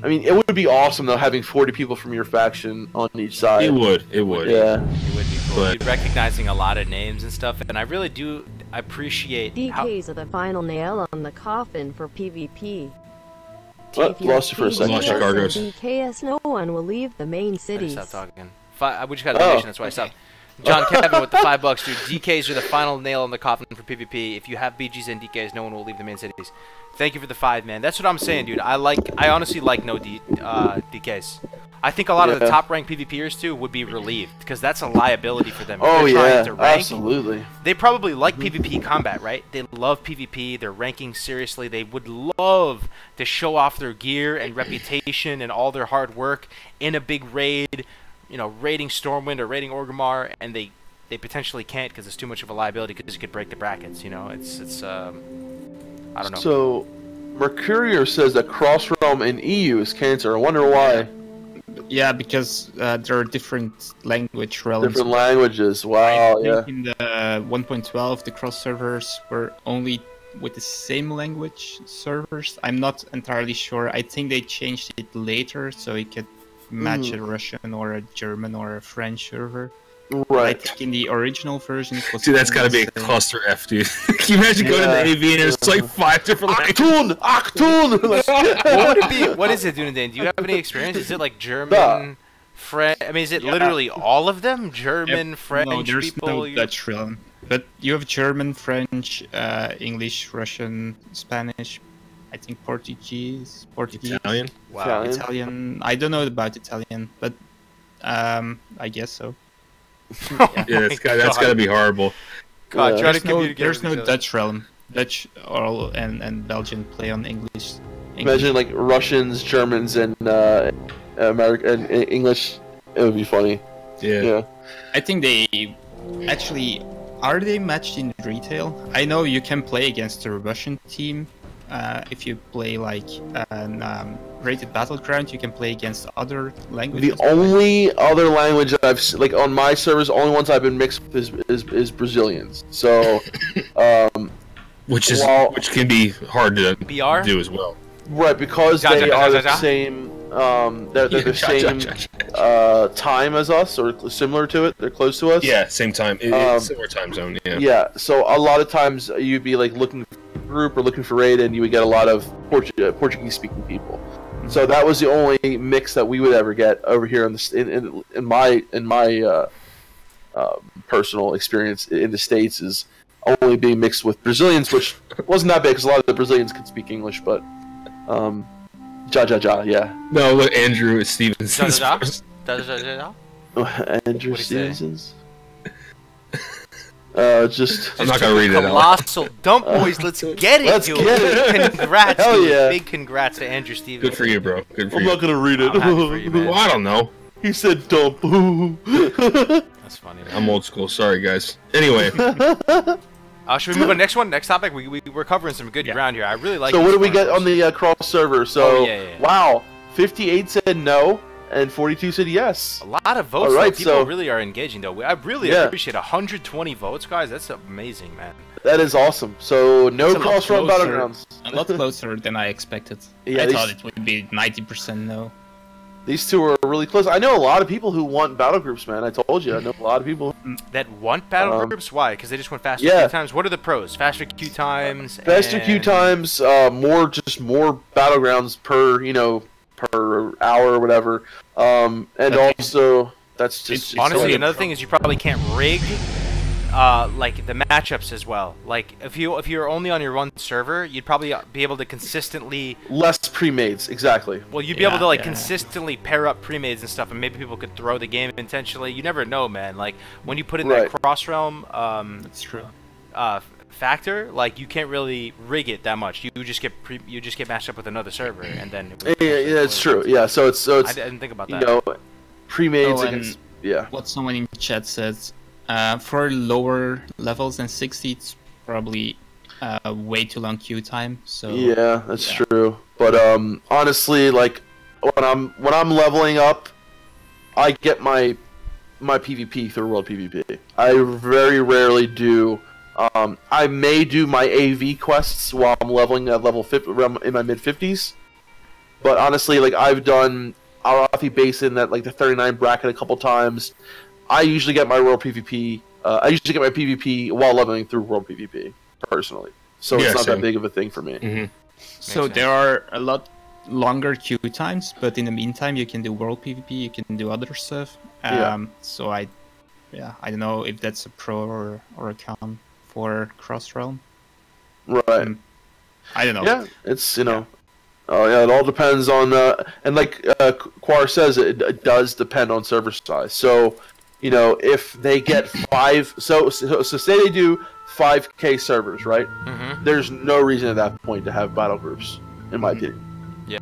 mean, it would be awesome though having 40 people from your faction on each side. It would. Yeah. It would be cool. You'd recognizing a lot of names and stuff, and I really do appreciate DKs are the final nail on the coffin for PvP. What? Lost you for a second. Lost your Cargos. DKs, no one will leave the main cities. Stop talking. We just got a donation, that's why I stopped. John Kevin with the $5, dude. DKs are the final nail in the coffin for PvP. If you have BGs and DKs, no one will leave the main cities. Thank you for the 5, man. That's what I'm saying, dude. I honestly like no DKs. I think a lot of the top-ranked PvPers, too, would be relieved, because that's a liability for them. If they're trying to rank, absolutely. They probably like PvP combat, right? They love PvP. They're ranking seriously. They would love to show off their gear and reputation and all their hard work in a big raid, raiding Stormwind or raiding Orgrimmar, and they potentially can't because it's too much of a liability, because you could break the brackets. It's I don't know. So, Mercurier says that Cross Realm in EU is cancer. I wonder why. Yeah, because there are different language realms. Different languages. Wow. I think in the 1.12, the cross servers were only with the same language servers. I'm not entirely sure. I think they changed it later, so it could match a Russian or a German or a French server. Right. I think in the original version, it was Dude, that's gotta be a cluster F, dude. Can you imagine going to the AV and it's like 5 different languages? Achtung! What would it be? What is it, Dunedin? Do you have any experience? Is it like German, French? I mean, is it literally all of them? German, French no, there's people? no Dutch realm. But you have German, French, English, Russian, Spanish, I think Portuguese. Italian? Wow. Italian. I don't know about Italian, but I guess so. Yeah, that's gotta be horrible. God, try to there's no Dutch realm. Dutch and Belgian play on English. Imagine like Russians, Germans, and American and English. It would be funny. Yeah. I think they actually are they matched in retail. I know you can play against the Russian team. If you play like an rated battleground, you can play against other languages. The only other language that I've like on my servers, the only ones I've been mixed with is Brazilians. So, which can be hard to do as well. Right, because they are the same. They're the same time as us, or similar to it. They're close to us. Yeah, same time. Similar time zone. Yeah. Yeah. So a lot of times you'd be like looking for a group or looking for raid, and you would get a lot of Portuguese-speaking people. So that was the only mix that we would ever get over here in my personal experience in the States, is only being mixed with Brazilians, which wasn't that bad because a lot of the Brazilians could speak English, but yeah. No, look, Andrew Stevenson's. Andrew Stevenson's. Just I'm not gonna read it out. Colossal dump, boys. Let's get it, Let's dude. get it. Congrats, Hell dude. yeah. Big congrats to Andrew Stevens. Good for you, bro. Good for I'm you. not gonna read it. I'm happy for you, man. Well, I don't know. He said dump. That's funny, man. I'm old school. Sorry, guys. Anyway, Should we move on to the next one? Next topic? We're covering some good ground here. I really like So what these do we get corners. on the cross server? So yeah. wow, 58 said no, and 42 said yes. A lot of votes. All right, People so- really are engaging, though. I really Yeah. appreciate 120 votes, guys. That's amazing, man. That is awesome. So no It's a lot cross run closer. battlegrounds. A lot closer than I expected. Yeah, I these- thought it would be 90% no. These two are really close. I know a lot of people who want battle groups, man. I told you, I know a lot of people. That want battle groups? Why? Because they just want faster Yeah. queue times? What are the pros? Faster queue times? Faster queue and- times, more battlegrounds per hour or whatever. And also that's just Honestly, only another pro. thing is you probably can't rig like the matchups as well. Like if you're only on your one server, you'd probably be able to consistently less pre-mades, exactly. you'd be able to like Yeah. consistently pair up pre-mades and stuff, and maybe people could throw the game intentionally. You never know, man. Like when you put in Right. that cross realm That's true. factor, like you can't really rig it that much. You just get matched up with another server, and then Yeah, it's true. Yeah, so it's I didn't think about you that. know, pre-mades Oh, and- against What someone in chat says, for lower levels than 60, it's probably way too long queue time. So Yeah, that's true. But honestly, like when I'm leveling up, I get my PvP through World PvP. I very rarely do. I may do my AV quests while I'm leveling at level 50, in my mid 50s. But honestly, like I've done Arathi Basin at like the 39 bracket a couple times. I usually get my World PvP. I usually get my PvP while leveling through World PvP personally. So Yeah, it's not same. that big of a thing for me. hmm So sense. there are a lot longer queue times, but in the meantime, you can do world PvP, you can do other stuff. Yeah. So I don't know if that's a pro or a con for cross realm. Right. I don't know. Yeah, it's Oh yeah, it all depends on and like Quar says, it does depend on server size. So, if they get 5, so say they do 5K servers, right? Mm-hmm. There's no reason at that point to have battle groups, in my opinion. Yeah.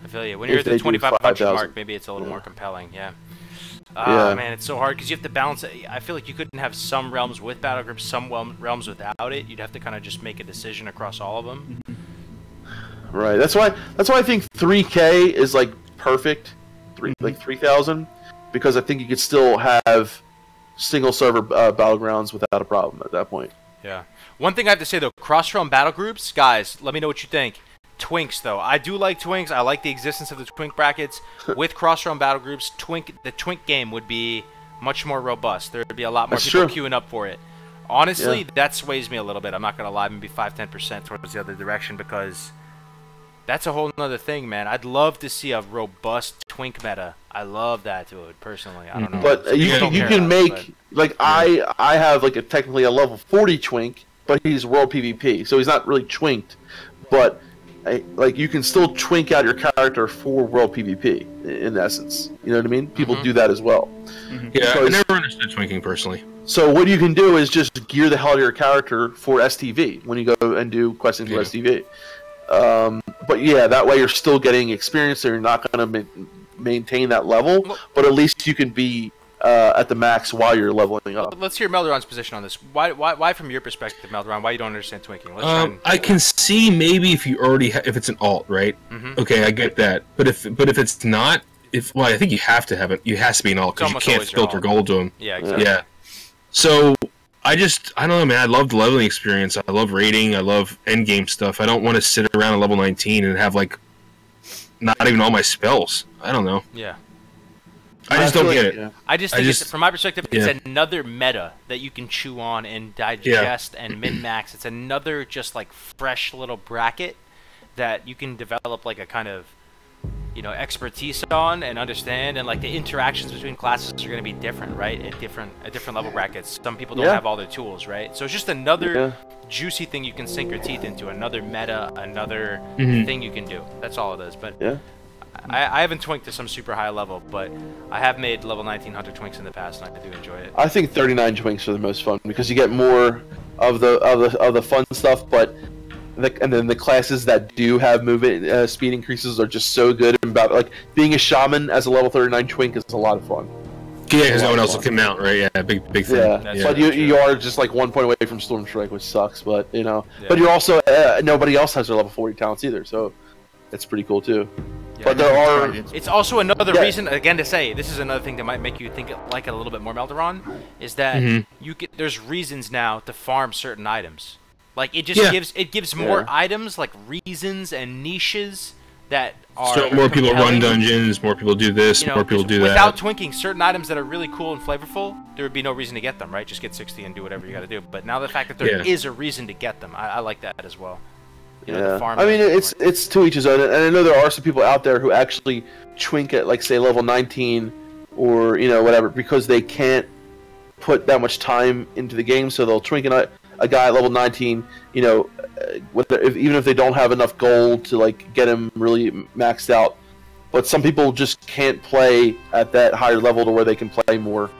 I feel you. When If you're at they the do 2,500 5,000. mark, maybe it's a little Yeah. more compelling. Yeah. Yeah. Man, it's so hard because you have to balance it. I feel like you couldn't have some realms with battle groups, some realms without it. You'd have to kind of just make a decision across all of them. Right. That's why I think 3K is like perfect, like 3,000, because I think you could still have single server battlegrounds without a problem at that point. Yeah. One thing I have to say though, cross-realm battle groups, guys, let me know what you think. Twinks though, I do like Twinks. I like the existence of the Twink brackets. With cross-realm battle groups, the Twink game would be much more robust. There would be a lot more That's people true. queuing up for it. Honestly, Yeah. that sways me a little bit. I'm not gonna lie, maybe 5-10% towards the other direction because that's a whole nother thing, man. I'd love to see a robust Twink meta. I love that, dude. Personally, I don't know. But Some you people can don't you care can about it, make like I have like technically a level 40 twink, but he's world PvP, so he's not really twinked. But like you can still twink out your character for world PvP in essence. You know what I mean? People do that as well. Yeah, I Because- never understood twinking personally. So what you can do is just gear the hell out of your character for STV when you go and do questing for Yeah. STV. But yeah, that way you're still getting experience, so you're not going to maintain that level, but at least you can be at the max while you're leveling up. Let's hear Melderon's position on this. Why from your perspective, Melderon, why you don't understand twinking? Let's try and... I can see maybe if you already if it's an alt, right? Mhm. Okay, I get that. But if it's not, I think you have to have it. It has to be an alt It's because you almost can't always your filter alt. gold to them. Yeah, exactly. Yeah. So I don't know, man. I love the leveling experience. I love raiding. I love endgame stuff. I don't want to sit around at level 19 and have like not even all my spells. I don't know. Yeah. I just feel don't like- get it. yeah. I just I think, just- from my perspective, it's yeah. another meta that you can chew on and digest and min-max. It's another just like fresh little bracket that you can develop like a kind of, expertise on and understand, and like the interactions between classes are going to be different, right? At different level brackets. Some people don't Yeah. have all their tools, right? So it's just another Yeah. juicy thing you can sink your teeth into, another meta, another Mhm. thing you can do. That's all it is. But Yeah. I haven't twinked to some super high level, but I have made level 19 hunter twinks in the past, and I do enjoy it. I think 39 twinks are the most fun because you get more of the fun stuff, but and then the classes that do have movement speed increases are just so good. About like being a shaman as a level 39 twink is a lot of fun. Yeah, because no one else will come out, right? Yeah, big thing. Yeah, but you are just like 1 point away from Storm Strike, which sucks. But you know, but you're also nobody else has their level 40 talents either, so it's pretty cool too. Yeah, but there are. It's also another reason, again, to say this is another thing that might make you think like it a little bit more, Melderon, is that there's reasons now to farm certain items. Like it just gives more items, like reasons and niches that are. So more people run dungeons, more people do this, more people do that. Without twinking certain items that are really cool and flavorful, there would be no reason to get them, right? Just get 60 and do whatever you got to do. But now the fact that there is a reason to get them, I like that as well. You know, I mean, it's to each his own, and I know there are some people out there who actually twink at, like, say, level 19 or, you know, whatever, because they can't put that much time into the game, so they'll twink a guy at level 19, you know, even if they don't have enough gold to, like, get him really maxed out. But some people just can't play at that higher level to where they can play more.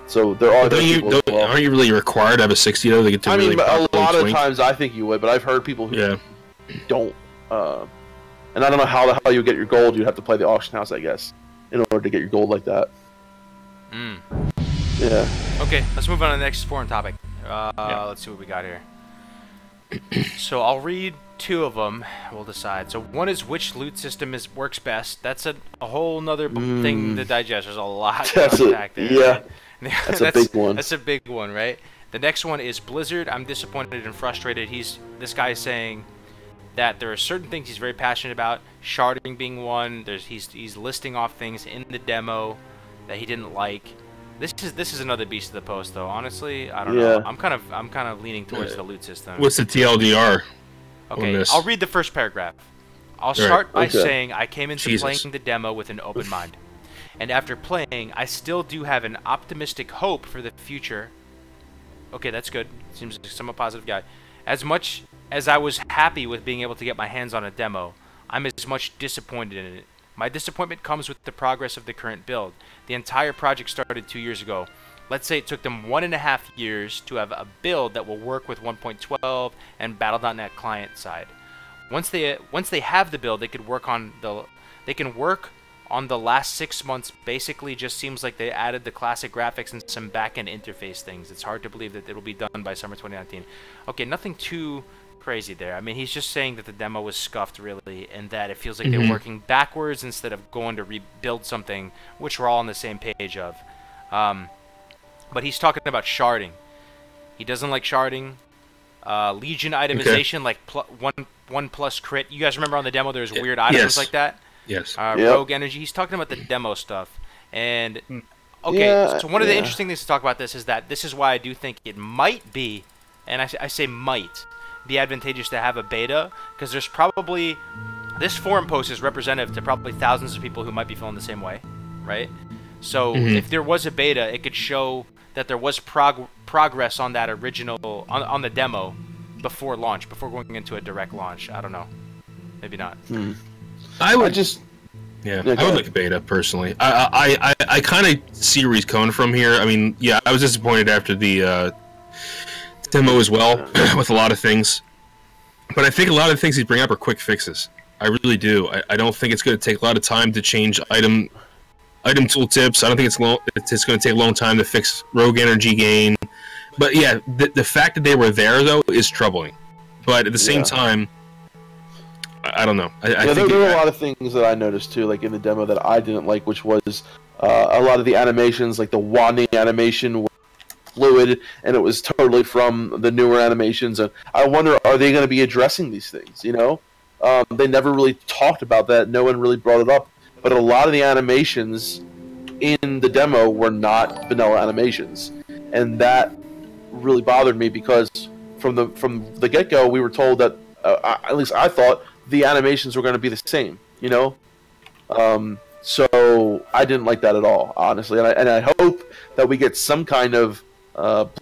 So there are those people as well. Aren't you really required to have a 60 though to get to really a lot of times I think you would, but I've heard people who don't. And I don't know how the hell you get your gold. You'd have to play the auction house, I guess, in order to get your gold like that. Yeah. Okay, let's move on to the next foreign topic. Let's see what we got here. So I'll read 2 of them. We'll decide. So one is which loot system works best. That's a whole nother thing to digest. There's a lot to unpack there. Yeah. That's a big one. That's a big one, right? The next one is Blizzard. I'm disappointed and frustrated. This guy is saying that there are certain things he's very passionate about. Sharding being one. He's listing off things in the demo that he didn't like. This is another beast of the post, though. Honestly, I don't know. I'm kind of leaning towards the loot system. What's the TLDR? Okay, I'll read the first paragraph. I'll start by saying I came into playing the demo with an open mind. And after playing, I still do have an optimistic hope for the future. Okay, that's good. Seems like a somewhat positive guy. As much as I was happy with being able to get my hands on a demo, I'm as much disappointed in it. My disappointment comes with the progress of the current build. The entire project started 2 years ago. Let's say it took them 1.5 years to have a build that will work with 1.12 and Battle.net client side. Once they have the build, they can work on the last 6 months. Basically just seems like they added the classic graphics and some back-end interface things. It's hard to believe that it'll be done by summer 2019. Okay, nothing too crazy there. I mean, he's just saying that the demo was scuffed, really, and that it feels like they're working backwards instead of going to rebuild something, which we're all on the same page of. But he's talking about sharding. He doesn't like sharding. Legion itemization, like one plus crit. You guys remember on the demo there's weird items like that? Yes. Rogue energy. He's talking about the demo stuff. And so one of the interesting things to talk about this is that this is why I do think it might be, and I say might, be advantageous to have a beta, because there's probably, this forum post is representative to probably thousands of people who might be feeling the same way, right? So if there was a beta, it could show that there was progress on that original, on the demo before launch, before going into a direct launch. I don't know. Maybe not. I would like a beta personally. I kind of see where he's coming from here. I mean, yeah, I was disappointed after the demo as well with a lot of things, but I think a lot of the things he bring up are quick fixes. I really do. I don't think it's going to take a lot of time to change item tooltips. I don't think it's going to take a long time to fix rogue energy gain. But yeah, the fact that they were there though is troubling. But at the same time, I don't know. I think there were a lot of things that I noticed too, like in the demo that I didn't like, which was a lot of the animations, like the wanding animation, was fluid, and it was totally from the newer animations. And I wonder, are they going to be addressing these things? You know, they never really talked about that. No one really brought it up. But a lot of the animations in the demo were not vanilla animations, and that really bothered me because from the get-go we were told that at least I thought the animations were going to be the same, you know. So I didn't like that at all, honestly, and I hope that we get some kind of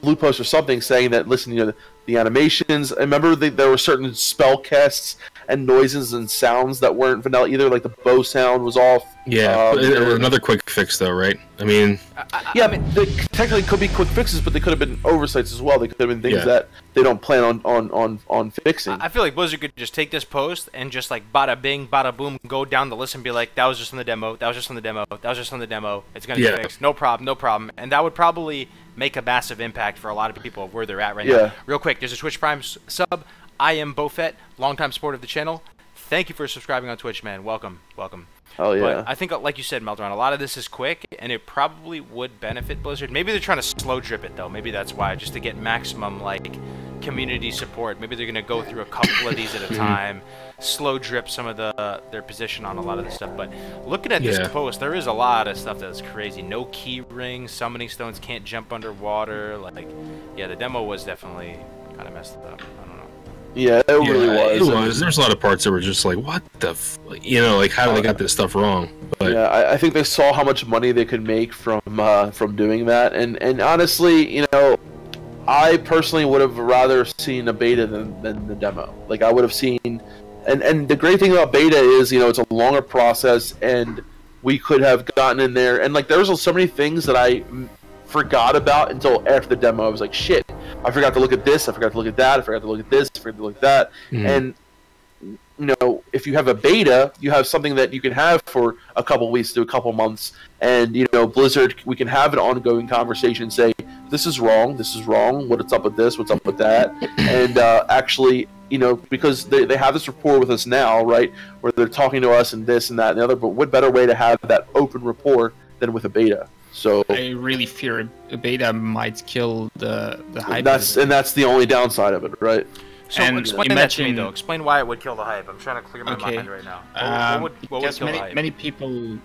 blue post or something saying that, listen, you know, the animations. I remember there were certain spell casts and noises and sounds that weren't vanilla either. Like the bow sound was off. Yeah, another quick fix though, right? I mean, I mean, they technically could be quick fixes, but they could have been oversights as well. They could have been things that they don't plan on fixing. I feel like Blizzard could just take this post and just like bada bing, bada boom, go down the list and be like, that was just on the demo, that was just on the demo, that was just on the demo. It's gonna be fixed. No problem, no problem. And that would probably make a massive impact for a lot of people of where they're at right now. Real quick, there's a Twitch Prime sub. I am Bofet, longtime supporter of the channel. Thank you for subscribing on Twitch, man. Welcome, welcome. Oh yeah. But I think, like you said, Meltron, a lot of this is quick, and it probably would benefit Blizzard. Maybe they're trying to slow drip it, though. Maybe that's why, just to get maximum, like, community support. Maybe they're going to go through a couple of these at a time, slow drip some of their position on a lot of this stuff. But looking at this post, there is a lot of stuff that's crazy. No key rings, summoning stones can't jump underwater. Like, yeah, the demo was definitely kind of messed up. I don't know. Yeah, it really was. It was. There's a lot of parts that were just like, what the, like how they got this stuff wrong. But yeah, I think they saw how much money they could make from doing that, and honestly, I personally would have rather seen a beta than the demo. Like I would have seen, and the great thing about beta is it's a longer process, and we could have gotten in there, and like there's so many things that I forgot about until after the demo. I was like, shit, I forgot to look at this, I forgot to look at that, I forgot to look at this, I forgot to look at that. And if you have a beta, you have something that you can have for a couple weeks to a couple months, and Blizzard, we can have an ongoing conversation, say this is wrong, what's up with this, what's up with that, and actually because they have this rapport with us now, right, where they're talking to us and this and that and the other, but what better way to have that open rapport than with a beta? So I really fear a beta might kill the hype. That's the only downside of it, right? So explain that to me, though. Explain why it would kill the hype. I'm trying to clear my mind right now. What would kill the hype? Many people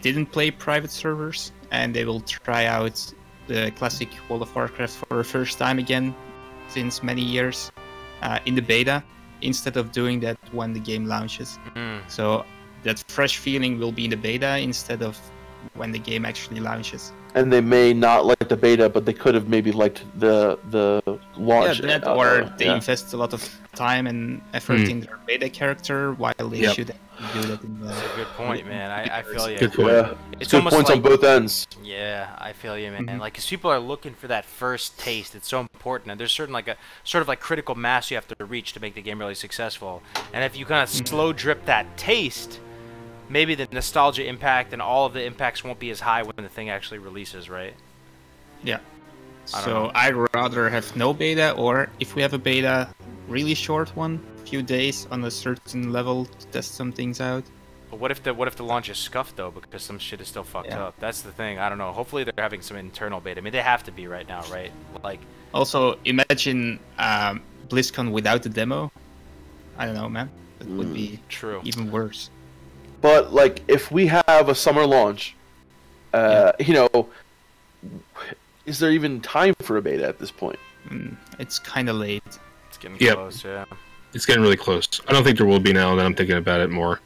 didn't play private servers, and they will try out the classic World of Warcraft for the first time again since many years in the beta, instead of doing that when the game launches. So that fresh feeling will be in the beta instead of when the game actually launches. And they may not like the beta, but they could have maybe liked the launch. Yeah, that, or they invest a lot of time and effort in their beta character, while they should do that in the... That's a good point, man. I feel you. Good point. Yeah. It's good almost points like, on both ends. Yeah, I feel you, man. Like, because people are looking for that first taste. It's so important, and there's certain sort of critical mass you have to reach to make the game really successful. And if you kind of slow drip that taste, maybe the nostalgia impact and all of the impacts won't be as high when the thing actually releases, right? Yeah. So I'd rather have no beta, or if we have a beta, really short one, few days on a certain level to test some things out. But what if the launch is scuffed though, because some shit is still fucked up? That's the thing. I don't know. Hopefully they're having some internal beta. I mean, they have to be right now, right? Like. Also, imagine BlizzCon without the demo. I don't know, man. That would be even worse. But like, if we have a summer launch, is there even time for a beta at this point? It's kind of late. It's getting close, yeah. It's getting really close. I don't think there will be now that I'm thinking about it more.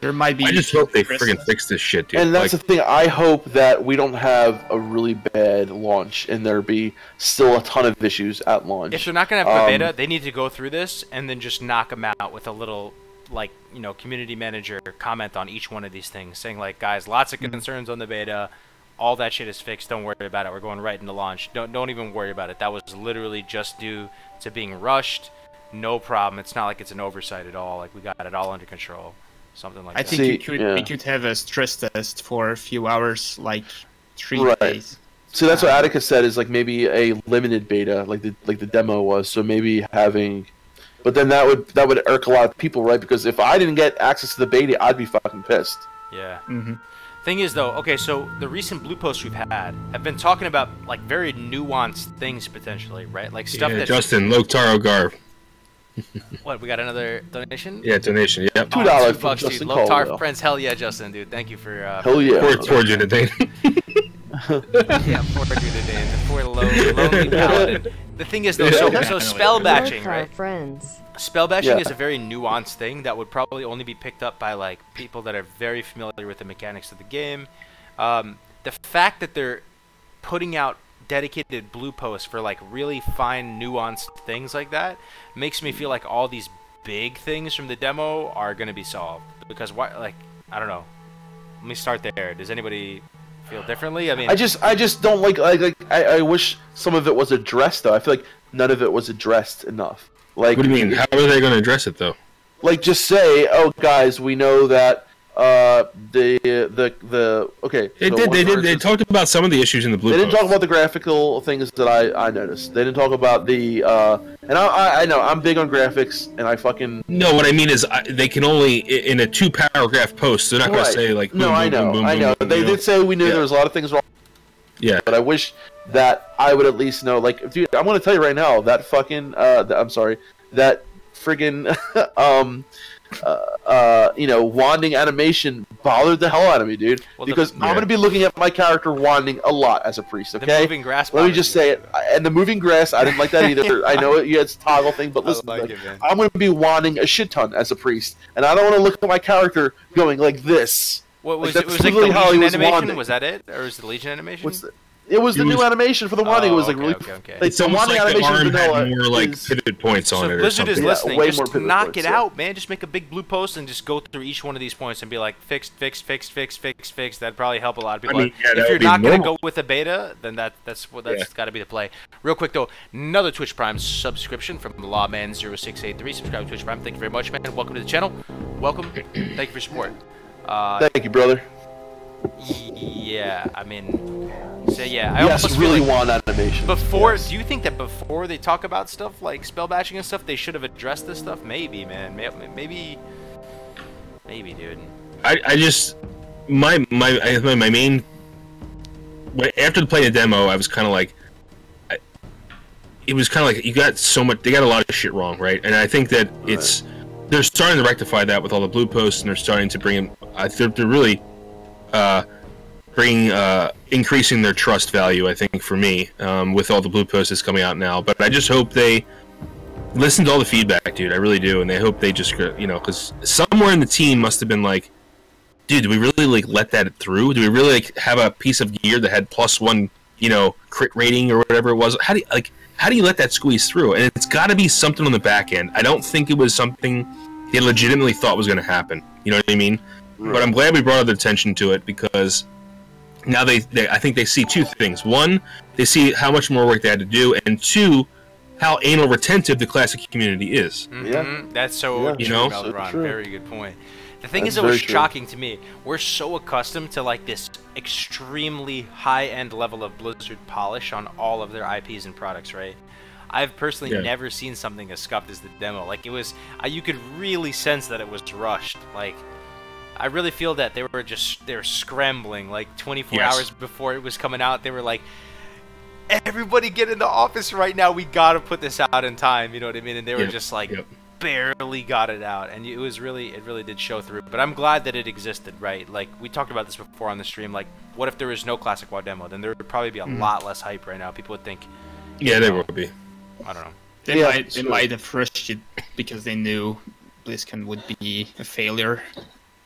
There might be. I just hope they friggin' fix this shit, dude. And that's the thing. I hope that we don't have a really bad launch, and there be still a ton of issues at launch. If they're not gonna have a beta, they need to go through this and then just knock them out with a little, like, community manager comment on each one of these things, saying like, guys, lots of concerns on the beta. All that shit is fixed. Don't worry about it. We're going right into launch. Don't even worry about it. That was literally just due to being rushed. No problem. It's not like it's an oversight at all. Like, we got it all under control. Something like that. I think we could have a stress test for a few hours, like 3 days. So that's what Attica said, is like maybe a limited beta, like the demo was. So maybe having, but then that would irk a lot of people, right? Because if I didn't get access to the beta, I'd be fucking pissed. Yeah. Thing is, though, okay, so the recent blue posts we've had have been talking about like very nuanced things potentially, right? Like stuff that Justin Loktaro Garb. What, we got another donation? Yeah, donation. Yep. $2 for Justin Loktar friends. Hell yeah, Justin, dude. Thank you for. Hell yeah. Poor you today. Yeah, poor you today. The poor lonely paladin. The thing is, though, so spell batching, right? Spell batching is a very nuanced thing that would probably only be picked up by like people that are very familiar with the mechanics of the game. The fact that they're putting out dedicated blue posts for like really fine, nuanced things like that makes me feel like all these big things from the demo are gonna be solved. Because why? Like, I don't know. Let me start there. Does anybody feel differently? I mean, I just don't like I wish some of it was addressed though. I feel like none of it was addressed enough. Like, What do you mean? How are they going to address it though? like just say, oh guys, we know that the okay. They so did. one They did. They versus- talked about some of the issues in the blue. They didn't post. talk about the graphical things that I noticed. They didn't talk about the and I know I'm big on graphics and I fucking No, what I mean is they can only in a 2-paragraph post. They're not going Right. to say like. Boom, no, I boom, know, boom, boom, I know. boom, They you know? did say we knew Yeah. there was a lot of things wrong, Yeah. but I wish that I would at least know. Like, dude, I'm gonna tell you right now that fucking I'm sorry, that friggin' wanding animation bothered the hell out of me, dude. Well, because yeah. I'm gonna be looking at my character wanding a lot as a priest. the Okay, moving grass. let me bothers just you. say it. And the moving grass, I didn't like that either. I know it's a toggle thing, but listen, like it, man. I'm gonna be wanding a shit ton as a priest, and I don't want to look at my character going like this. What was Like, it? Was that's like the literally how he Legion was animation? wanding. Was that it, or was the Legion animation? It was the It new was- animation for the wanding. It was like okay, really. okay. Like, It's the almost wanding like the animation arm in vanilla had more like is- pivot points on So it or Blizzard is something. Yeah, listening. way Just more pivot knock points, it yeah. out, man. Just make a big blue post and just go through each one of these points and be like, fixed. That'd probably help a lot of people. I mean, yeah, that if you're would be not gonna normal. go with a beta, then that's Yeah. got to be the play. Real quick though, another Twitch Prime subscription from Lawman0683. Subscribe to Twitch Prime. Thank you very much, man. Welcome to the channel. Welcome. Thank you for your support. Thank you, brother. Yeah, I mean, so yeah, I Yes, almost really feel like wand animation. before. Yes. Do you think that before they talk about stuff like spell bashing and stuff, they should have addressed this stuff? Maybe, man. Maybe, dude. I just my main after playing the demo, I was kind of like, it was kind of like you got so much. They got a lot of shit wrong, right? And I think that they're starting to rectify that with all the blue posts, and they're starting to bring in. They're really increasing their trust value. I think for me, with all the blue posts that's coming out now. But I just hope they listen to all the feedback, dude. I really do, and they hope they just because somewhere in the team must have been like, dude, do we really like let that through? Do we really like have a piece of gear that had +1, crit rating or whatever it was? How do you let that squeeze through? And it's got to be something on the back end. I don't think it was something they legitimately thought was going to happen. You know what I mean? Right. But I'm glad we brought their attention to it because now I think they see two things. One, they see how much more work they had to do, and two, how anal retentive the classic community is. Yeah. That's so Yeah. true, You know? So Valderon. true. Very good point. The thing That's is, it was very true. shocking to me. We're so accustomed to like this extremely high-end level of Blizzard polish on all of their IPs and products, right? I've personally Yeah. never seen something as scuffed as the demo. Like it was, you could really sense that it was rushed. Like I really feel that they were scrambling. Like 24 Yes. hours before it was coming out, they were like, "Everybody get in the office right now. We gotta put this out in time." You know what I mean? And they were Yep. just like, Yep. barely got it out, and it really did show through. But I'm glad that it existed, right? Like we talked about this before on the stream. Like, what if there was no classic WoW demo? Then there would probably be a lot less hype right now. People would think, Yeah, there will be. I don't know. They Yeah, might sure. have rushed it because they knew BlizzCon would be a failure.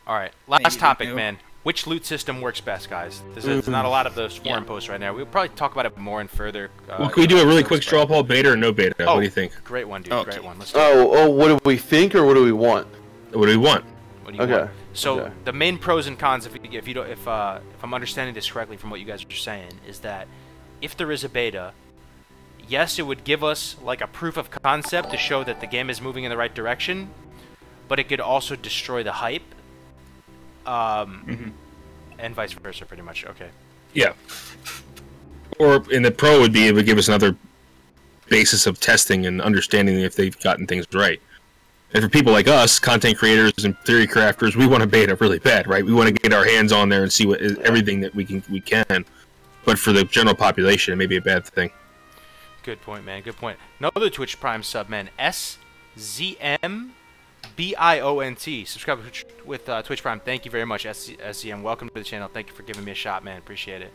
All right, last Maybe topic, no. man. Which loot system works best, guys? There's not a lot of those forum posts right now. We'll probably talk about it more in further. Well, can we do a really quick episodes, straw poll, beta or no beta? Oh. What do you think? but- Great one, dude. Okay. Great one. Let's do it. Oh, what do we think or what do we want? What do we want? What do you Okay. want? So Okay. the main pros and cons, if I'm understanding this correctly from what you guys are saying, is that if there is a beta, yes, it would give us like a proof of concept to show that the game is moving in the right direction, but it could also destroy the hype, and vice versa, pretty much. Okay. Yeah. Or in the pro would be it would give us another basis of testing and understanding if they've gotten things right. And for people like us, content creators and theory crafters, we want a beta really bad, right? We want to get our hands on there and see what is everything that we can. But for the general population, it may be a bad thing. Good point, man. Good point. Another Twitch Prime sub, man. SZMBIONT. Subscribe with Twitch Prime. Thank you very much, SZM. Welcome to the channel. Thank you for giving me a shot, man. Appreciate it.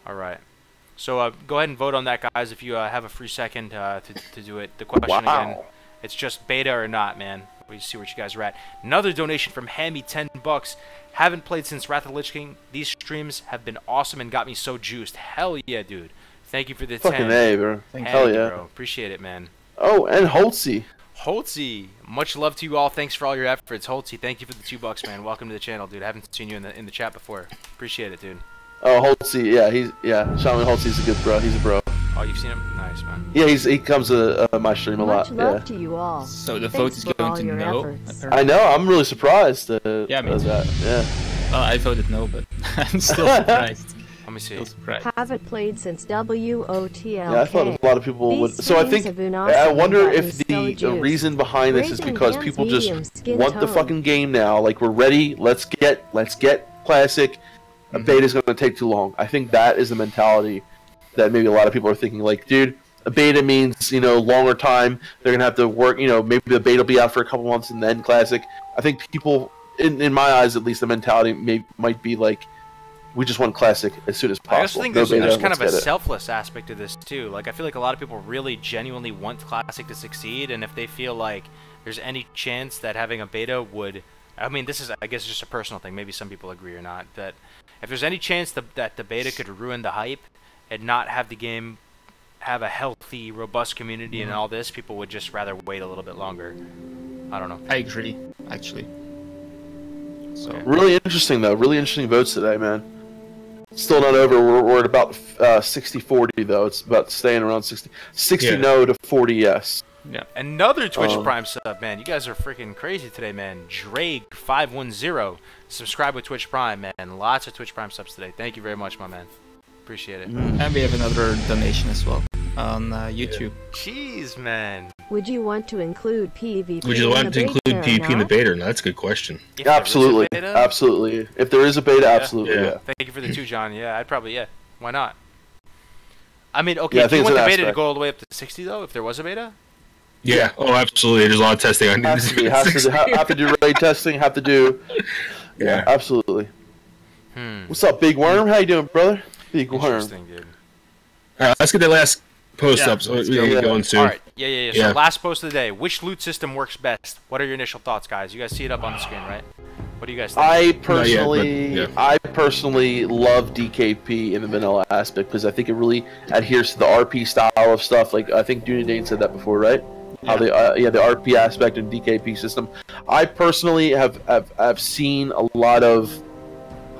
All right. So go ahead and vote on that, guys, if you have a free second to do it. The question again, it's just beta or not, man. We see where you guys are at. Another donation from Hammy, $10. Haven't played since Wrath of the Lich King. These streams have been awesome and got me so juiced. Hell yeah, dude. Thank you for the Fucking 10. A, bro. Hell yeah. Bro. Appreciate it, man. Oh, and Holtzy. Holtzy, much love to you all. Thanks for all your efforts. Holtzy, thank you for the $2, man. Welcome to the channel, dude. I haven't seen you in the chat before. Appreciate it, dude. Oh, Holtzy, Shaman Holtzy's a good bro. He's a bro. Oh, you've seen him? Nice, man. Yeah, he comes to my stream a lot. Much love to you all. So the Thanks vote is for going all to your no. efforts. I know. I'm really surprised. Yeah, me too. that. Yeah. Well, I voted no, but I'm still surprised. Let me see. Still surprised. Haven't played since WOTLK. Yeah, I thought a lot of people would. These So I streams think have been I awesome wonder and if gotten the so juiced. reason behind this is Raising because hands, people medium, just skin want the tone. fucking game now. Like we're ready. Let's get classic. A beta's going to take too long. I think that is the mentality that maybe a lot of people are thinking. Like, dude, a beta means longer time. They're gonna have to work. Maybe the beta will be out for a couple months and then classic. I think people, in my eyes at least, the mentality might be like, we just want classic as soon as possible. I also think No there's beta, kind of a let's get it. selfless aspect to this too. Like I feel like a lot of people really genuinely want classic to succeed, and if they feel like there's any chance that having a beta would, I mean, this is, I guess, just a personal thing. Maybe some people agree or not. That if there's any chance that the beta could ruin the hype and not have the game have a healthy, robust community and all this, people would just rather wait a little bit longer. I don't know. I agree, actually. So Really interesting though. Really interesting votes today, man. Still not over. We're at about 60-40 though. It's about staying around 60 Yeah. no to 40 yes. yeah, Another Twitch Prime sub, man. You guys are freaking crazy today, man. Drake510. Subscribe with Twitch Prime, man. Lots of Twitch Prime subs today. Thank you very much, my man. Appreciate it. and we have another donation as well on YouTube. Jeez, man. Would you want to include PvP? Would you in want the to include beta or PvP in the not? beta or not? That's a good question. If there is a Absolutely, beta, absolutely. If there is a beta, absolutely, Yeah. yeah. Thank you for the 2, John. Yeah, I'd probably, yeah. Why not? I mean, okay, Yeah, I do you think want it's the an beta to aspect. go all the way up to 60, though, if there was a beta? Yeah. Oh, absolutely. There's a lot of testing I need Has to to do. be, have to do raid testing. Have to do. Yeah. Absolutely. What's up, Big Worm? How you doing, brother? Big Worm. Interesting, dude. All right, let's get that last post Yeah, up. So let's we go. can get going soon. All right. Yeah. Yeah. So last post of the day. Which loot system works best? What are your initial thoughts, guys? You guys see it up on the screen, right? What do you guys think? I but, personally, yeah. I personally love DKP in the vanilla aspect because I think it really adheres to the RP style of stuff. Like I think Duty Dane said that before, right? How the the RP aspect and DKP system. I personally have seen a lot of.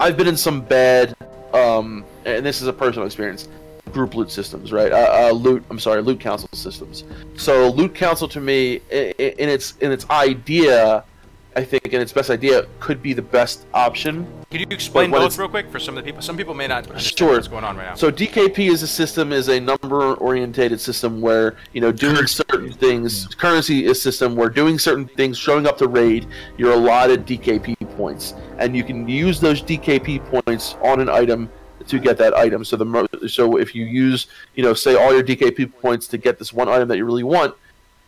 I've been in some bad, and this is a personal experience. Group loot systems, right? Loot council systems. So loot council to me, in its idea, I think in its best idea, could be the best option. Can you explain when both it's- real quick for some of the people? Some people may not understand Sure. what's going on right now. So DKP is a number-orientated system where doing certain things. Currency is a system where doing certain things, showing up to raid, you're allotted DKP points, and you can use those DKP points on an item to get that item. So so if you use say all your DKP points to get this one item that you really want,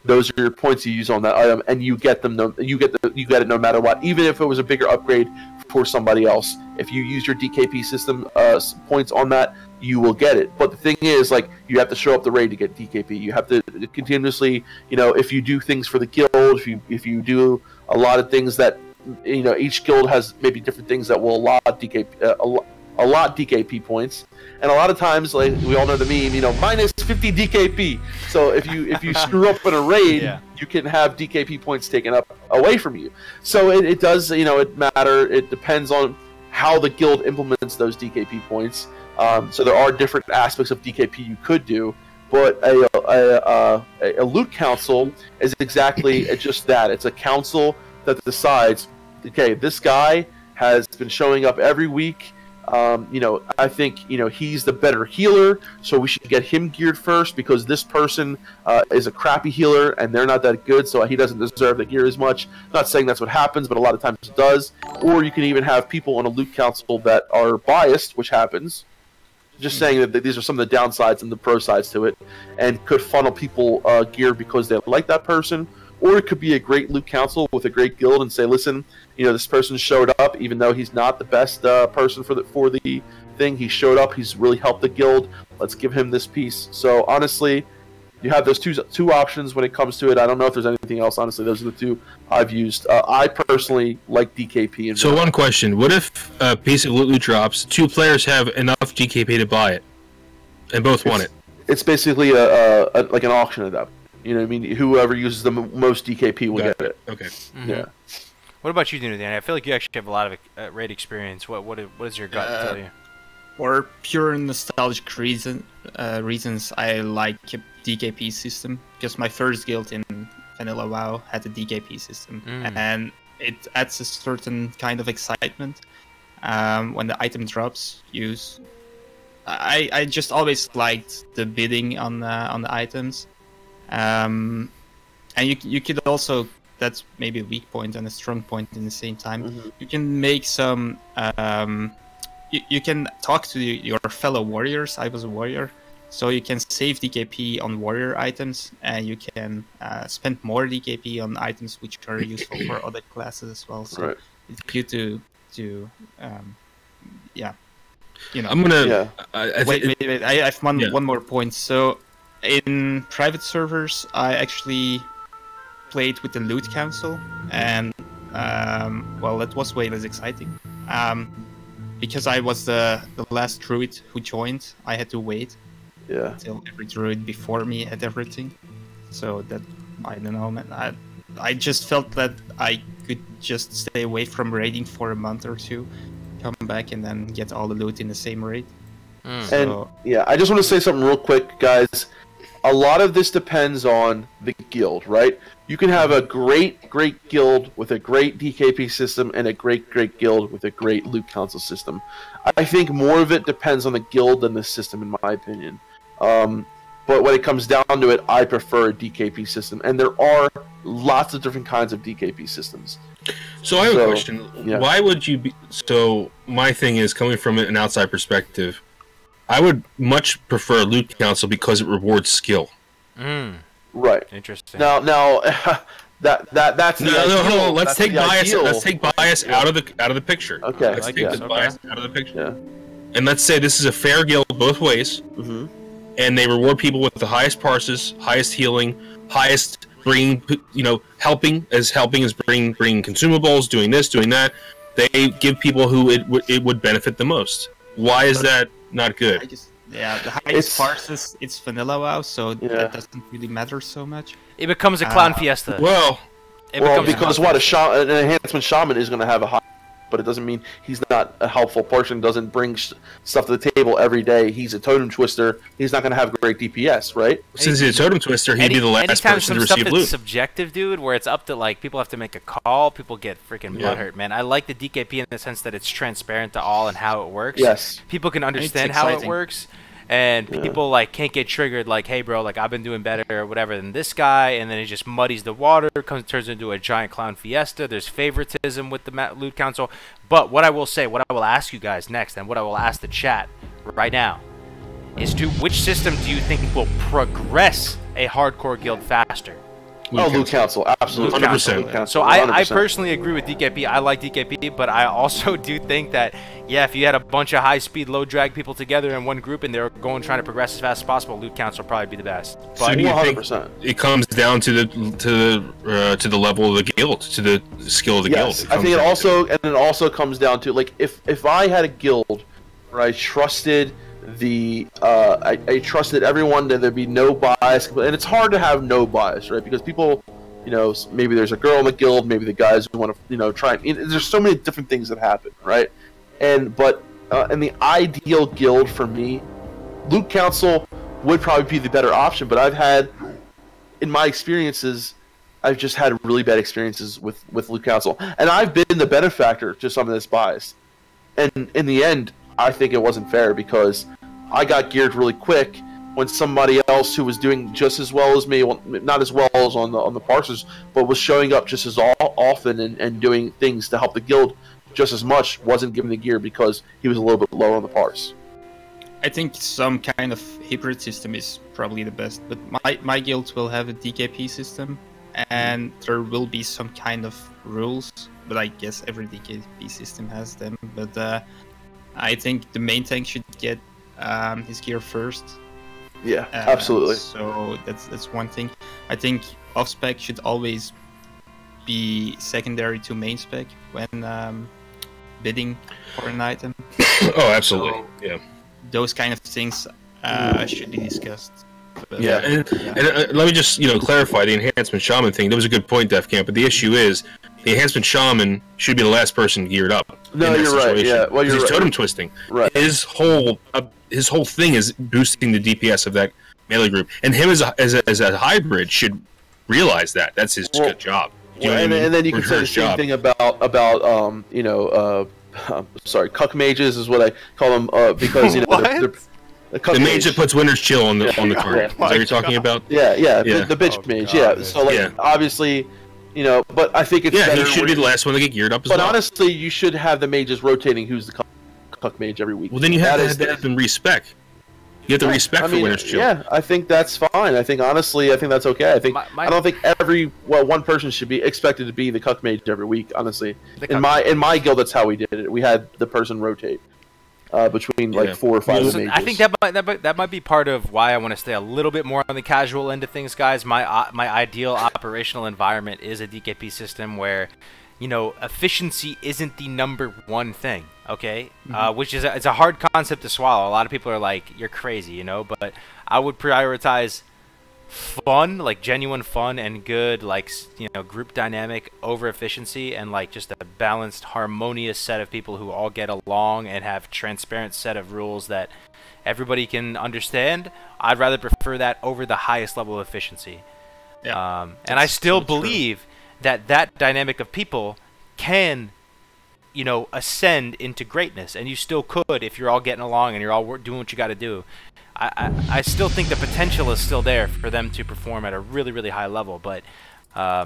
those are your points you use on that item, and you get them. You get it no matter what, even if it was a bigger upgrade for somebody else. If you use your DKP system points on that, you will get it. But the thing is, like, you have to show up the raid to get DKP. You have to continuously, if you do things for the guild, if you do a lot of things that, each guild has maybe different things that will allot DKP points. And a lot of times, like we all know the meme, minus 50 DKP. So if you screw up in a raid, Yeah. you can have DKP points taken up away from you. So it does, it matter. It depends on how the guild implements those DKP points. So there are different aspects of DKP you could do, but a loot council is exactly just that. It's a council that decides, okay, this guy has been showing up every week. I think he's the better healer, so we should get him geared first because this person is a crappy healer and they're not that good, so he doesn't deserve the gear as much. Not saying that's what happens, but a lot of times it does. Or you can even have people on a loot council that are biased, which happens. Just saying that these are some of the downsides and the pro sides to it, and could funnel people gear because they like that person. Or it could be a great loot council with a great guild and say, listen, this person showed up, even though he's not the best person for the thing. He showed up. He's really helped the guild. Let's give him this piece. So honestly, you have those two options when it comes to it. I don't know if there's anything else. Honestly, those are the two I've used. I personally like DKP. And So one question: what if a piece of loot drops? 2 players have enough DKP to buy it, And both want it. It's basically like an auction at that. You know what I mean? Whoever uses the most DKP will get it. Okay. Yeah. What about you, Danny? I feel like you actually have a lot of raid experience. What does your gut tell you? For pure nostalgic reasons, I like a DKP system because my first guild in Vanilla WoW had a DKP system, and it adds a certain kind of excitement when the item drops. I just always liked the bidding on the items, and you could also, that's maybe a weak point and a strong point in the same time. You can make some. You can talk to your fellow warriors. I was a warrior, so you can save DKP on warrior items, and you can spend more DKP on items which are useful for other classes as well. So it's good to yeah. You know. I'm gonna. Yeah. Wait. I have one more point. So in private servers, I actually played with the loot council, and well, that was way less exciting. Because I was the last druid who joined, I had to wait until every druid before me had everything. So that, I don't know, man. I just felt that I could just stay away from raiding for a month or two, come back and then get all the loot in the same raid. And yeah, I just want to say something real quick, guys. A lot of this depends on the guild, right? You can have a great guild with a great DKP system and a great guild with a great loot council system. I think more of it depends on the guild than the system, in my opinion. But when it comes down to it, I prefer a DKP system, and there are lots of different kinds of DKP systems. So I have a question. Yeah. Why would you be... So my thing is, coming from an outside perspective, I would much prefer loot council because it rewards skill. Right. Interesting. Now that's no. Let's take bias. Let's take bias out of the picture. Okay. Let's take the bias out of the picture. Yeah. And let's say this is a fair guild both ways, and they reward people with the highest parses, highest healing, highest bringing, helping is bringing consumables, doing this, doing that. They give people who it would benefit the most. Why is that not good? The highest parses, it's vanilla WoW, so that doesn't really matter so much. It becomes a clown fiesta. Because an enhancement shaman is going to have a high, but it doesn't mean he's not a helpful person. Doesn't bring stuff to the table every day. He's a totem twister. He's not going to have great DPS, right? Since he's a totem twister, he'd be the last person to receive loot. It's subjective, dude, where it's up to people have to make a call. People get freaking butthurt, man. I like the DKP in the sense that it's transparent to all and how it works. Yes, people can understand how it works. And people can't get triggered hey bro, I've been doing better or whatever than this guy, and then it just muddies the water, turns into a giant clown fiesta. There's favoritism with the loot council. But what I will say, what I will ask you guys next, and what I will ask the chat right now, is which system do you think will progress a hardcore guild faster? Loot council, absolutely. 100%. So I personally agree with DKP. I like DKP, but I also do think that, if you had a bunch of high-speed, low-drag people together in one group and they're trying to progress as fast as possible, loot council would probably be the best. So do you 100%. think it comes down to the level of the guild, to the skill of the guild? I think it also comes down to if I had a guild where I trusted I trusted everyone, that there'd be no bias, and it's hard to have no bias, right? Because people, maybe there's a girl in the guild, maybe the guys who want to, try. There's so many different things that happen, right? But in the ideal guild for me, loot council would probably be the better option. But I've had, in my experiences, I've just had really bad experiences with loot council, and I've been the benefactor to some of this bias. And in the end, I think it wasn't fair because I got geared really quick when somebody else who was doing just as well as me, well, not as well as on the parsers, but was showing up just as often and doing things to help the guild just as much, wasn't given the gear because he was a little bit lower on the parse. I think some kind of hybrid system is probably the best, but my guild will have a DKP system, and there will be some kind of rules, but I guess every DKP system has them. But I think the main tank should get his gear first. Yeah, absolutely. So that's one thing. I think off spec should always be secondary to main spec when bidding for an item. Oh, absolutely. So those kind of things should be discussed. But, Yeah, and let me just clarify the enhancement shaman thing. That was a good point, Def Camp. But the issue is the enhancement shaman should be the last person geared up. No, you're right. Yeah, well, you're he's right. totem twisting. Right. His whole thing is boosting the DPS of that melee group, and him as a hybrid should realize that. That's his good job. And then you can say the same thing about sorry, cuck mages is what I call them because they're the mage that puts Winter's Chill on the card. Is that what you're talking about? Yeah. The bitch mage. God, so obviously, but I think it's better. He should be the last one to get geared up as well. But honestly, you should have the mages rotating who's the cuck mage every week. Well, then you have to have them respec. You have to respect for Winter's Chill. Yeah, I think that's fine. I think honestly, that's okay. I think I don't think one person should be expected to be the cuck mage every week. Honestly, in my guild, that's how we did it. We had the person rotate between like 4 or 5 mages. I think that might be part of why I want to stay a little bit more on the casual end of things, guys. My ideal operational environment is a DKP system where, efficiency isn't the #1 thing. Okay, which is it's a hard concept to swallow. A lot of people are like, "You're crazy," but I would prioritize fun, like genuine fun and good, like group dynamic over efficiency, and like just a balanced, harmonious set of people who all get along and have transparent set of rules that everybody can understand. I'd rather prefer that over the highest level of efficiency. Yeah, and I still believe that dynamic of people can ascend into greatness, and you still could if you're all getting along and you're all doing what you got to do. I still think the potential is still there for them to perform at a really, really high level, but I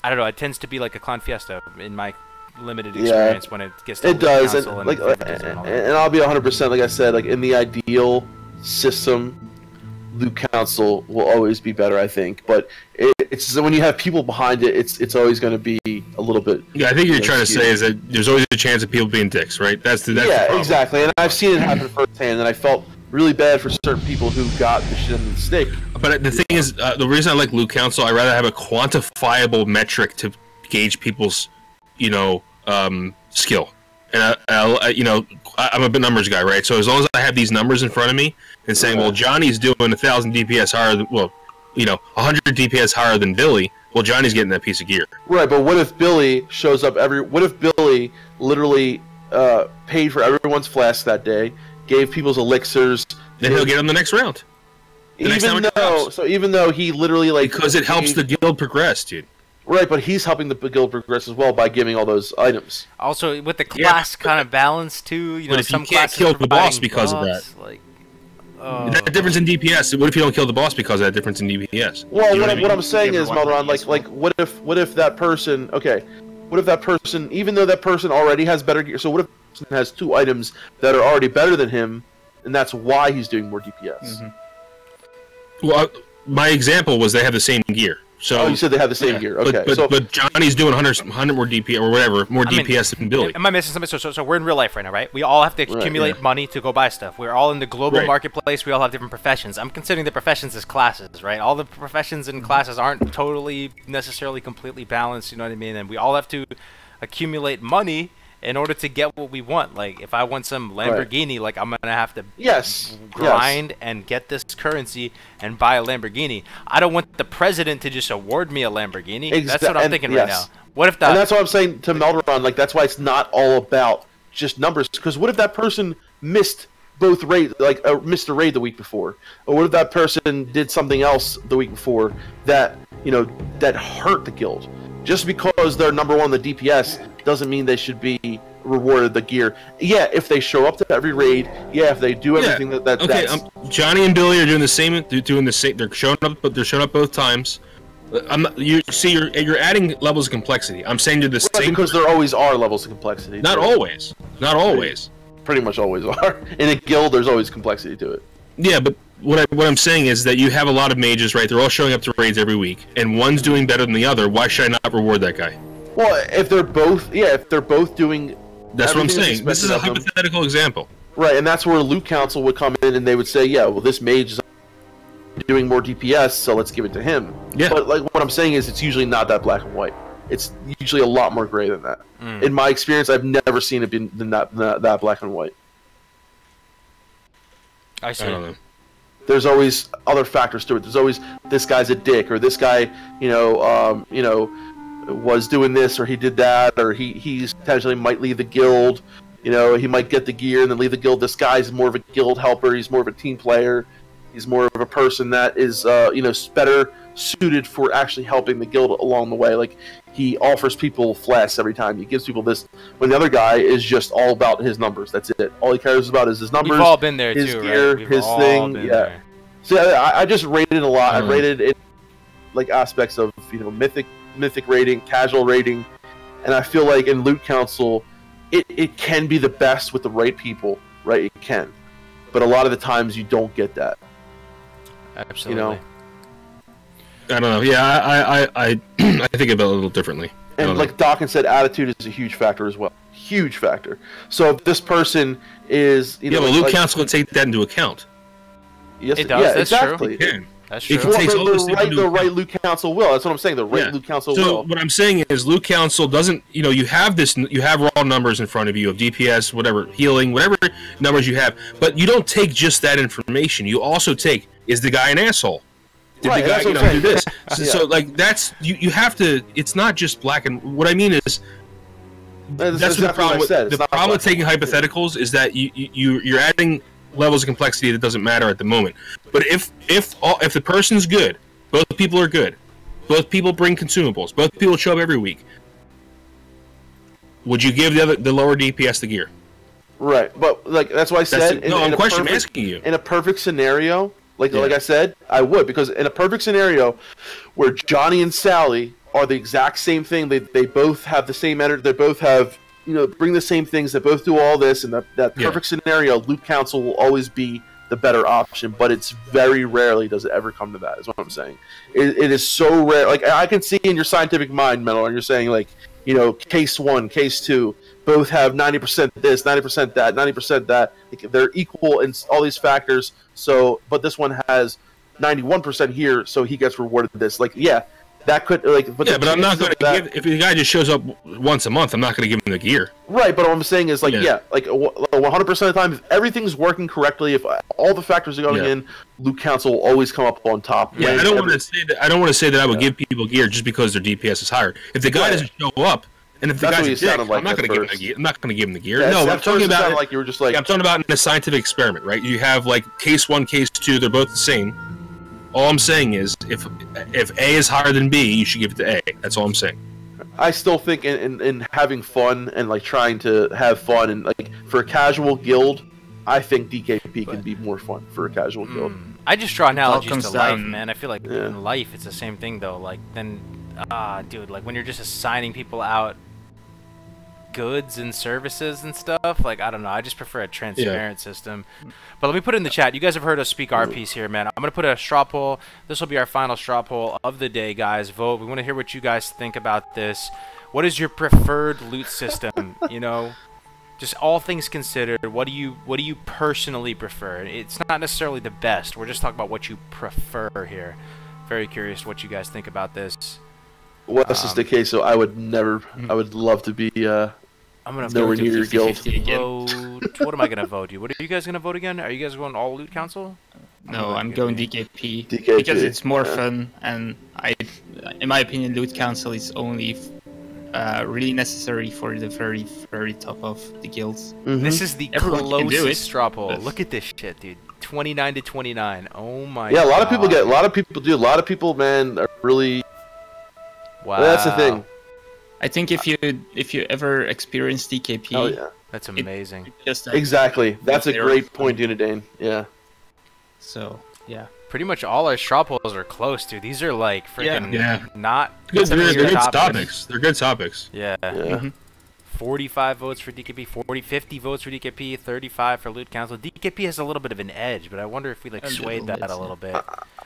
don't know. It tends to be like a clan fiesta in my limited experience when it gets to it does, and I'll be 100% like I said, like in the ideal system, Loot Council will always be better, I think, but it's when you have people behind it, it's always going to be a little bit. Yeah, I think you're trying to say is that there's always a chance of people being dicks, right? That's the problem. Exactly, and I've seen it happen firsthand, and I felt really bad for certain people who got the shit in the stick. But the thing is, the reason I like Loot Council, I rather have a quantifiable metric to gauge people's, skill. And I'm a big numbers guy, right? So as long as I have these numbers in front of me and saying, well, Johnny's doing 1,000 DPS higher than, 100 DPS higher than Billy. Well, Johnny's getting that piece of gear. Right, but what if Billy shows up what if Billy literally paid for everyone's flask that day, gave people's elixirs? Then he'll get them the next round. Even though he literally because it helps the guild progress, dude. Right, but he's helping the guild progress as well by giving all those items. Also, with the class kind of balance too, but if you can't kill the boss because of that, that difference in DPS. What if you don't kill the boss because of that difference in DPS? Well, what I'm saying is, Melderon, what if that person? Okay, what if that person, even though that person already has better gear, so what if that person has 2 items that are already better than him, and that's why he's doing more DPS? Well, my example was they have the same gear. So, you said they have the same gear. Okay, but Johnny's doing 100 more DPS or whatever, more DPS than Billy. Am I missing something? So we're in real life right now, right? We all have to accumulate money to go buy stuff. We're all in the global marketplace. We all have different professions. I'm considering the professions as classes, right? All the professions and classes aren't totally necessarily completely balanced. You know what I mean? And we all have to accumulate money in order to get what we want. Like, if I want some Lamborghini, like, I'm gonna have to grind and get this currency and buy a Lamborghini. I don't want the president to just award me a Lamborghini. That's what I'm thinking right now. What if that? And that's what I'm saying to Melderon. Like, that's why it's not all about just numbers. Because what if that person missed both raid, missed a raid the week before, or what if that person did something else the week before that that hurt the guild? Just because they're #1 in the DPS doesn't mean they should be rewarded the gear. Yeah, if they show up to every raid. Yeah, if they do everything that's Johnny and Billy are doing the same. They're showing up, but they're showing up both times. You're adding levels of complexity. I'm saying to the same because there always are levels of complexity. Not always. Not always. Pretty much always are. In a guild, there's always complexity to it. Yeah, but what I'm saying is that you have a lot of mages, right? They're all showing up to raids every week, and one's doing better than the other. Why should I not reward that guy? Well, if they're both doing. That's what I'm saying. This is a hypothetical example. Right, and that's where Loot Council would come in, and they would say, yeah, well, this mage is doing more DPS, so let's give it to him. Yeah. But what I'm saying is, it's usually not that black and white. It's usually a lot more gray than that. In my experience, I've never seen it be that black and white. I see. I don't know. there's always other factors to it. There's always this guy's a dick, or this guy, was doing this, or he did that, or he's potentially might leave the guild. He might get the gear and then leave the guild. This guy's more of a guild helper. He's more of a team player. He's more of a person that is, better suited for actually helping the guild along the way. Like, he offers people flasks every time. He gives people this. When the other guy is just all about his numbers. That's it. All he cares about is his numbers. We've all been there his too, gear, right? We've his all thing. been Yeah. there. So I just rated it a lot. I rated it like aspects of mythic rating, casual rating, and I feel like in Loot Council, it can be the best with the right people, right? It can, but a lot of the times you don't get that. Absolutely. I don't know. Yeah, I think about it a little differently. And like Dawkins said, attitude is a huge factor as well. Huge factor. So if this person is, but Loot Council can take that into account. Yes, it does. Yeah, That's exactly. true. That's true. The right Loot Council will. That's what I'm saying. The right Loot Council will. So what I'm saying is, Loot Council doesn't. You have raw numbers in front of you of DPS, whatever, healing, whatever numbers you have, but you don't take just that information. You also take, is the guy an asshole? Did the guy do this? So like that's you have to. It's not just black and. What I mean is. That's what the problem. The problem with taking hypotheticals is that you're adding levels of complexity that doesn't matter at the moment. But if the person's good, both people are good, both people bring consumables, both people show up every week, would you give the lower DPS the gear? Right, but like that's why I said. I'm asking you. In a perfect scenario, like I said, I would, because in a perfect scenario where Johnny and Sally are the exact same thing, they both have the same energy, they both have bring the same things, they both do all this, and that perfect scenario, Loot Council will always be the better option, but it's very rarely does it ever come to that, is what I'm saying. It is so rare. Like, I can see in your scientific mind, Metal, and you're saying, like, case 1, case 2, both have 90% this, 90% that, 90% that. Like, they're equal in all these factors, but this one has 91% here, so he gets rewarded this. Like, that could, like... But but I'm not going to give... If the guy just shows up once a month, I'm not going to give him the gear. Right, but what I'm saying is, like, like, 100% of the time, if everything's working correctly, if all the factors are going in, Loot Council will always come up on top. Yeah, I don't want to say that I would give people gear just because their DPS is higher. If the guy doesn't show up, and if the guy's a dick, I'm not going to give him the gear. I'm not going to give him the gear. No, I'm talking about... like you were just like... I'm talking about in a scientific experiment, right? You have, like, case 1, case 2, they're both the same. All I'm saying is, if A is higher than B, you should give it to A. That's all I'm saying. I still think in having fun and like trying to have fun and like for a casual guild, I think DKP can be more fun for a casual guild. I just draw analogies to life, man. I feel like in life it's the same thing though. Like dude, like when you're just assigning people out goods and services and stuff, like I don't know, I just prefer a transparent system. But let me put it in the chat. You guys have heard us speak our piece here, man. I'm gonna put a straw poll. This will be our final straw poll of the day, guys. Vote. We want to hear what you guys think about this. What is your preferred loot system? Just all things considered, what do you personally prefer? It's not necessarily the best. We're just talking about what you prefer here. Very curious what you guys think about this. Well, this is the case, so I would love to be I'm gonna nowhere near your guild. Vote. What am I gonna vote? What are you guys gonna vote again? Are you guys going all Loot Council? No, I'm going DKP because it's more fun, and in my opinion, Loot Council is only really necessary for the very, very top of the guilds. This is the closest straw poll. Look at this shit, dude. 29 to 29. Oh my. Yeah, a lot of people do. A lot of people, man, are really. Wow. That's the thing. I think if you ever experience DKP, that's amazing. Exactly. That's a great point, Unidane. Yeah. So yeah. Pretty much all our straw polls are close, dude. These are like freaking not. They're good topics. They're good topics. Yeah. 45 votes for DKP, 50 votes for DKP, 35 for Loot Council. DKP has a little bit of an edge, but I wonder if we like swayed that a little bit.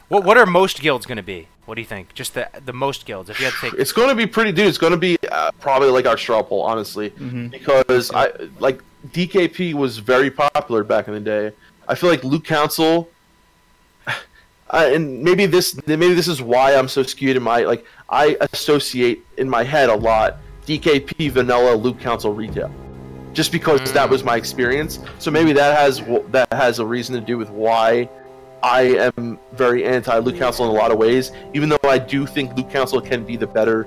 What are most guilds going to be? What do you think? Just the most guilds. If you had to take, it's going to be pretty, dude. It's going to be probably like our straw poll, honestly, because DKP was very popular back in the day. I feel like Loot Council, and maybe this is why I'm so skewed in my I associate in my head a lot DKP, vanilla, Loot Council, retail, just because that was my experience. So maybe that has a reason to do with why I am very anti-Loot Council in a lot of ways, even though I do think Loot Council can be the better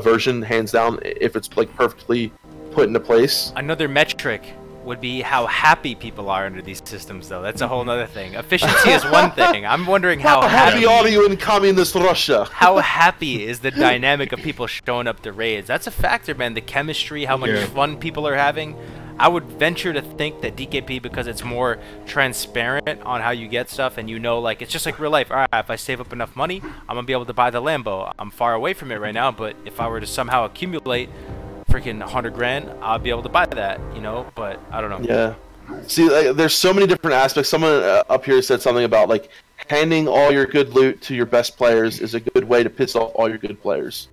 version, hands down, if it's like perfectly put into place. Another metric would be how happy people are under these systems, though. That's a whole other thing. Efficiency is one thing. I'm wondering how happy are you in communist Russia? How happy is the dynamic of people showing up to raids? That's a factor, man. The chemistry, how much fun people are having. I would venture to think that DKP, because it's more transparent on how you get stuff, and you know, like, it's just like real life. All right, if I save up enough money, I'm gonna be able to buy the Lambo. I'm far away from it right now, but if I were to somehow accumulate freaking 100 grand, I'll be able to buy that, you know. But I don't know. Yeah. See, like, there's so many different aspects. Someone up here said something about like handing all your good loot to your best players is a good way to piss off all your good players.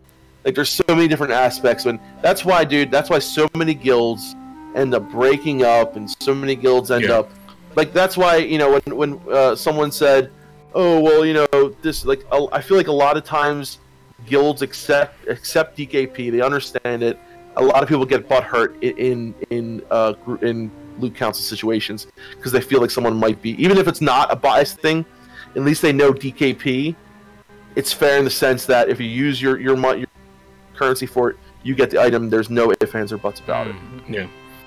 Like, there's so many different aspects, and that's why, dude. That's why so many guilds end up breaking up, and so many guilds end up like. That's why, you know, when someone said, "Oh, well, you know, this," like, I feel like a lot of times guilds accept DKP. They understand it. A lot of people get butthurt in Loot Council situations because they feel like someone might be, even if it's not a biased thing, at least they know DKP. It's fair in the sense that if you use your currency for it, you get the item. There's no ifs, ands, or buts about it. Yeah.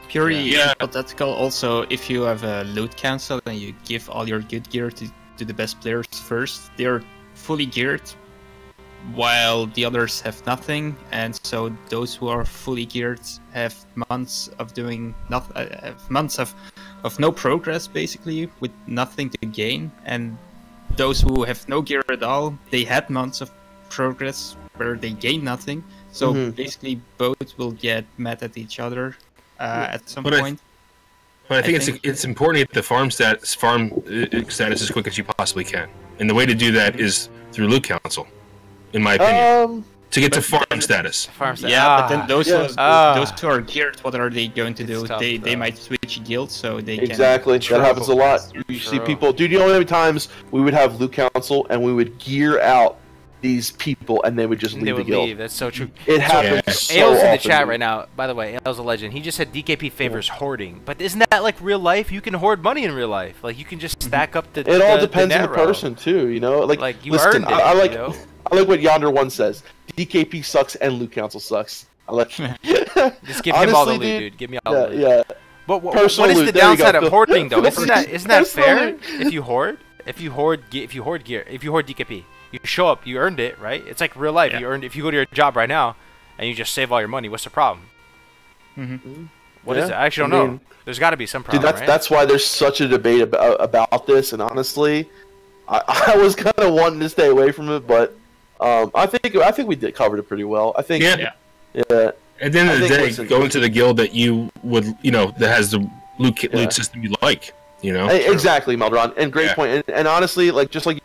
Purely hypothetical. Also, if you have a Loot Council and you give all your good gear to the best players first, they're fully geared, while the others have nothing, and so those who are fully geared have months of doing nothing, months of no progress, basically, with nothing to gain. And those who have no gear at all, they had months of progress where they gained nothing. So basically, both will get mad at each other at some point. But I think it's important to get the farm status as quick as you possibly can, and the way to do that is through Loot Council, in my opinion, to get to farm status. Yeah, but then those who are geared, what are they going to do? Tough, they might switch guilds, so they exactly. That happens a lot. You see people, dude. You know how many times we would have Loot Council and we would gear out these people and they would just leave the guild. That's so true. It happens so Ale's often, in the chat dude. right now. By the way, Ale's a legend. He just said DKP favors hoarding, but isn't that like real life? You can hoard money in real life. Like, you can just stack up the. It all depends on the person too, you know. Like you listen, earned it. I like you know? I like what Yonder One says. DKP sucks and Loot Council sucks. I like. Just give him all the loot, dude. Give me all the loot. Yeah. But what is the downside of hoarding, though? Isn't that fair? If you hoard DKP, you show up, you earned it, right? It's like real life. You earned. If you go to your job right now and you just save all your money, what's the problem? What is it? I actually don't know. There's got to be some problem. Dude, that's why there's such a debate about this. And honestly, I was kind of wanting to stay away from it, but I think we covered it pretty well. I think. Yeah. At the end of the day, go into the guild that you would, that has the loot system you like, Exactly, Meldron, and great point. And honestly, like, just like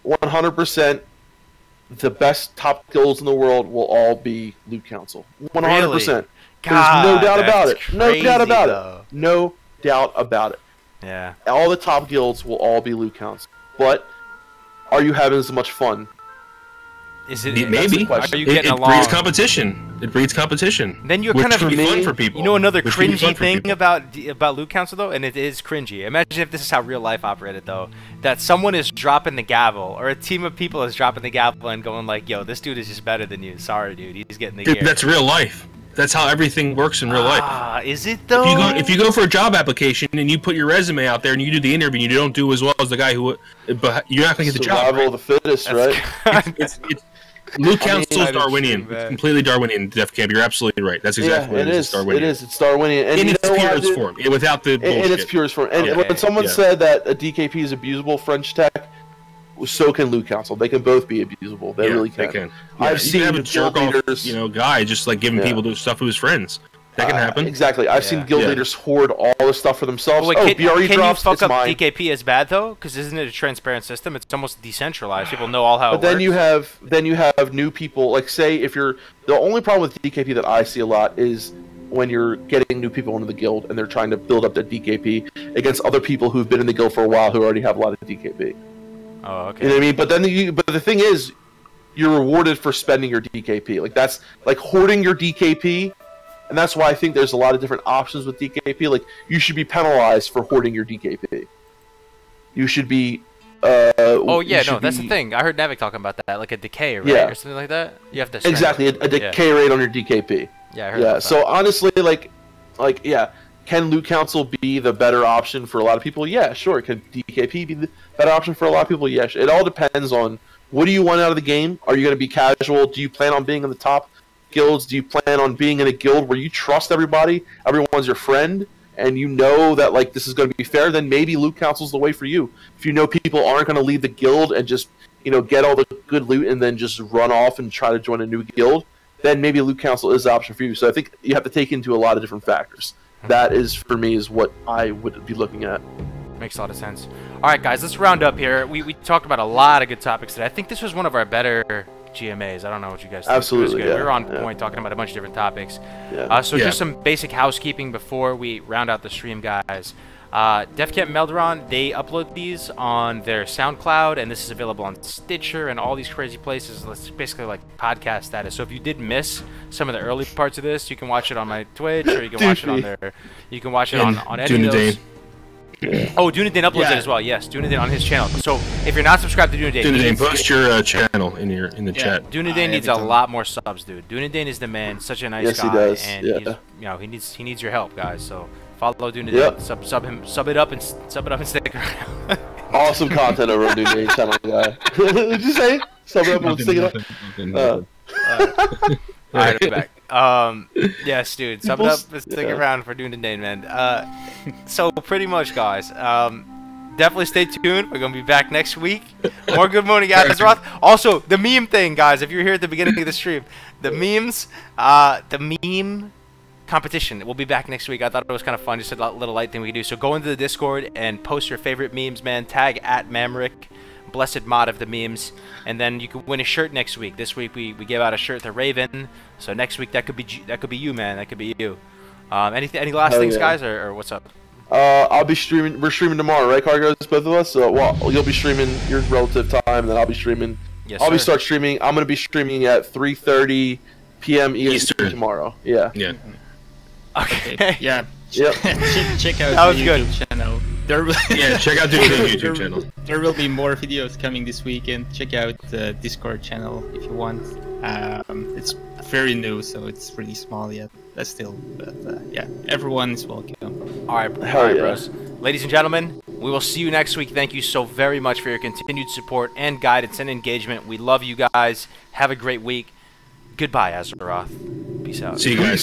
100%, the best top guilds in the world will all be Loot Council. 100%. Really? There's no doubt about it. No doubt about it. No doubt about it. Yeah. All the top guilds will all be Loot Council. But are you having as much fun? Is it maybe? Are you getting along? Breeds competition. It breeds competition. Then you're kind of fun for people. Another cringy thing about Loot Council, though, and it is cringy. Imagine if this is how real life operated, though. That someone is dropping the gavel, or a team of people is dropping the gavel and going like, "Yo, this dude is just better than you. Sorry, dude. He's getting the gear." That's real life. That's how everything works in real life. Is it though? If you go for a job application and you put your resume out there and you do the interview and you don't do as well as the guy who, but you're not going to get the job. Survival of the fittest, right? It's Loot Council is Darwinian. It's completely Darwinian, Def Camp. You're absolutely right. That's exactly what it is. Darwinian. It is. It's Darwinian. And in its purest form. Without the bullshit. In its purest form. And when someone said that a DKP is abusable French tech, so can Loot Council. They can both be abusable. They really can. They can. I've seen have a jerk off, guy just like giving people stuff to his friends. That can happen. Exactly. I've seen guild leaders hoard all the stuff for themselves. Wait, BRE can drops, you fuck up mine. DKP as bad though? Because isn't it a transparent system? It's almost decentralized. People know all how. But then you have new people. Like, say if you're the only problem with DKP that I see a lot is when you're getting new people into the guild and they're trying to build up that DKP against other people who've been in the guild for a while who already have a lot of DKP. Oh, okay. You know what I mean? But then but the thing is, you're rewarded for spending your DKP. Like, that's like hoarding your DKP. And that's why I think there's a lot of different options with DKP. Like, you should be penalized for hoarding your DKP. you should be. Oh yeah, no, that's the thing. I heard Navik talking about that, like a decay, right, or something like that. You have to exactly a decay rate on your DKP. Yeah, I heard about so that. honestly, like yeah, can Loot Council be the better option for a lot of people? Yeah, sure. Can DKP be the better option for a lot of people? Yes. It all depends on what do you want out of the game. Are you going to be casual? Do you plan on being in the top guilds? Do you plan on being in a guild where you trust everybody? Everyone's your friend, and you know that like this is going to be fair. Then maybe Loot Council's the way for you. If you know people aren't going to leave the guild and just get all the good loot and then just run off and try to join a new guild, then maybe Loot Council is the option for you. So I think you have to take into a lot of different factors. That is, for me, is what I would be looking at. Makes a lot of sense. All right, guys, let's round up here. We talked about a lot of good topics today. I think this was one of our better GMAs. I don't know what you guys think. Absolutely, We were on point talking about a bunch of different topics. Just some basic housekeeping before we round out the stream, guys. DefCamp Melderon, they upload these on their SoundCloud, and this is available on Stitcher and all these crazy places. It's basically like podcast status. So if you did miss some of the early parts of this, you can watch it on my Twitch, or you can watch it on there. You can watch it on any of those. Oh, Dunedain uploads it as well. Yes, Dunedain on his channel. So if you're not subscribed to Dunedain, post your channel in the chat. Dunedain needs a lot more subs, dude. Dunedain is the man. Such a nice guy, he does. and he's, he needs your help, guys. So follow Dunedain, sub it up and stick around. Awesome content over on Dunedain channel, guy. Did you say sub it up and stick it up? All right, I'm back. Yes, dude, sub it up and stick around for Dunedain, man. So pretty much, guys. Definitely stay tuned. We're gonna be back next week. More Good Morning Azeroth. Also, the meme thing, guys. If you're here at the beginning of the stream, the memes, the meme competition. We'll be back next week. I thought it was kind of fun, just a little light thing we could do. So go into the Discord and post your favorite memes, man. Tag @Mamrick, blessed mod of the memes, and then you can win a shirt next week. This week we gave out a shirt to Raven, so next week that could be you, man. That could be you. Any last things, guys, or what's up? I'll be streaming. We're streaming tomorrow, right, Cargos? Both of us. So, well, you'll be streaming your relative time, and then I'll be streaming. Yes, I'll start streaming. I'm gonna be streaming at 3:30 p.m. Eastern tomorrow. Yeah. Yeah. Okay. Yeah. Yep. Check out That was the good. YouTube channel. Check out the YouTube channel. There will be more videos coming this weekend. Check out the Discord channel if you want. It's very new, so it's really small yet. That's still, but yeah, everyone is welcome. All right, bros. Ladies and gentlemen, we will see you next week. Thank you so very much for your continued support and guidance and engagement. We love you guys. Have a great week. Goodbye, Azeroth. Peace out. See you guys.